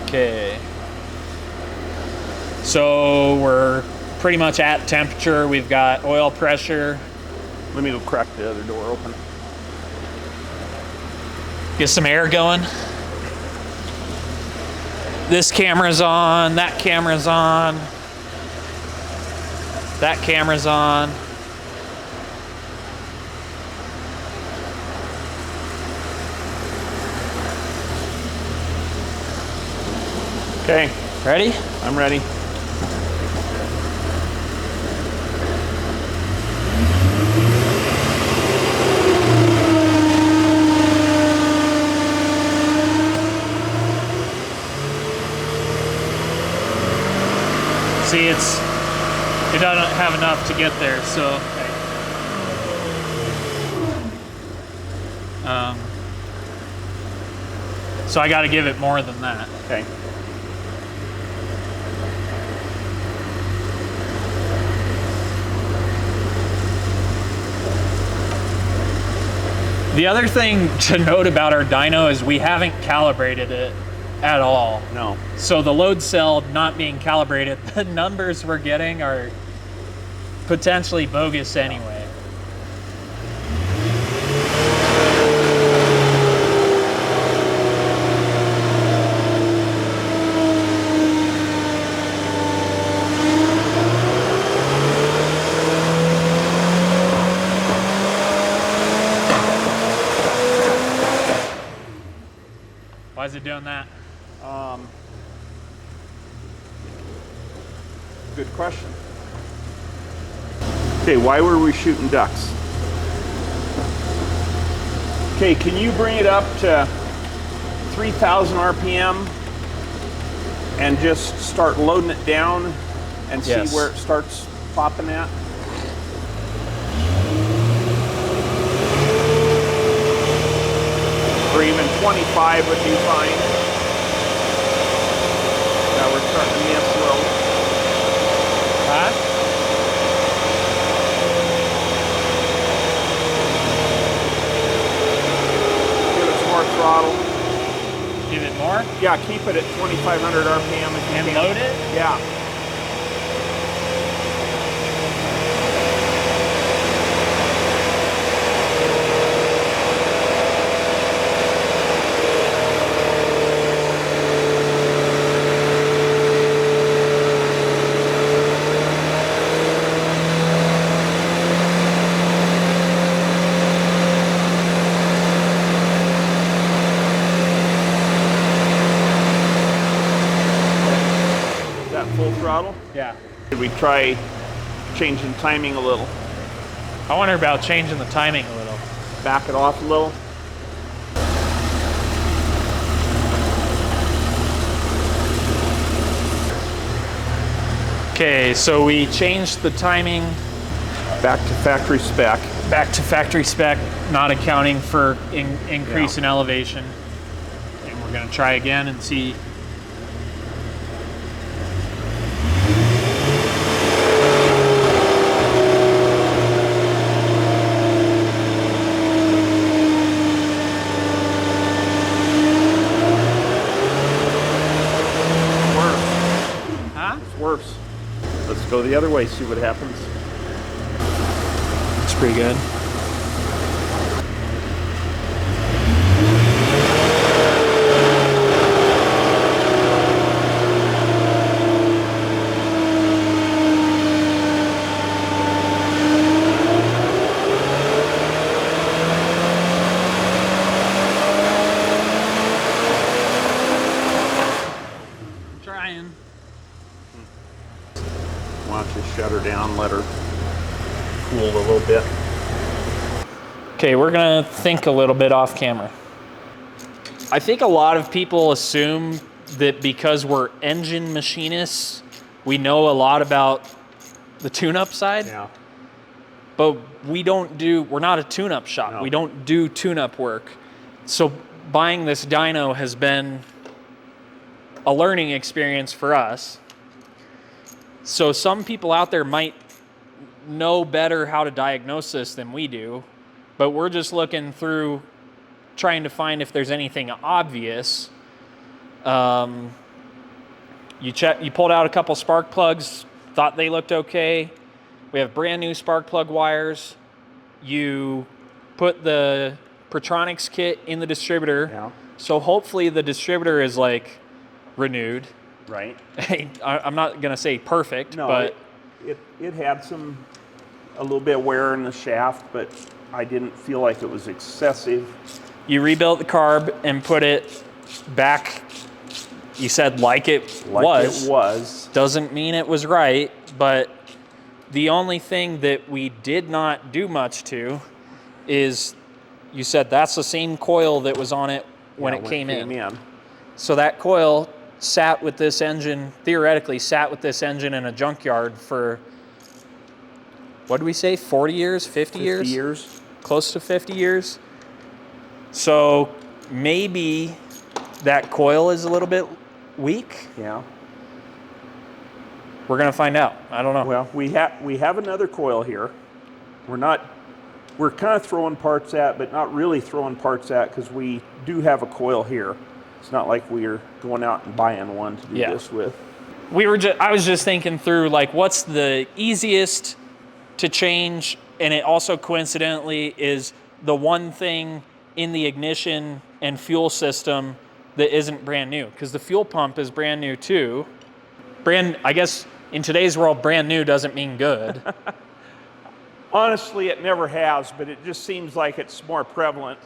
Okay. So we're pretty much at temperature. We've got oil pressure. Let me go crack the other door open. Get some air going. This camera's on, that camera's on. That camera's on. Okay, Ready? I'm ready. See, it doesn't have enough to get there, so. So I got to give it more than that. Okay. The other thing to note about our dyno is we haven't calibrated it at all. No. So the load cell not being calibrated, the numbers we're getting are potentially bogus anyway. doing that? Good question. Okay, why were we shooting ducks? Okay, can you bring it up to 3,000 RPM and just start loading it down and see Yes. where it starts popping at? Or even 25 would be fine. Now we're starting to miss a little. Huh? Give it some more throttle. Give it more? Yeah, keep it at 2,500 RPM if you And can. load it? Yeah. Full throttle? Yeah. Should we try changing timing a little? I wonder about changing the timing a little. Back it off a little? Okay, so we changed the timing Back to factory spec. back to factory spec, not accounting for increase Yeah. in elevation. And we're gonna try again and see. Worse. Huh? It's worse. Let's go the other way, see what happens. It's pretty good. Trying. Why don't you shut her down, let her cool a little bit. Okay, we're gonna think a little bit off camera. I think a lot of people assume that because we're engine machinists, we know a lot about the tune-up side, Yeah. but we're not a tune-up shop. No. We don't do tune-up work. So buying this dyno has been a learning experience for us. So some people out there might know better how to diagnose this than we do, but we're just looking through trying to find if there's anything obvious. You pulled out a couple spark plugs, thought they looked okay. We have brand new spark plug wires. You put the Protronics kit in the distributor. Yeah. So hopefully the distributor is like renewed. Right. I'm not gonna say perfect, No, but it had a little bit of wear in the shaft, but I didn't feel like it was excessive. you rebuilt the carb and put it back. You said like it was. It was. Doesn't mean it was right, but the only thing that we did not do much to is you said that's the same coil that was on it when Yeah, it came in. in. So that coil sat with this engine, theoretically sat with this engine in a junkyard for, what did we say, 40 years, 50 years? 50 years. Close to 50 years. So maybe that coil is a little bit weak. Yeah. We're gonna find out. I don't know. Well, we have another coil here. We're kind of throwing parts at, but not really throwing parts at, because we do have a coil here. It's not like we're going out and buying one to do this with. I was just thinking through, like, what's the easiest to change, and it also coincidentally is the one thing in the ignition and fuel system that isn't brand new, because the fuel pump is brand new too. I guess in today's world, brand new doesn't mean good. Honestly, it never has, but it just seems like it's more prevalent.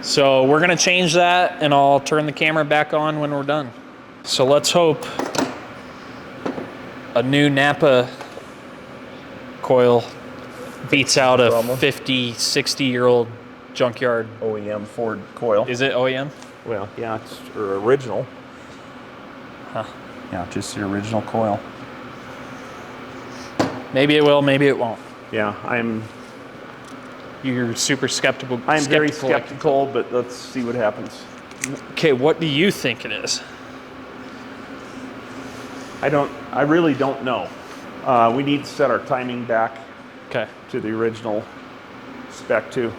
So we're gonna change that, and I'll turn the camera back on when we're done. So let's hope a new Napa coil beats out a 50, 60-year-old junkyard. OEM Ford coil. Is it OEM? Well, yeah, it's original. Huh. Yeah, just the original coil. Maybe it will, maybe it won't. Yeah, You're super skeptical. I'm very skeptical, but let's see what happens. Okay, what do you think it is? I really don't know. We need to set our timing back Okay. to the original spec too.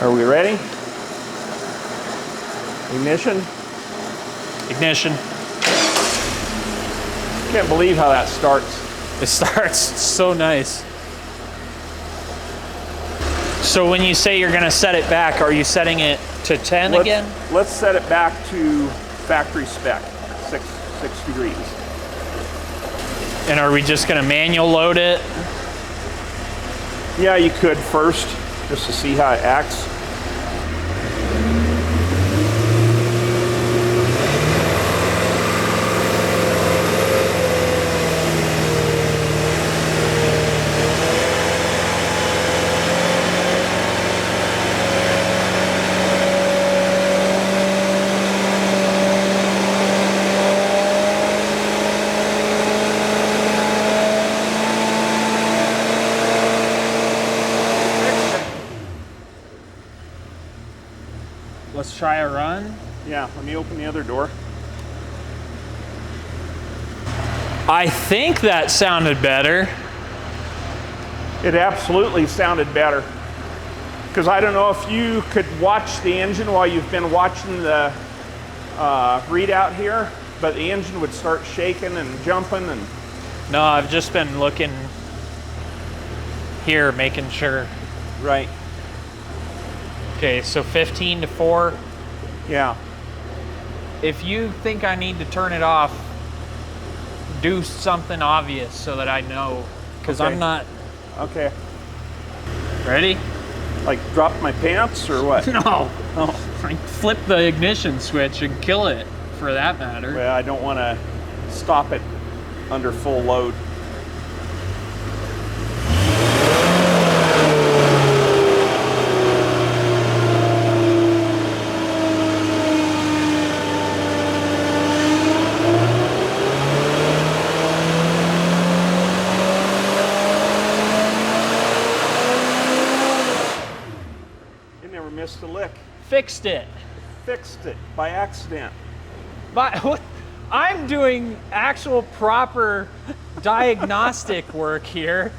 Are we ready? Ignition. Ignition. Can't believe how that starts. It starts so nice. So when you say you're gonna set it back, are you setting it to 10 again? Let's set it back to factory spec, 6 degrees. And are we just gonna manual load it? Yeah, you could first, just to see how it acts. Let's try a run. Yeah, let me open the other door. I think that sounded better. It absolutely sounded better. Because I don't know if you could watch the engine while you've been watching the readout here, but the engine would start shaking and jumping and... No, I've just been looking here, making sure. Right. Okay, so 15 to 4. Yeah. If you think I need to turn it off, do something obvious so that I know, because Okay. I'm not Okay. ready. Like drop my pants or what? No, Oh. like flip the ignition switch and kill it, for that matter. Well, I don't want to stop it under full load. It never missed a lick. Fixed it. Fixed it by accident. But what? I'm doing actual proper diagnostic work here,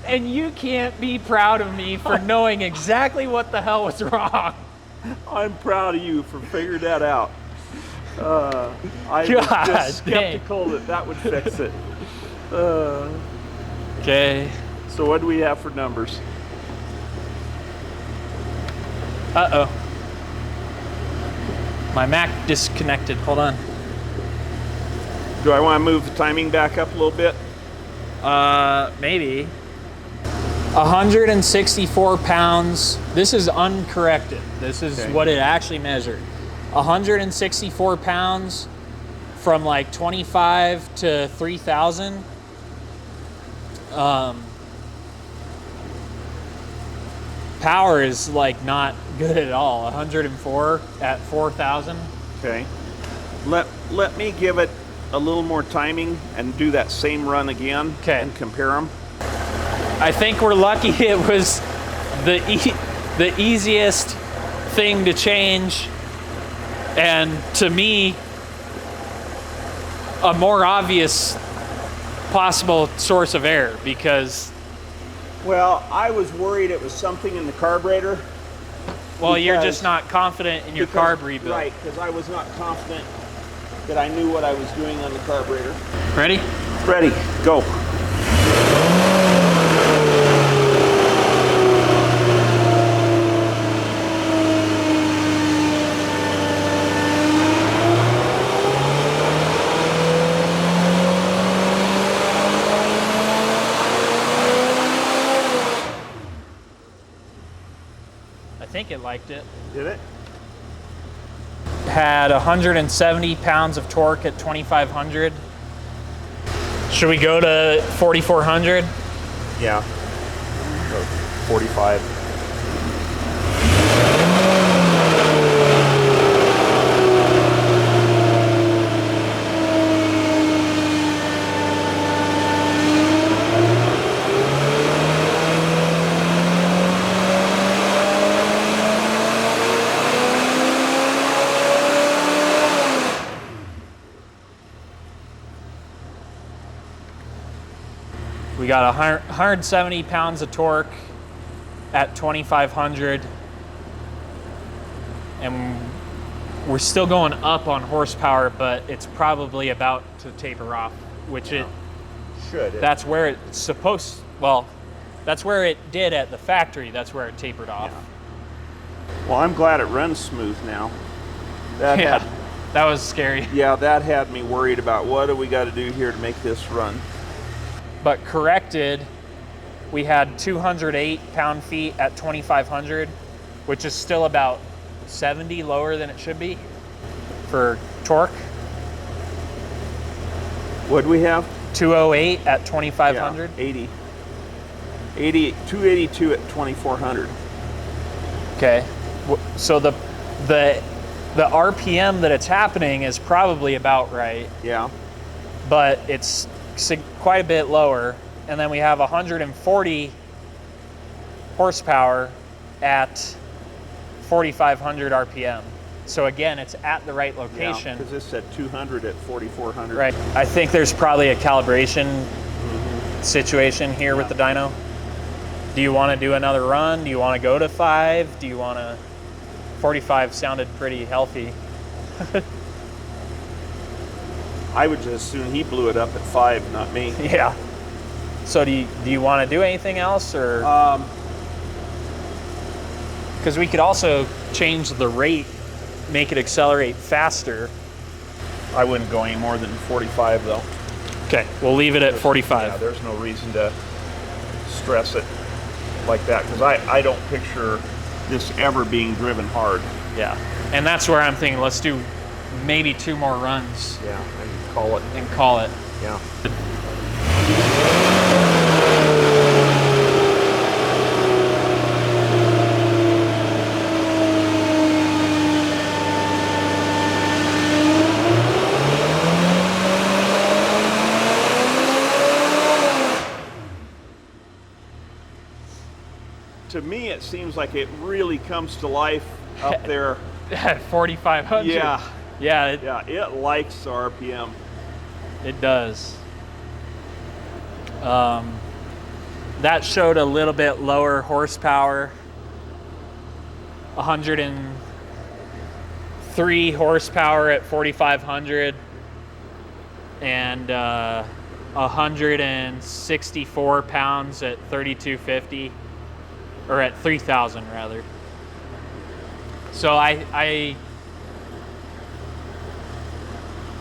and you can't be proud of me for knowing exactly what the hell was wrong. I'm proud of you for figuring that out. I was God just dang. skeptical that that would fix it. Okay. So what do we have for numbers? Uh-oh. My Mac disconnected. Hold on. Do I want to move the timing back up a little bit? Maybe. 164 pounds. This is uncorrected. This is Okay. what it actually measured. 164 pounds from like 25 to 3,000. Power is like not good at all. 104 at 4,000. Okay. Let me give it a little more timing and do that same run again. Okay. And compare them. I think we're lucky it was the easiest thing to change, and to me, a more obvious possible source of error, because, Well, I was worried it was something in the carburetor. well, you're Because- just not confident in your because- carb rebuild. Right, because I was not confident that I knew what I was doing on the carburetor. Ready? Ready, go. I think it liked it. Did it? Had 170 pounds of torque at 2,500. Should we go to 4,400? Yeah. 45. We got 170 pounds of torque at 2,500, and we're still going up on horsepower, but it's probably about to taper off, which it should. That's where it's supposed. Well, that's where it did at the factory. That's where it tapered off. Yeah. Well, I'm glad it runs smooth now. That was scary. Yeah, that had me worried about what do we got to do here to make this run. But corrected, we had 208 pound-feet at 2,500, which is still about 70 lower than it should be for torque. What'd we have? 208 at 2,500. Yeah, 80, 282 at 2,400. Okay, so the RPM that it's happening is probably about right. Yeah. But it's quite a bit lower. And then we have 140 horsepower at 4,500 RPM. So again, it's at the right location. Because this said 200 at 4,400. Right. I think there's probably a calibration situation here with the dyno. Do you want to do another run? Do you want to go to 5? Do you want to... 45 sounded pretty healthy. I would just as soon he blew it up at 5, not me. Yeah. So do you want to do anything else, or? Because we could also change the rate, make it accelerate faster. I wouldn't go any more than 45 though. Okay, we'll leave it at 45. Yeah, there's no reason to stress it like that, because I don't picture this ever being driven hard. Yeah, and that's where I'm thinking, let's do maybe 2 more runs. Yeah, and call it. And call it. Yeah. To me, it seems like it really comes to life up there. At 4,500. Yeah. Yeah. It likes RPM. It does. That showed a little bit lower horsepower. 103 horsepower at 4,500 and 164 pounds at 3,250, or at 3,000 rather. So I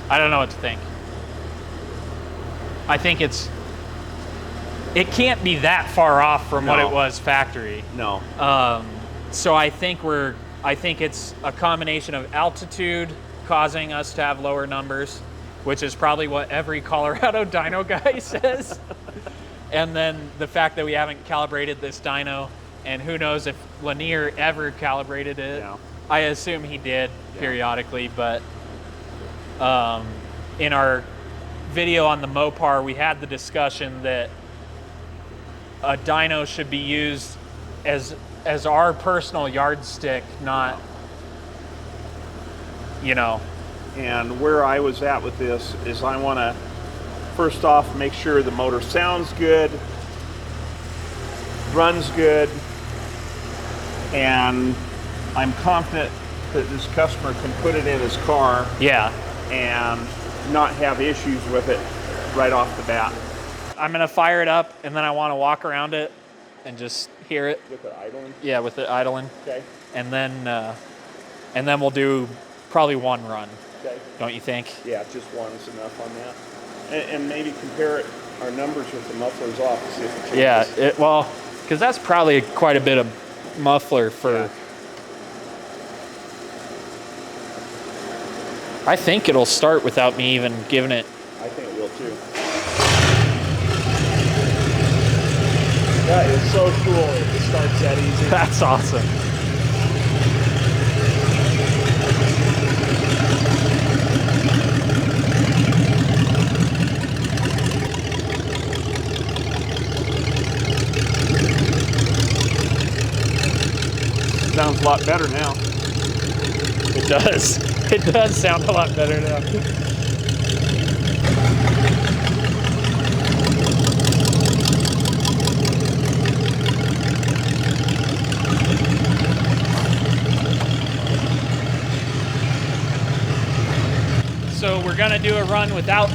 don't know what to think. I think it can't be that far off from what it was factory. No. So I think it's a combination of altitude causing us to have lower numbers, which is probably what every Colorado dyno guy says. And then the fact that we haven't calibrated this dyno, and who knows if Lanier ever calibrated it. Yeah. I assume he did periodically, but in our video on the Mopar, we had the discussion that a dyno should be used as our personal yardstick, not, you know. And where I was at with this is I want to first off make sure the motor sounds good, runs good, and I'm confident that this customer can put it in his car. Yeah. And not have issues with it right off the bat. I'm gonna fire it up, and then I want to walk around it and just hear it. With it idling? Yeah, with it idling. Okay. And then we'll do probably 1 run. Okay. Don't you think? Yeah, just 1 is enough on that. And maybe compare our numbers with the mufflers off to see if it changes. Yeah, well, because that's probably quite a bit of muffler for I think it'll start without me even giving it. I think it will too. That is so cool. It starts that easy. That's awesome. Sounds a lot better now. It does. It does sound a lot better now. So we're gonna do a run without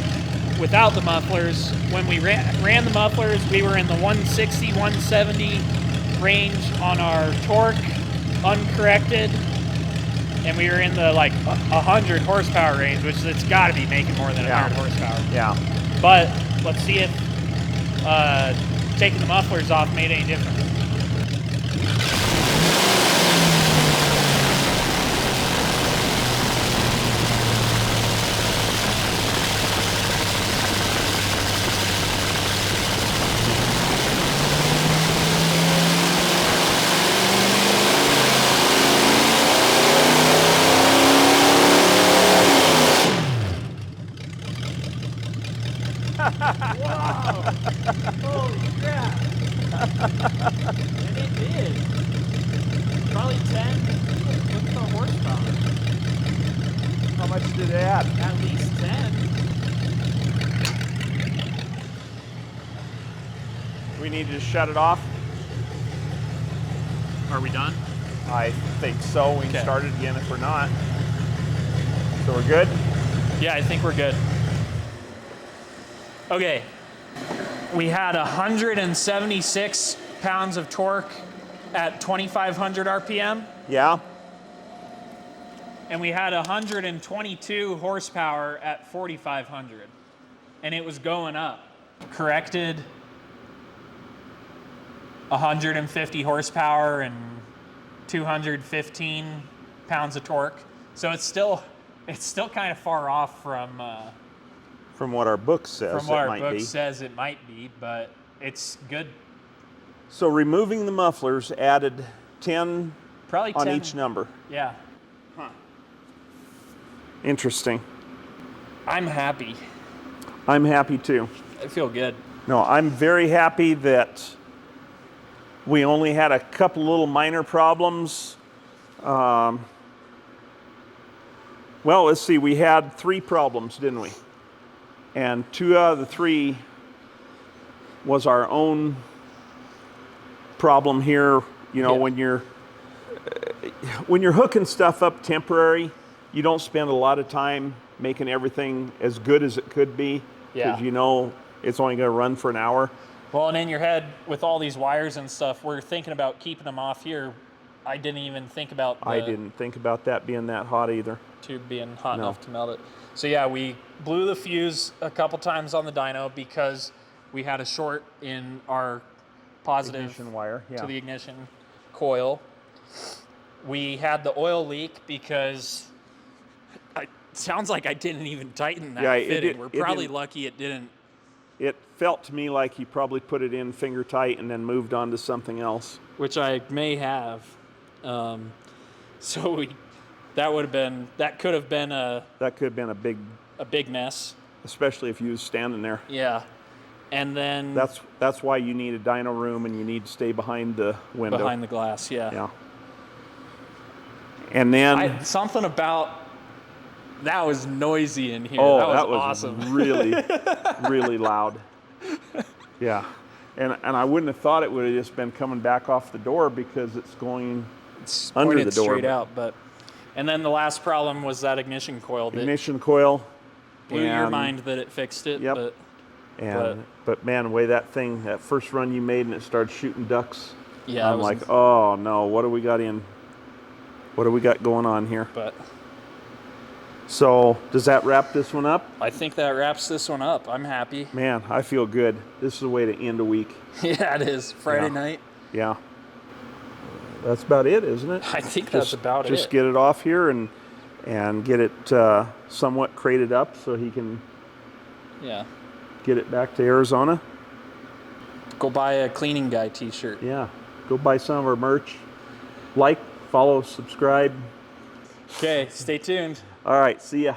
the mufflers. When we ran the mufflers, we were in the 160, 170 range on our torque, uncorrected, and we were in the like 100 horsepower range, which it's got to be making more than 100 horsepower. Yeah. But let's see if taking the mufflers off made any difference. Holy crap! And it did. Probably 10. Look at the horsepower. How much did it add? At least 10. We need to shut it off. Are we done? I think so. We can Okay. start it again if we're not. So we're good? Yeah, I think we're good. Okay. We had 176 pounds of torque at 2,500 RPM, Yeah. and we had 122 horsepower at 4,500, and it was going up. Corrected 150 horsepower and 215 pounds of torque. So it's still kind of far off from What our book says what it our might book be. says it might be, but it's good. So removing the mufflers added 10 Probably on 10. each number. Yeah. Interesting. I'm happy. I'm happy too. I feel good. No, I'm very happy that we only had a couple little minor problems. Well, let's see, we had 3 problems, didn't we? And 2 out of the 3 was our own problem here. You know, Yeah. when you're hooking stuff up temporary, you don't spend a lot of time making everything as good as it could be. Yeah. Because you know it's only going to run for an hour. Well, and in your head, with all these wires and stuff, we're thinking about keeping them off here. I didn't even think about the I didn't think about that being that hot either. tube being hot No. enough to melt it. So yeah, we blew the fuse a couple times on the dyno because we had a short in our positive Ignition wire, yeah. to the ignition coil. We had the oil leak because it sounds like I didn't even tighten that Yeah, it fitting. did- We're it probably didn't- lucky it didn't. It felt to me like he probably put it in finger tight and then moved on to something else. Which I may have. So that could have been That could have been a big mess. especially if you was standing there. Yeah. And then That's why you need a dyno room and you need to stay behind the window. behind the glass, yeah. Yeah. And then Something about that was noisy in here. oh, that was awesome. really, really loud. Yeah. And I wouldn't have thought it would have just been coming back off the door because it's going It's under pointed the door, straight but- out, but and then the last problem was that ignition coil that ignition coil. blew your and- mind that it fixed it, Yep. But man, the way that first run you made and it started shooting ducks. Yeah, it I'm was- like, oh no, what do we got going on here? but So does that wrap this one up? I think that wraps this one up. I'm happy. Man, I feel good. This is a way to end a week. Yeah, it is. Friday Yeah. night. Yeah. That's about it, isn't it? I think that's about Just it. get it off here and and get it somewhat crated up so he can Yeah. get it back to Arizona. Go buy a cleaning guy t-shirt. Yeah, go buy some of our merch. Like, follow, subscribe. Okay, stay tuned. All right, see ya.